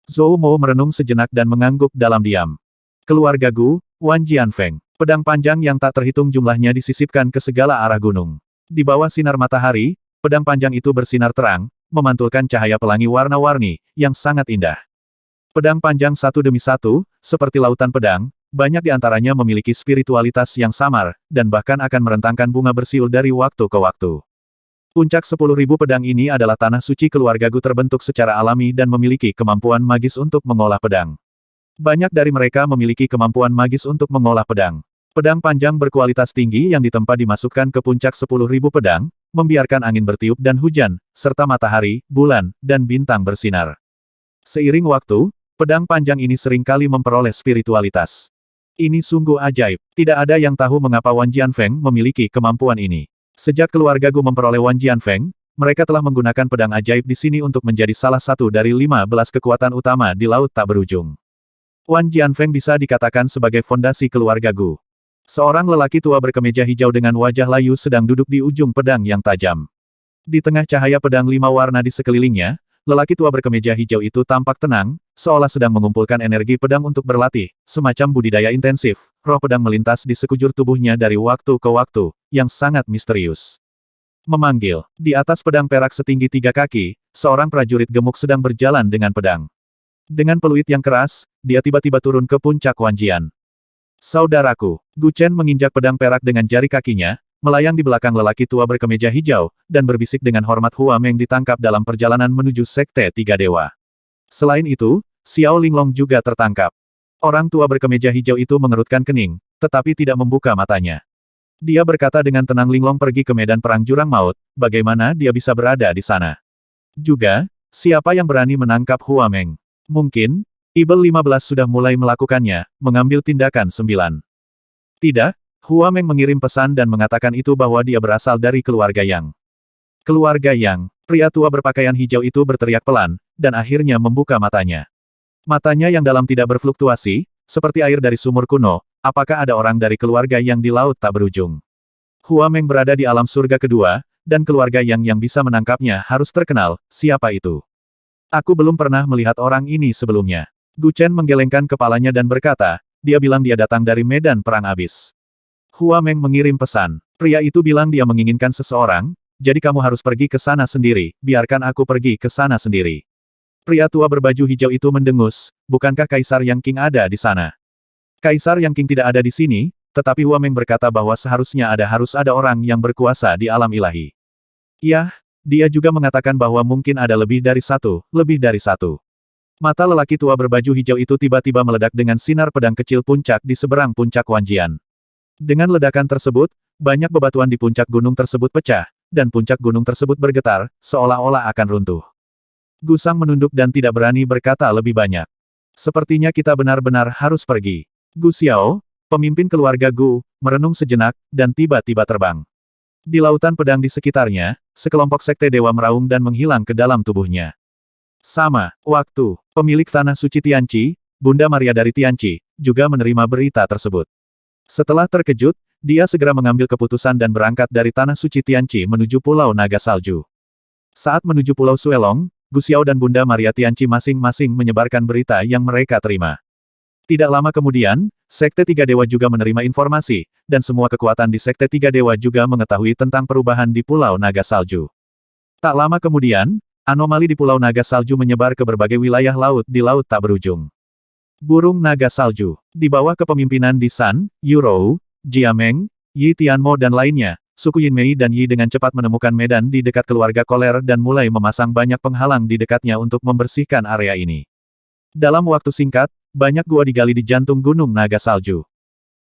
Zhou Mo merenung sejenak dan mengangguk dalam diam. Keluarga Gu, Wan Jianfeng. Pedang panjang yang tak terhitung jumlahnya disisipkan ke segala arah gunung. Di bawah sinar matahari, pedang panjang itu bersinar terang, memantulkan cahaya pelangi warna-warni, yang sangat indah. Pedang panjang satu demi satu, seperti lautan pedang, banyak di antaranya memiliki spiritualitas yang samar, dan bahkan akan merentangkan bunga bersiul dari waktu ke waktu. Puncak 10.000 pedang ini adalah tanah suci keluarga Gu terbentuk secara alami dan memiliki kemampuan magis untuk mengolah pedang. Banyak dari mereka memiliki kemampuan magis untuk mengolah pedang. Pedang panjang berkualitas tinggi yang ditempa dimasukkan ke puncak 10.000 pedang, membiarkan angin bertiup dan hujan, serta matahari, bulan, dan bintang bersinar. Seiring waktu, pedang panjang ini seringkali memperoleh spiritualitas. Ini sungguh ajaib. Tidak ada yang tahu mengapa Wan Jianfeng memiliki kemampuan ini. Sejak keluarga Gu memperoleh Wan Jianfeng, mereka telah menggunakan pedang ajaib di sini untuk menjadi salah satu dari 15 kekuatan utama di Laut Tak Berujung. Wan Jianfeng bisa dikatakan sebagai fondasi keluarga Gu. Seorang lelaki tua berkemeja hijau dengan wajah layu sedang duduk di ujung pedang yang tajam. Di tengah cahaya pedang 5 warna di sekelilingnya, lelaki tua berkemeja hijau itu tampak tenang, seolah sedang mengumpulkan energi pedang untuk berlatih, semacam budidaya intensif. Roh pedang melintas di sekujur tubuhnya dari waktu ke waktu, yang sangat misterius. Memanggil. Di atas pedang perak setinggi 3 kaki, seorang prajurit gemuk sedang berjalan dengan pedang. Dengan peluit yang keras, dia tiba-tiba turun ke puncak Wanjian. Saudaraku, Gu Chen menginjak pedang perak dengan jari kakinya, melayang di belakang lelaki tua berkemeja hijau, dan berbisik dengan hormat Hua Meng ditangkap dalam perjalanan menuju Sekte Tiga Dewa. Selain itu, Xiao Linglong juga tertangkap. Orang tua berkemeja hijau itu mengerutkan kening, tetapi tidak membuka matanya. Dia berkata dengan tenang, Linglong pergi ke medan perang jurang maut, bagaimana dia bisa berada di sana? Juga, siapa yang berani menangkap Hua Meng? Mungkin, Ibel 15 sudah mulai melakukannya, mengambil tindakan 9. Tidak, Hua Meng mengirim pesan dan mengatakan itu bahwa dia berasal dari keluarga Yang. Keluarga Yang, pria tua berpakaian hijau itu berteriak pelan, dan akhirnya membuka matanya. Matanya yang dalam tidak berfluktuasi, seperti air dari sumur kuno, apakah ada orang dari keluarga Yang di Laut Tak Berujung? Hua Meng berada di alam surga kedua, dan keluarga yang bisa menangkapnya harus terkenal, siapa itu? Aku belum pernah melihat orang ini sebelumnya. Gu Chen menggelengkan kepalanya dan berkata, dia bilang dia datang dari medan perang abis. Hua Meng mengirim pesan. Pria itu bilang dia menginginkan seseorang, jadi kamu harus pergi ke sana sendiri, biarkan aku pergi ke sana sendiri. Pria tua berbaju hijau itu mendengus, bukankah Kaisar Yang Qing ada di sana? Kaisar Yang Qing tidak ada di sini, tetapi Hua Meng berkata bahwa seharusnya harus ada orang yang berkuasa di alam ilahi. Yah, dia juga mengatakan bahwa mungkin ada lebih dari satu. Mata lelaki tua berbaju hijau itu tiba-tiba meledak dengan sinar pedang kecil puncak di seberang puncak Wanjian. Dengan ledakan tersebut, banyak bebatuan di puncak gunung tersebut pecah, dan puncak gunung tersebut bergetar, seolah-olah akan runtuh. Gusang menunduk dan tidak berani berkata lebih banyak. Sepertinya kita benar-benar harus pergi. Gu Xiao, pemimpin keluarga Gu, merenung sejenak, dan tiba-tiba terbang. Di lautan pedang di sekitarnya, sekelompok sekte dewa meraung dan menghilang ke dalam tubuhnya. Sama waktu, pemilik tanah suci Tianqi, Bunda Maria dari Tianqi, juga menerima berita tersebut. Setelah terkejut, dia segera mengambil keputusan dan berangkat dari tanah suci Tianqi menuju Pulau Naga Salju. Saat menuju Pulau Suelong, Gu Xiao dan Bunda Maria Tianqi masing-masing menyebarkan berita yang mereka terima. Tidak lama kemudian, Sekte Tiga Dewa juga menerima informasi, dan semua kekuatan di Sekte Tiga Dewa juga mengetahui tentang perubahan di Pulau Naga Salju. Tak lama kemudian, anomali di Pulau Naga Salju menyebar ke berbagai wilayah laut di Laut Tak Berujung. Burung Naga Salju, di bawah kepemimpinan Di San, Yu Rou, Jia Meng, Yi Tianmo dan lainnya, suku Yin Mei dan Yi dengan cepat menemukan medan di dekat keluarga Koler dan mulai memasang banyak penghalang di dekatnya untuk membersihkan area ini. Dalam waktu singkat, banyak gua digali di jantung Gunung Naga Salju.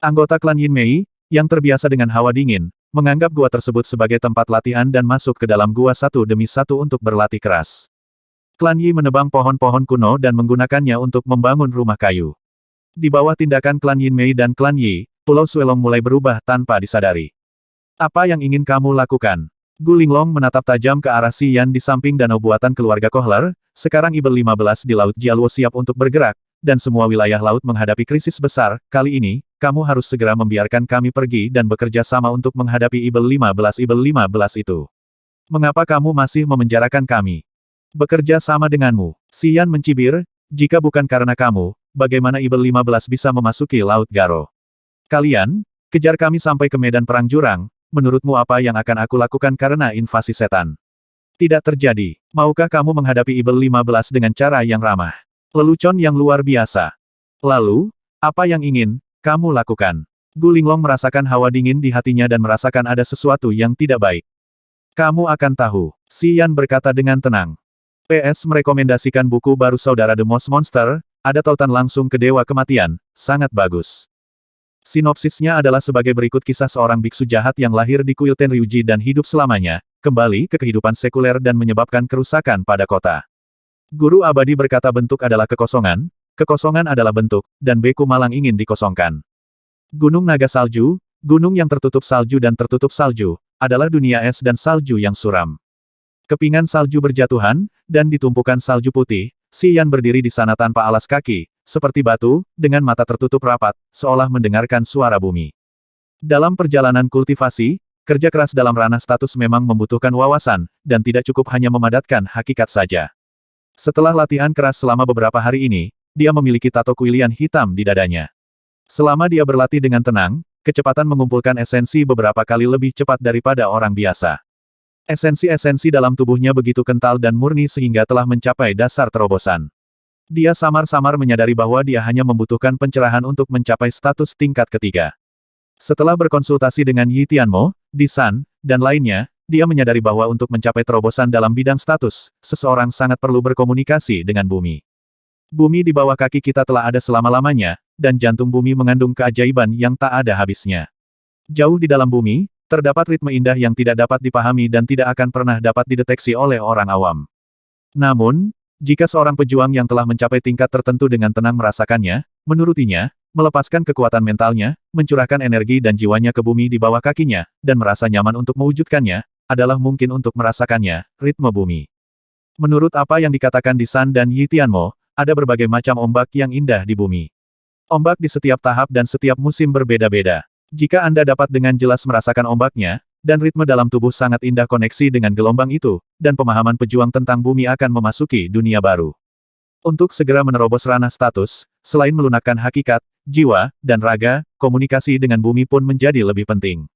Anggota klan Yin Mei, yang terbiasa dengan hawa dingin, menganggap gua tersebut sebagai tempat latihan dan masuk ke dalam gua satu demi satu untuk berlatih keras. Klan Yi menebang pohon-pohon kuno dan menggunakannya untuk membangun rumah kayu. Di bawah tindakan klan Yin Mei dan klan Yi, Pulau Suelong mulai berubah tanpa disadari. Apa yang ingin kamu lakukan? Gu Linglong menatap tajam ke arah Si Yan di samping danau buatan keluarga Kohler. Sekarang Ibel 15 di Laut Jialuo siap untuk bergerak, dan semua wilayah laut menghadapi krisis besar. Kali ini, kamu harus segera membiarkan kami pergi dan bekerja sama untuk menghadapi Ibel 15 itu. Mengapa kamu masih memenjarakan kami? Bekerja sama denganmu. Si Yan mencibir, jika bukan karena kamu, bagaimana Ibel 15 bisa memasuki Laut Garo? Kalian, kejar kami sampai ke medan perang jurang, menurutmu apa yang akan aku lakukan karena invasi setan? Tidak terjadi. Maukah kamu menghadapi Ibel 15 dengan cara yang ramah? Lelucon yang luar biasa. Lalu, apa yang ingin kamu lakukan? Gu Linglong merasakan hawa dingin di hatinya dan merasakan ada sesuatu yang tidak baik. Kamu akan tahu, Xian berkata dengan tenang. PS merekomendasikan buku baru saudara The Most Monster, ada tautan langsung ke Dewa Kematian, sangat bagus. Sinopsisnya adalah sebagai berikut kisah seorang biksu jahat yang lahir di kuil Tenryuji dan hidup selamanya, kembali ke kehidupan sekuler dan menyebabkan kerusakan pada kota. Guru abadi berkata bentuk adalah kekosongan, kekosongan adalah bentuk, dan beku malang ingin dikosongkan. Gunung naga salju, gunung yang tertutup salju dan tertutup salju, adalah dunia es dan salju yang suram. Kepingan salju berjatuhan, dan ditumpukan salju putih, Xian berdiri di sana tanpa alas kaki, seperti batu, dengan mata tertutup rapat, seolah mendengarkan suara bumi. Dalam perjalanan kultivasi, kerja keras dalam ranah status memang membutuhkan wawasan, dan tidak cukup hanya memadatkan hakikat saja. Setelah latihan keras selama beberapa hari ini, dia memiliki tato kuilian hitam di dadanya. Selama dia berlatih dengan tenang, kecepatan mengumpulkan esensi beberapa kali lebih cepat daripada orang biasa. Esensi-esensi dalam tubuhnya begitu kental dan murni sehingga telah mencapai dasar terobosan. Dia samar-samar menyadari bahwa dia hanya membutuhkan pencerahan untuk mencapai status tingkat ketiga. Setelah berkonsultasi dengan Yi Tianmo, Di San, dan lainnya, dia menyadari bahwa untuk mencapai terobosan dalam bidang status, seseorang sangat perlu berkomunikasi dengan bumi. Bumi di bawah kaki kita telah ada selama-lamanya, dan jantung bumi mengandung keajaiban yang tak ada habisnya. Jauh di dalam bumi, terdapat ritme indah yang tidak dapat dipahami dan tidak akan pernah dapat dideteksi oleh orang awam. Namun, jika seorang pejuang yang telah mencapai tingkat tertentu dengan tenang merasakannya, menurutinya, melepaskan kekuatan mentalnya, mencurahkan energi dan jiwanya ke bumi di bawah kakinya, dan merasa nyaman untuk mewujudkannya, adalah mungkin untuk merasakannya, ritme bumi. Menurut apa yang dikatakan Di San dan Yi Tianmo, ada berbagai macam ombak yang indah di bumi. Ombak di setiap tahap dan setiap musim berbeda-beda. Jika Anda dapat dengan jelas merasakan ombaknya, dan ritme dalam tubuh sangat indah koneksi dengan gelombang itu, dan pemahaman pejuang tentang bumi akan memasuki dunia baru. Untuk segera menerobos ranah status, selain melunakkan hakikat, jiwa, dan raga, komunikasi dengan bumi pun menjadi lebih penting.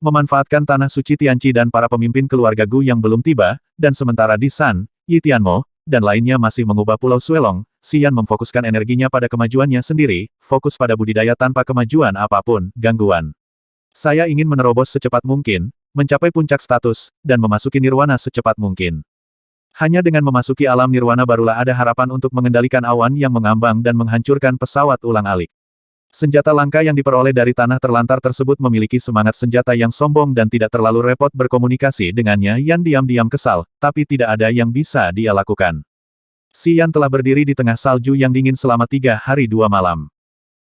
Memanfaatkan tanah suci Tianqi dan para pemimpin keluarga Gu yang belum tiba, dan sementara Di San, Yi Tianmo, dan lainnya masih mengubah Pulau Suelong, Xian memfokuskan energinya pada kemajuannya sendiri, fokus pada budidaya tanpa kemajuan apapun, gangguan. Saya ingin menerobos secepat mungkin, mencapai puncak status, dan memasuki nirwana secepat mungkin. Hanya dengan memasuki alam nirwana barulah ada harapan untuk mengendalikan awan yang mengambang dan menghancurkan pesawat ulang-alik. Senjata langka yang diperoleh dari tanah terlantar tersebut memiliki semangat senjata yang sombong dan tidak terlalu repot berkomunikasi dengannya yang diam-diam kesal, tapi tidak ada yang bisa dia lakukan. Xian telah berdiri di tengah salju yang dingin selama 3 hari 2 malam.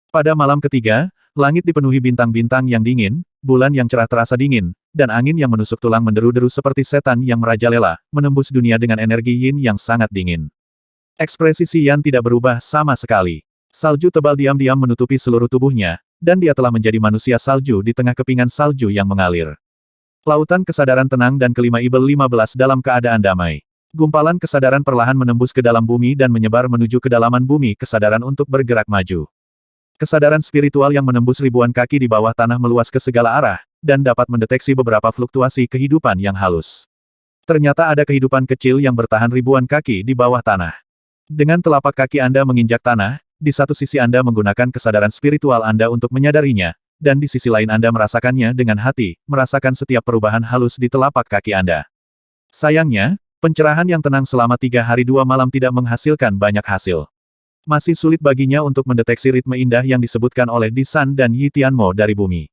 Pada malam ketiga, langit dipenuhi bintang-bintang yang dingin, bulan yang cerah terasa dingin, dan angin yang menusuk tulang menderu-deru seperti setan yang merajalela, menembus dunia dengan energi yin yang sangat dingin. Ekspresi Xian tidak berubah sama sekali. Salju tebal diam-diam menutupi seluruh tubuhnya, dan dia telah menjadi manusia salju di tengah kepingan salju yang mengalir. Lautan kesadaran tenang dan kelima Ibel 15 dalam keadaan damai. Gumpalan kesadaran perlahan menembus ke dalam bumi dan menyebar menuju kedalaman bumi kesadaran untuk bergerak maju. Kesadaran spiritual yang menembus ribuan kaki di bawah tanah meluas ke segala arah, dan dapat mendeteksi beberapa fluktuasi kehidupan yang halus. Ternyata ada kehidupan kecil yang bertahan ribuan kaki di bawah tanah. Dengan telapak kaki Anda menginjak tanah, di satu sisi Anda menggunakan kesadaran spiritual Anda untuk menyadarinya, dan di sisi lain Anda merasakannya dengan hati, merasakan setiap perubahan halus di telapak kaki Anda. Sayangnya, pencerahan yang tenang selama 3 hari 2 malam tidak menghasilkan banyak hasil. Masih sulit baginya untuk mendeteksi ritme indah yang disebutkan oleh Di San dan Yi Tianmo dari bumi.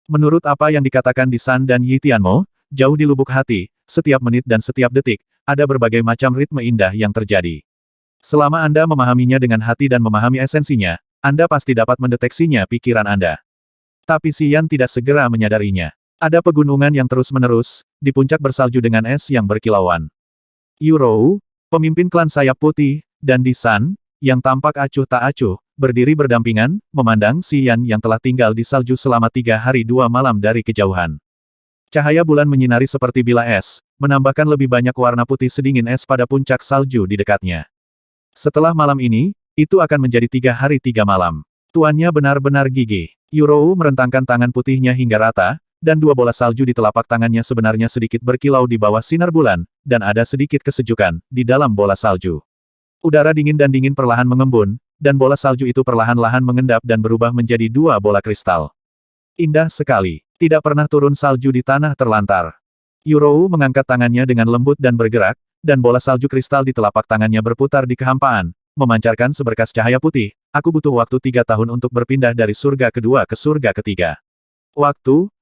Menurut apa yang dikatakan Di San dan Yi Tianmo, jauh di lubuk hati, setiap menit dan setiap detik, ada berbagai macam ritme indah yang terjadi. Selama Anda memahaminya dengan hati dan memahami esensinya, Anda pasti dapat mendeteksinya pikiran Anda. Tapi Xian tidak segera menyadarinya. Ada pegunungan yang terus-menerus, di puncak bersalju dengan es yang berkilauan. Yurou, pemimpin klan sayap putih, dan Di San, yang tampak acuh tak acuh, berdiri berdampingan, memandang Xian yang telah tinggal di salju selama 3 hari 2 malam dari kejauhan. Cahaya bulan menyinari seperti bila es, menambahkan lebih banyak warna putih sedingin es pada puncak salju di dekatnya. Setelah malam ini, itu akan menjadi 3 hari 3 malam. Tuannya benar-benar gigih. Yurou merentangkan tangan putihnya hingga rata, dan 2 bola salju di telapak tangannya sebenarnya sedikit berkilau di bawah sinar bulan, dan ada sedikit kesejukan di dalam bola salju. Udara dingin dan dingin perlahan mengembun, dan bola salju itu perlahan-lahan mengendap dan berubah menjadi 2 bola kristal. Indah sekali. Tidak pernah turun salju di tanah terlantar. Yurou mengangkat tangannya dengan lembut dan bergerak, dan bola salju kristal di telapak tangannya berputar di kehampaan, memancarkan seberkas cahaya putih. Aku butuh waktu 3 tahun untuk berpindah dari surga kedua ke surga ketiga. Waktu?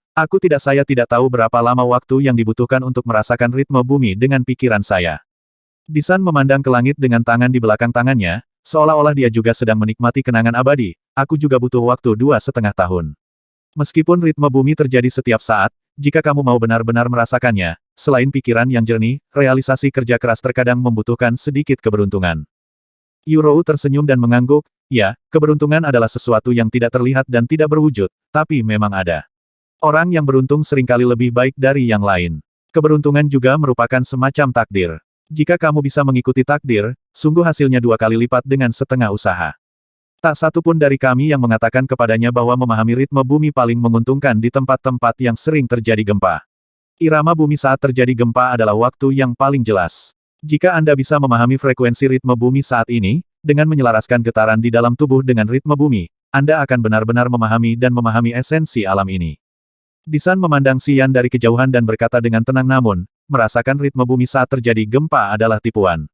Saya tidak tahu berapa lama waktu yang dibutuhkan untuk merasakan ritme bumi dengan pikiran saya. Disan memandang ke langit dengan tangan di belakang tangannya, seolah-olah dia juga sedang menikmati kenangan abadi. Aku juga butuh waktu 2,5 tahun. Meskipun ritme bumi terjadi setiap saat, jika kamu mau benar-benar merasakannya, selain pikiran yang jernih, realisasi kerja keras terkadang membutuhkan sedikit keberuntungan. Yurou tersenyum dan mengangguk, ya, keberuntungan adalah sesuatu yang tidak terlihat dan tidak berwujud, tapi memang ada. Orang yang beruntung seringkali lebih baik dari yang lain. Keberuntungan juga merupakan semacam takdir. Jika kamu bisa mengikuti takdir, sungguh hasilnya 2 kali lipat dengan setengah usaha. Tak satu pun dari kami yang mengatakan kepadanya bahwa memahami ritme bumi paling menguntungkan di tempat-tempat yang sering terjadi gempa. Irama bumi saat terjadi gempa adalah waktu yang paling jelas. Jika Anda bisa memahami frekuensi ritme bumi saat ini, dengan menyelaraskan getaran di dalam tubuh dengan ritme bumi, Anda akan benar-benar memahami dan memahami esensi alam ini. Disan memandang Xian dari kejauhan dan berkata dengan tenang namun, merasakan ritme bumi saat terjadi gempa adalah tipuan.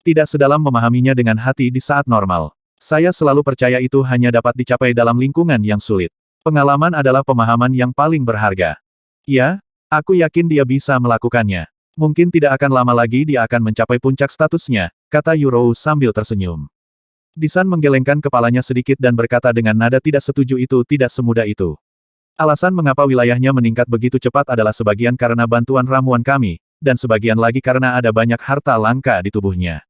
Tidak sedalam memahaminya dengan hati di saat normal. Saya selalu percaya itu hanya dapat dicapai dalam lingkungan yang sulit. Pengalaman adalah pemahaman yang paling berharga. Ya, aku yakin dia bisa melakukannya. Mungkin tidak akan lama lagi dia akan mencapai puncak statusnya, kata Yurou sambil tersenyum. Disan menggelengkan kepalanya sedikit dan berkata dengan nada tidak setuju itu tidak semudah itu. Alasan mengapa wilayahnya meningkat begitu cepat adalah sebagian karena bantuan ramuan kami, dan sebagian lagi karena ada banyak harta langka di tubuhnya.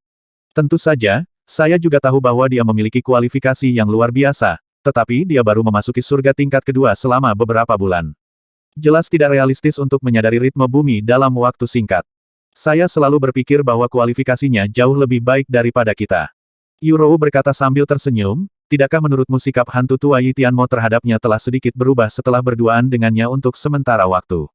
Tentu saja, saya juga tahu bahwa dia memiliki kualifikasi yang luar biasa, tetapi dia baru memasuki surga tingkat kedua selama beberapa bulan. Jelas tidak realistis untuk menyadari ritme bumi dalam waktu singkat. Saya selalu berpikir bahwa kualifikasinya jauh lebih baik daripada kita. Yurou berkata sambil tersenyum, tidakkah menurutmu sikap hantu tua Yi Tianmo terhadapnya telah sedikit berubah setelah berduaan dengannya untuk sementara waktu?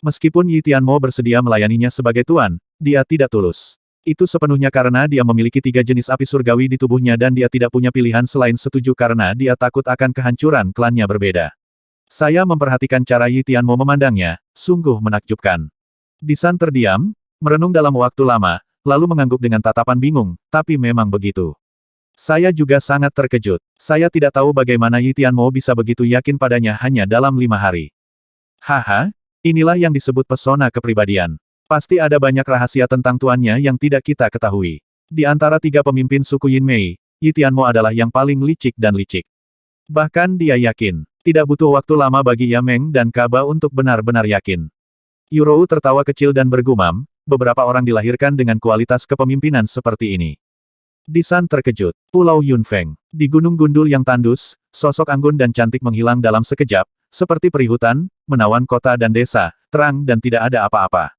Meskipun Yi Tianmo bersedia melayaninya sebagai tuan, dia tidak tulus. Itu sepenuhnya karena dia memiliki 3 jenis api surgawi di tubuhnya dan dia tidak punya pilihan selain setuju karena dia takut akan kehancuran klannya berbeda. Saya memperhatikan cara Yi Tianmo memandangnya, sungguh menakjubkan. Disan terdiam, merenung dalam waktu lama, lalu mengangguk dengan tatapan bingung, tapi memang begitu. Saya juga sangat terkejut. Saya tidak tahu bagaimana Yi Tianmo bisa begitu yakin padanya hanya dalam 5 hari. Haha, inilah yang disebut pesona kepribadian. Pasti ada banyak rahasia tentang tuannya yang tidak kita ketahui. Di antara 3 pemimpin suku Yinmei, Yi Tianmo adalah yang paling licik dan licik. Bahkan dia yakin, tidak butuh waktu lama bagi Yameng dan Kaba untuk benar-benar yakin. Yurou tertawa kecil dan bergumam, beberapa orang dilahirkan dengan kualitas kepemimpinan seperti ini. Disan terkejut. Pulau Yunfeng. Di gunung gundul yang tandus, sosok anggun dan cantik menghilang dalam sekejap, seperti peri hutan, menawan kota dan desa, terang dan tidak ada apa-apa.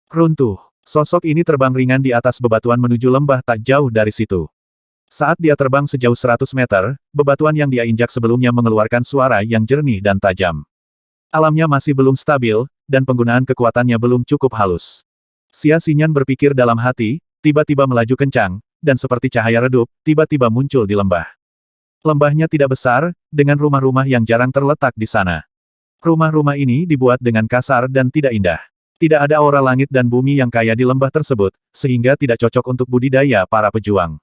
Runtuh. Sosok ini terbang ringan di atas bebatuan menuju lembah tak jauh dari situ. Saat dia terbang sejauh 100 meter, bebatuan yang dia injak sebelumnya mengeluarkan suara yang jernih dan tajam. Alamnya masih belum stabil, dan penggunaan kekuatannya belum cukup halus. Xia Xinyan berpikir dalam hati, tiba-tiba melaju kencang, dan seperti cahaya redup, tiba-tiba muncul di lembah. Lembahnya tidak besar, dengan rumah-rumah yang jarang terletak di sana. Rumah-rumah ini dibuat dengan kasar dan tidak indah. Tidak ada aura langit dan bumi yang kaya di lembah tersebut, sehingga tidak cocok untuk budidaya para pejuang.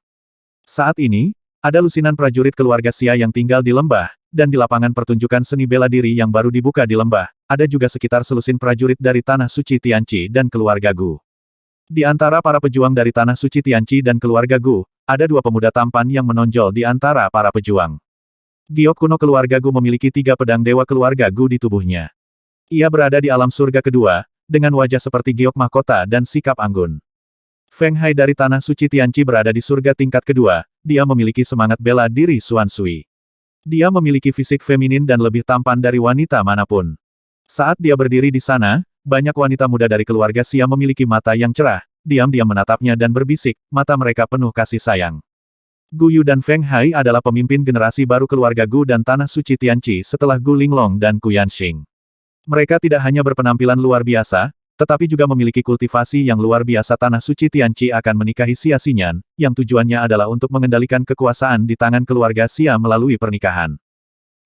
Saat ini, ada lusinan prajurit keluarga Xia yang tinggal di lembah, dan di lapangan pertunjukan seni bela diri yang baru dibuka di lembah, ada juga sekitar selusin prajurit dari Tanah Suci Tianqi dan keluarga Gu. Di antara para pejuang dari Tanah Suci Tianqi dan keluarga Gu, ada 2 pemuda tampan yang menonjol di antara para pejuang. Giok kuno keluarga Gu memiliki 3 pedang dewa keluarga Gu di tubuhnya. Ia berada di alam surga kedua, dengan wajah seperti giok mahkota dan sikap anggun. Feng Hai dari Tanah Suci Tianqi berada di surga tingkat kedua, dia memiliki semangat bela diri Xuan Sui. Dia memiliki fisik feminin dan lebih tampan dari wanita manapun. Saat dia berdiri di sana, banyak wanita muda dari keluarga Xia memiliki mata yang cerah, diam-diam menatapnya dan berbisik, mata mereka penuh kasih sayang. Gu Yu dan Feng Hai adalah pemimpin generasi baru keluarga Gu dan Tanah Suci Tianqi setelah Gu Linglong dan Gu Yanxing. Mereka tidak hanya berpenampilan luar biasa, tetapi juga memiliki kultivasi yang luar biasa. Tanah Suci Tianqi akan menikahi Xia Xinyan, yang tujuannya adalah untuk mengendalikan kekuasaan di tangan keluarga Xia melalui pernikahan.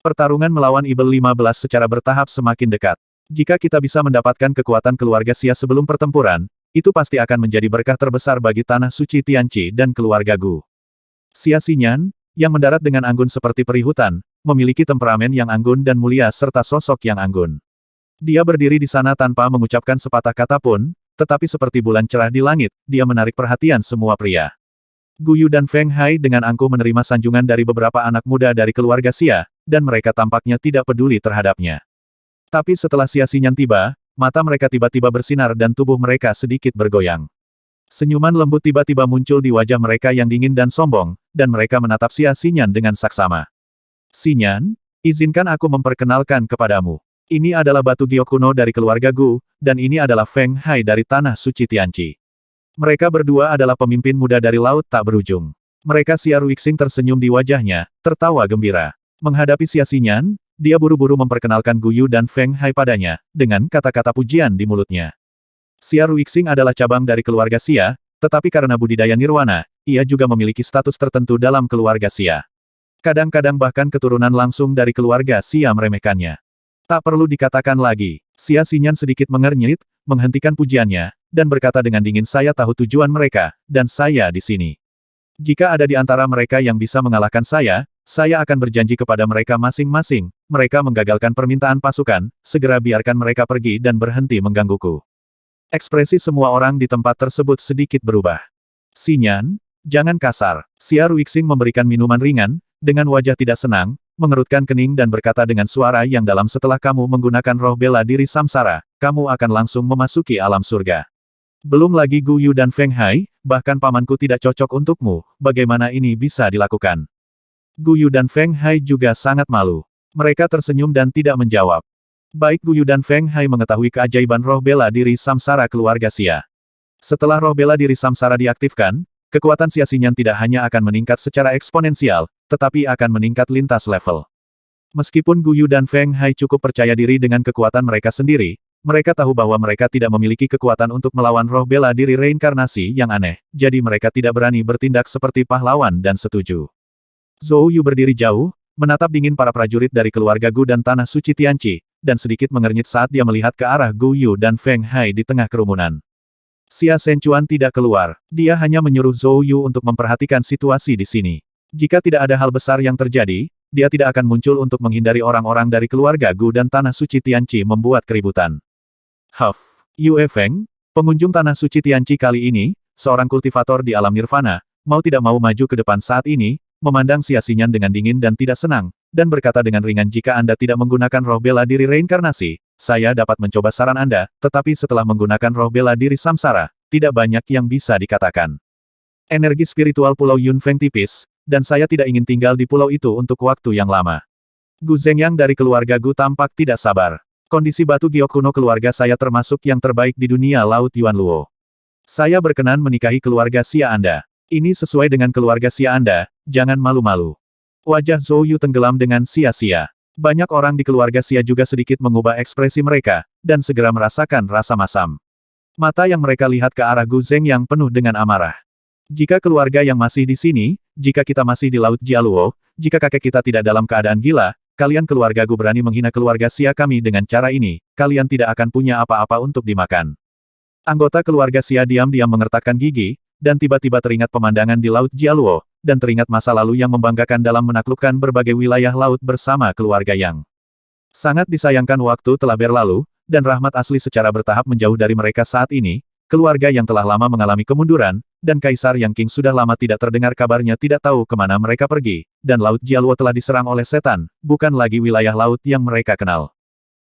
Pertarungan melawan Ibel 15 secara bertahap semakin dekat. Jika kita bisa mendapatkan kekuatan keluarga Xia sebelum pertempuran, itu pasti akan menjadi berkah terbesar bagi Tanah Suci Tianqi dan keluarga Gu. Xia Xinyan, yang mendarat dengan anggun seperti peri hutan, memiliki temperamen yang anggun dan mulia serta sosok yang anggun. Dia berdiri di sana tanpa mengucapkan sepatah kata pun, tetapi seperti bulan cerah di langit, dia menarik perhatian semua pria. Gu Yu dan Feng Hai dengan angkuh menerima sanjungan dari beberapa anak muda dari keluarga Xia, dan mereka tampaknya tidak peduli terhadapnya. Tapi setelah Xia Xinyan tiba, mata mereka tiba-tiba bersinar dan tubuh mereka sedikit bergoyang. Senyuman lembut tiba-tiba muncul di wajah mereka yang dingin dan sombong, dan mereka menatap Xia Xinyan dengan saksama. Xinyan, izinkan aku memperkenalkan kepadamu. Ini adalah batu giok kuno dari keluarga Gu, dan ini adalah Feng Hai dari Tanah Suci Tianqi. Mereka berdua adalah pemimpin muda dari Laut Tak Berujung. Mereka Xia Ruixing tersenyum di wajahnya, tertawa gembira. Menghadapi Xia Xinyan, dia buru-buru memperkenalkan Gu Yu dan Feng Hai padanya, dengan kata-kata pujian di mulutnya. Xia Ruixing adalah cabang dari keluarga Xia, tetapi karena budidaya nirwana, ia juga memiliki status tertentu dalam keluarga Xia. Kadang-kadang bahkan keturunan langsung dari keluarga Xia meremehkannya. Tak perlu dikatakan lagi, Xia Xinyan sedikit mengernyit, menghentikan pujiannya, dan berkata dengan dingin, saya tahu tujuan mereka, dan saya di sini. Jika ada di antara mereka yang bisa mengalahkan saya akan berjanji kepada mereka masing-masing, mereka menggagalkan permintaan pasukan, segera biarkan mereka pergi dan berhenti menggangguku. Ekspresi semua orang di tempat tersebut sedikit berubah. Xinyan, jangan kasar. Xia Ruixing memberikan minuman ringan, dengan wajah tidak senang, mengerutkan kening dan berkata dengan suara yang dalam, setelah kamu menggunakan roh bela diri samsara, kamu akan langsung memasuki alam surga. Belum lagi Gu Yu dan Feng Hai, bahkan pamanku tidak cocok untukmu, bagaimana ini bisa dilakukan? Gu Yu dan Feng Hai juga sangat malu. Mereka tersenyum dan tidak menjawab. Baik Gu Yu dan Feng Hai mengetahui keajaiban roh bela diri samsara keluarga Xia. Setelah roh bela diri samsara diaktifkan, kekuatan Xia Xinyan tidak hanya akan meningkat secara eksponensial, tetapi akan meningkat lintas level. Meskipun Gu Yu dan Feng Hai cukup percaya diri dengan kekuatan mereka sendiri, mereka tahu bahwa mereka tidak memiliki kekuatan untuk melawan roh bela diri reinkarnasi yang aneh, jadi mereka tidak berani bertindak seperti pahlawan dan setuju. Zhou Yu berdiri jauh, menatap dingin para prajurit dari keluarga Gu dan Tanah Suci Tianqi, dan sedikit mengernyit saat dia melihat ke arah Gu Yu dan Feng Hai di tengah kerumunan. Xia Shenchuan tidak keluar, dia hanya menyuruh Zhou Yu untuk memperhatikan situasi di sini. Jika tidak ada hal besar yang terjadi, dia tidak akan muncul untuk menghindari orang-orang dari keluarga Gu dan Tanah Suci Tianqi membuat keributan. Huff, Yue Feng, pengunjung Tanah Suci Tianqi kali ini, seorang kultivator di alam nirvana, mau tidak mau maju ke depan saat ini, memandang Xia Xinyan dengan dingin dan tidak senang, dan berkata dengan ringan, jika Anda tidak menggunakan roh bela diri reinkarnasi, saya dapat mencoba saran Anda, tetapi setelah menggunakan roh bela diri samsara, tidak banyak yang bisa dikatakan. Energi spiritual Pulau Yunfeng tipis, dan saya tidak ingin tinggal di pulau itu untuk waktu yang lama. Gu Zhengyang dari keluarga Gu tampak tidak sabar. Kondisi batu giok kuno keluarga saya termasuk yang terbaik di dunia Laut Yuan Luo. Saya berkenan menikahi keluarga Xia Anda. Ini sesuai dengan keluarga Xia Anda, jangan malu-malu. Wajah Zhou Yu tenggelam dengan sia-sia. Banyak orang di keluarga Xia juga sedikit mengubah ekspresi mereka, dan segera merasakan rasa masam. Mata yang mereka lihat ke arah Gu Zheng yang penuh dengan amarah. Jika keluarga yang masih di sini, jika kita masih di Laut Jialuo, jika kakek kita tidak dalam keadaan gila, kalian keluarga Gu berani menghina keluarga Xia kami dengan cara ini, kalian tidak akan punya apa-apa untuk dimakan. Anggota keluarga Xia diam-diam mengertakkan gigi, dan tiba-tiba teringat pemandangan di Laut Jialuo, dan teringat masa lalu yang membanggakan dalam menaklukkan berbagai wilayah laut bersama keluarga Yang. Sangat disayangkan waktu telah berlalu, dan rahmat asli secara bertahap menjauh dari mereka saat ini, keluarga yang telah lama mengalami kemunduran, dan Kaisar Yang Qing sudah lama tidak terdengar kabarnya tidak tahu kemana mereka pergi, dan Laut Jialuo telah diserang oleh setan, bukan lagi wilayah laut yang mereka kenal.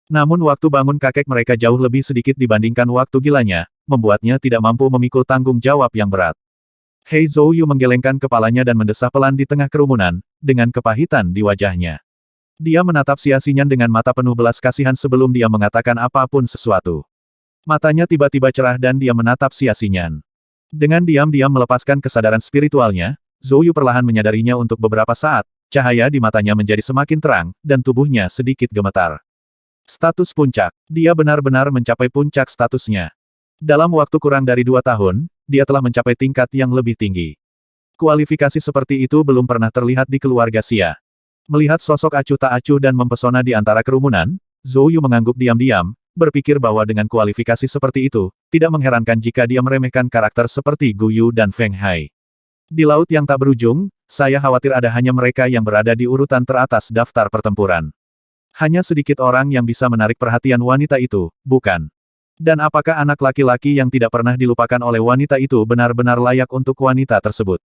Namun waktu bangun kakek mereka jauh lebih sedikit dibandingkan waktu gilanya, membuatnya tidak mampu memikul tanggung jawab yang berat. Hei Zhou Yu menggelengkan kepalanya dan mendesah pelan di tengah kerumunan, dengan kepahitan di wajahnya. Dia menatap Xia Xinyan dengan mata penuh belas kasihan sebelum dia mengatakan apapun sesuatu. Matanya tiba-tiba cerah dan dia menatap Xia Xinyan. Dengan diam-diam melepaskan kesadaran spiritualnya, Zhou Yu perlahan menyadarinya untuk beberapa saat, cahaya di matanya menjadi semakin terang, dan tubuhnya sedikit gemetar. Status puncak. Dia benar-benar mencapai puncak statusnya. Dalam waktu kurang dari 2 tahun, dia telah mencapai tingkat yang lebih tinggi. Kualifikasi seperti itu belum pernah terlihat di keluarga Xia. Melihat sosok acuh tak acuh dan mempesona di antara kerumunan, Zhou Yu mengangguk diam-diam, berpikir bahwa dengan kualifikasi seperti itu, tidak mengherankan jika dia meremehkan karakter seperti Gu Yu dan Feng Hai. Di laut yang tak berujung, saya khawatir ada hanya mereka yang berada di urutan teratas daftar pertempuran. Hanya sedikit orang yang bisa menarik perhatian wanita itu, bukan? Dan apakah anak laki-laki yang tidak pernah dilupakan oleh wanita itu benar-benar layak untuk wanita tersebut?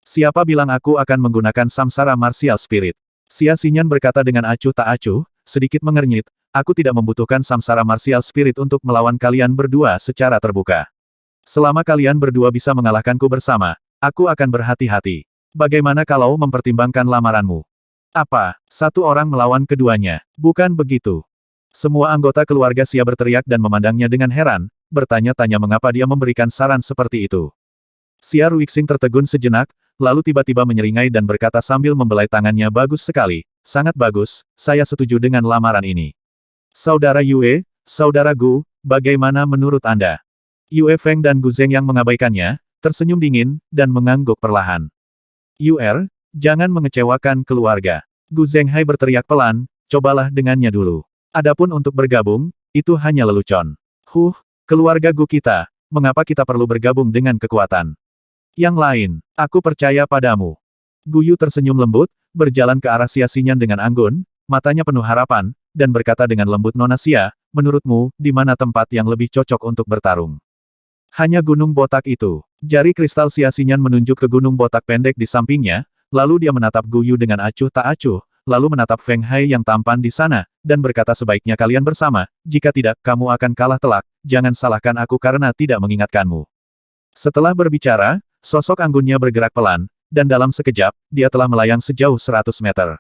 Siapa bilang aku akan menggunakan Samsara Martial Spirit? Xia Xinyan berkata dengan acuh tak acuh, sedikit mengernyit, aku tidak membutuhkan Samsara Martial Spirit untuk melawan kalian berdua secara terbuka. Selama kalian berdua bisa mengalahkanku bersama, aku akan berhati-hati. Bagaimana kalau mempertimbangkan lamaranmu? Apa, satu orang melawan keduanya? Bukan begitu. Semua anggota keluarga Xia berteriak dan memandangnya dengan heran, bertanya-tanya mengapa dia memberikan saran seperti itu. Xia Ruixing tertegun sejenak, lalu tiba-tiba menyeringai dan berkata sambil membelai tangannya, bagus sekali, sangat bagus, saya setuju dengan lamaran ini. Saudara Yue, Saudara Gu, bagaimana menurut Anda? Yue Feng dan Gu Zeng yang mengabaikannya, tersenyum dingin, dan mengangguk perlahan. Yue, jangan mengecewakan keluarga. Gu Zenghai berteriak pelan, cobalah dengannya dulu. Adapun untuk bergabung, itu hanya lelucon. Keluarga Gu kita, mengapa kita perlu bergabung dengan kekuatan? Yang lain, aku percaya padamu. Gu Yu tersenyum lembut, berjalan ke arah Xia Xinyan dengan anggun, matanya penuh harapan, dan berkata dengan lembut, Nona Xia, menurutmu, di mana tempat yang lebih cocok untuk bertarung? Hanya gunung botak itu. Jari kristal Xia Xinyan menunjuk ke gunung botak pendek di sampingnya, lalu dia menatap Gu Yu dengan acuh tak acuh, lalu menatap Feng Hai yang tampan di sana, dan berkata sebaiknya kalian bersama, jika tidak, kamu akan kalah telak, jangan salahkan aku karena tidak mengingatkanmu. Setelah berbicara, sosok anggunnya bergerak pelan, dan dalam sekejap, dia telah melayang sejauh 100 meter.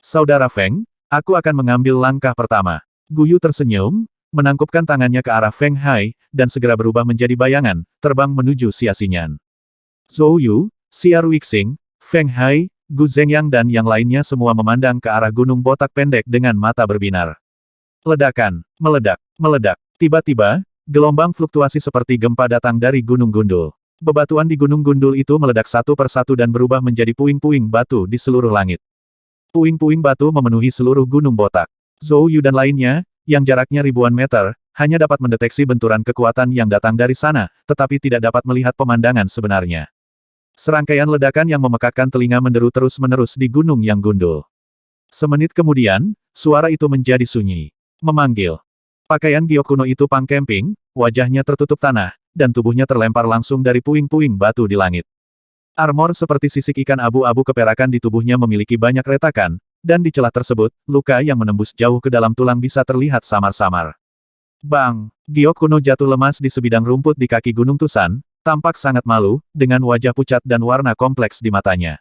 Saudara Feng, aku akan mengambil langkah pertama. Gu Yu tersenyum, menangkupkan tangannya ke arah Feng Hai, dan segera berubah menjadi bayangan, terbang menuju Xia Xinyan. Zhou Yu, Xia Ruixing, Feng Hai, Gu Zengyang dan yang lainnya semua memandang ke arah gunung botak pendek dengan mata berbinar. Ledakan, meledak, meledak. Tiba-tiba, gelombang fluktuasi seperti gempa datang dari gunung gundul. Bebatuan di gunung gundul itu meledak satu persatu dan berubah menjadi puing-puing batu di seluruh langit. Puing-puing batu memenuhi seluruh gunung botak. Zhou Yu dan lainnya, yang jaraknya ribuan meter, hanya dapat mendeteksi benturan kekuatan yang datang dari sana, tetapi tidak dapat melihat pemandangan sebenarnya. Serangkaian ledakan yang memekakkan telinga menderu terus-menerus di gunung yang gundul. Semenit kemudian, suara itu menjadi sunyi. Memanggil. Pakaian giok kuno itu Pang Kemping, wajahnya tertutup tanah, dan tubuhnya terlempar langsung dari puing-puing batu di langit. Armor seperti sisik ikan abu-abu keperakan di tubuhnya memiliki banyak retakan, dan di celah tersebut, luka yang menembus jauh ke dalam tulang bisa terlihat samar-samar. Bang! Giok kuno jatuh lemas di sebidang rumput di kaki Gunung Tusan, tampak sangat malu, dengan wajah pucat dan warna kompleks di matanya.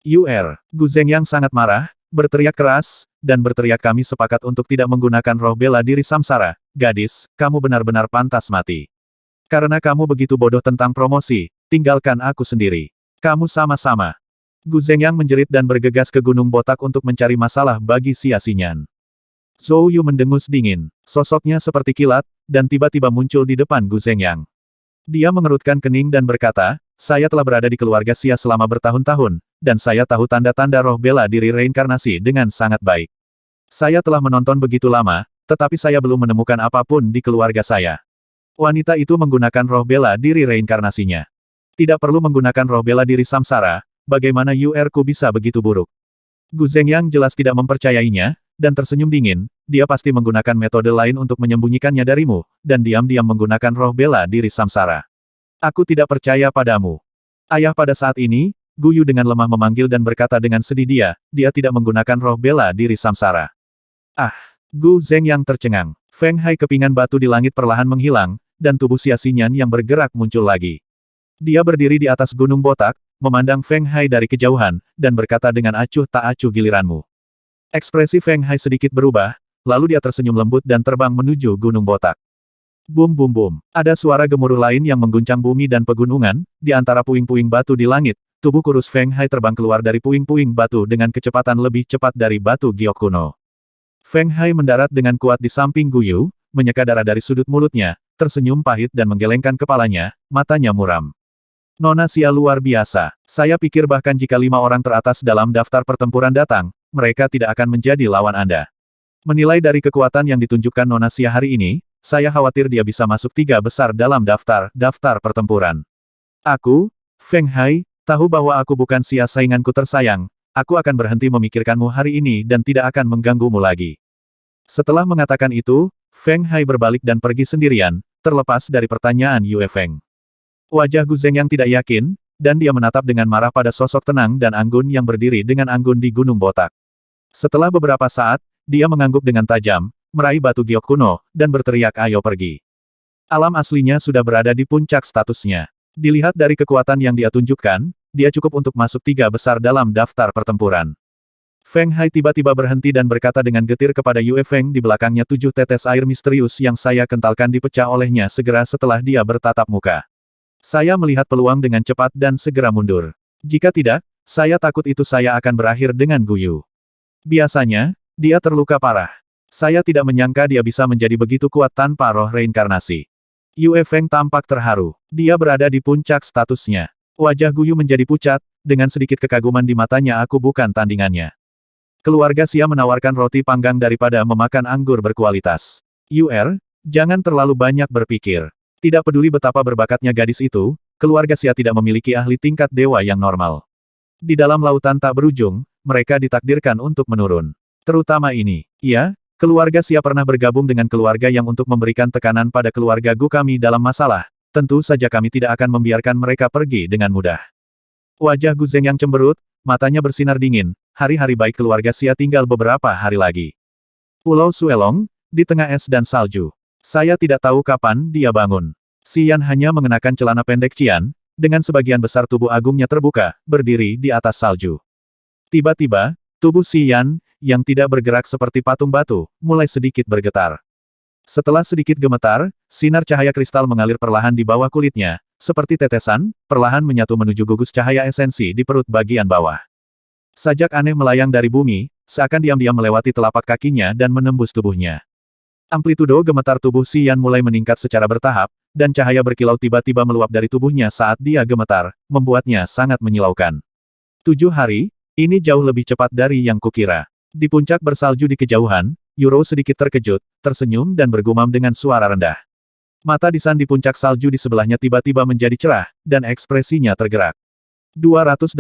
Gu Zengyang sangat marah, berteriak keras, dan berteriak kami sepakat untuk tidak menggunakan roh bela diri Samsara, gadis, kamu benar-benar pantas mati. Karena kamu begitu bodoh tentang promosi, tinggalkan aku sendiri. Kamu sama-sama. Gu Zengyang menjerit dan bergegas ke gunung botak untuk mencari masalah bagi Xia Xinyan. Zhou Yu mendengus dingin, sosoknya seperti kilat, dan tiba-tiba muncul di depan Gu Zengyang. Dia mengerutkan kening dan berkata, saya telah berada di keluarga Xia selama bertahun-tahun, dan saya tahu tanda-tanda roh bela diri reinkarnasi dengan sangat baik. Saya telah menonton begitu lama, tetapi saya belum menemukan apapun di keluarga saya. Wanita itu menggunakan roh bela diri reinkarnasinya. Tidak perlu menggunakan roh bela diri Samsara, bagaimana Ku bisa begitu buruk? Gu Zengyang jelas tidak mempercayainya, dan tersenyum dingin, dia pasti menggunakan metode lain untuk menyembunyikannya darimu, dan diam-diam menggunakan roh bela diri Samsara. Aku tidak percaya padamu. Ayah pada saat ini, Gu Yu dengan lemah memanggil dan berkata dengan sedih dia tidak menggunakan roh bela diri Samsara. Ah! Gu Zengyang tercengang. Feng Hai kepingan batu di langit perlahan menghilang, dan tubuh Xia Xinyan yang bergerak muncul lagi. Dia berdiri di atas gunung botak, memandang Feng Hai dari kejauhan, dan berkata dengan acuh tak acuh giliranmu. Ekspresi Feng Hai sedikit berubah, lalu dia tersenyum lembut dan terbang menuju gunung botak. Bum bum bum. Ada suara gemuruh lain yang mengguncang bumi dan pegunungan, di antara puing-puing batu di langit, tubuh kurus Feng Hai terbang keluar dari puing-puing batu dengan kecepatan lebih cepat dari batu giok kuno. Feng Hai mendarat dengan kuat di samping Gu Yu, menyeka darah dari sudut mulutnya, tersenyum pahit dan menggelengkan kepalanya, matanya muram. Nona Xia luar biasa. Saya pikir bahkan jika 5 orang teratas dalam daftar pertempuran datang, mereka tidak akan menjadi lawan Anda. Menilai dari kekuatan yang ditunjukkan Nona Xia hari ini, saya khawatir dia bisa masuk 3 besar dalam daftar pertempuran. Aku, Feng Hai, tahu bahwa aku bukan Xia sainganku tersayang, aku akan berhenti memikirkanmu hari ini dan tidak akan mengganggumu lagi. Setelah mengatakan itu, Feng Hai berbalik dan pergi sendirian, terlepas dari pertanyaan Yue Feng. Wajah Gu Zeng yang tidak yakin, dan dia menatap dengan marah pada sosok tenang dan anggun yang berdiri dengan anggun di Gunung Botak. Setelah beberapa saat, dia mengangguk dengan tajam, meraih batu giok kuno, dan berteriak ayo pergi. Alam aslinya sudah berada di puncak statusnya. Dilihat dari kekuatan yang dia tunjukkan, dia cukup untuk masuk 3 besar dalam daftar pertempuran. Feng Hai tiba-tiba berhenti dan berkata dengan getir kepada Yue Feng di belakangnya 7 tetes air misterius yang saya kentalkan dipecah olehnya segera setelah dia bertatap muka. Saya melihat peluang dengan cepat dan segera mundur. Jika tidak, saya takut itu saya akan berakhir dengan Guyu. Biasanya, dia terluka parah. Saya tidak menyangka dia bisa menjadi begitu kuat tanpa roh reinkarnasi. Yue Feng tampak terharu. Dia berada di puncak statusnya. Wajah Guyu menjadi pucat, dengan sedikit kekaguman di matanya aku bukan tandingannya. Keluarga Xia menawarkan roti panggang daripada memakan anggur berkualitas. Yue, jangan terlalu banyak berpikir. Tidak peduli betapa berbakatnya gadis itu, keluarga Xia tidak memiliki ahli tingkat dewa yang normal. Di dalam lautan tak berujung, mereka ditakdirkan untuk menurun. Terutama ini. Ya, keluarga Xia pernah bergabung dengan keluarga yang untuk memberikan tekanan pada keluarga Gu kami dalam masalah. Tentu saja kami tidak akan membiarkan mereka pergi dengan mudah. Wajah Gu Zeng yang cemberut, matanya bersinar dingin, hari-hari baik keluarga Xia tinggal beberapa hari lagi. Pulau Suelong, di tengah es dan salju. Saya tidak tahu kapan dia bangun. Xian hanya mengenakan celana pendek Qian, dengan sebagian besar tubuh agungnya terbuka, berdiri di atas salju. Tiba-tiba, tubuh Xian, yang tidak bergerak seperti patung batu, mulai sedikit bergetar. Setelah sedikit gemetar, sinar cahaya kristal mengalir perlahan di bawah kulitnya, seperti tetesan, perlahan menyatu menuju gugus cahaya esensi di perut bagian bawah. Sajak aneh melayang dari bumi, seakan diam-diam melewati telapak kakinya dan menembus tubuhnya. Amplitudo gemetar tubuh Xian mulai meningkat secara bertahap, dan cahaya berkilau tiba-tiba meluap dari tubuhnya saat dia gemetar, membuatnya sangat menyilaukan. 7 hari, ini jauh lebih cepat dari yang kukira. Di puncak bersalju di kejauhan, Yuro sedikit terkejut, tersenyum dan bergumam dengan suara rendah. Mata Disan di puncak salju di sebelahnya tiba-tiba menjadi cerah, dan ekspresinya tergerak. 280.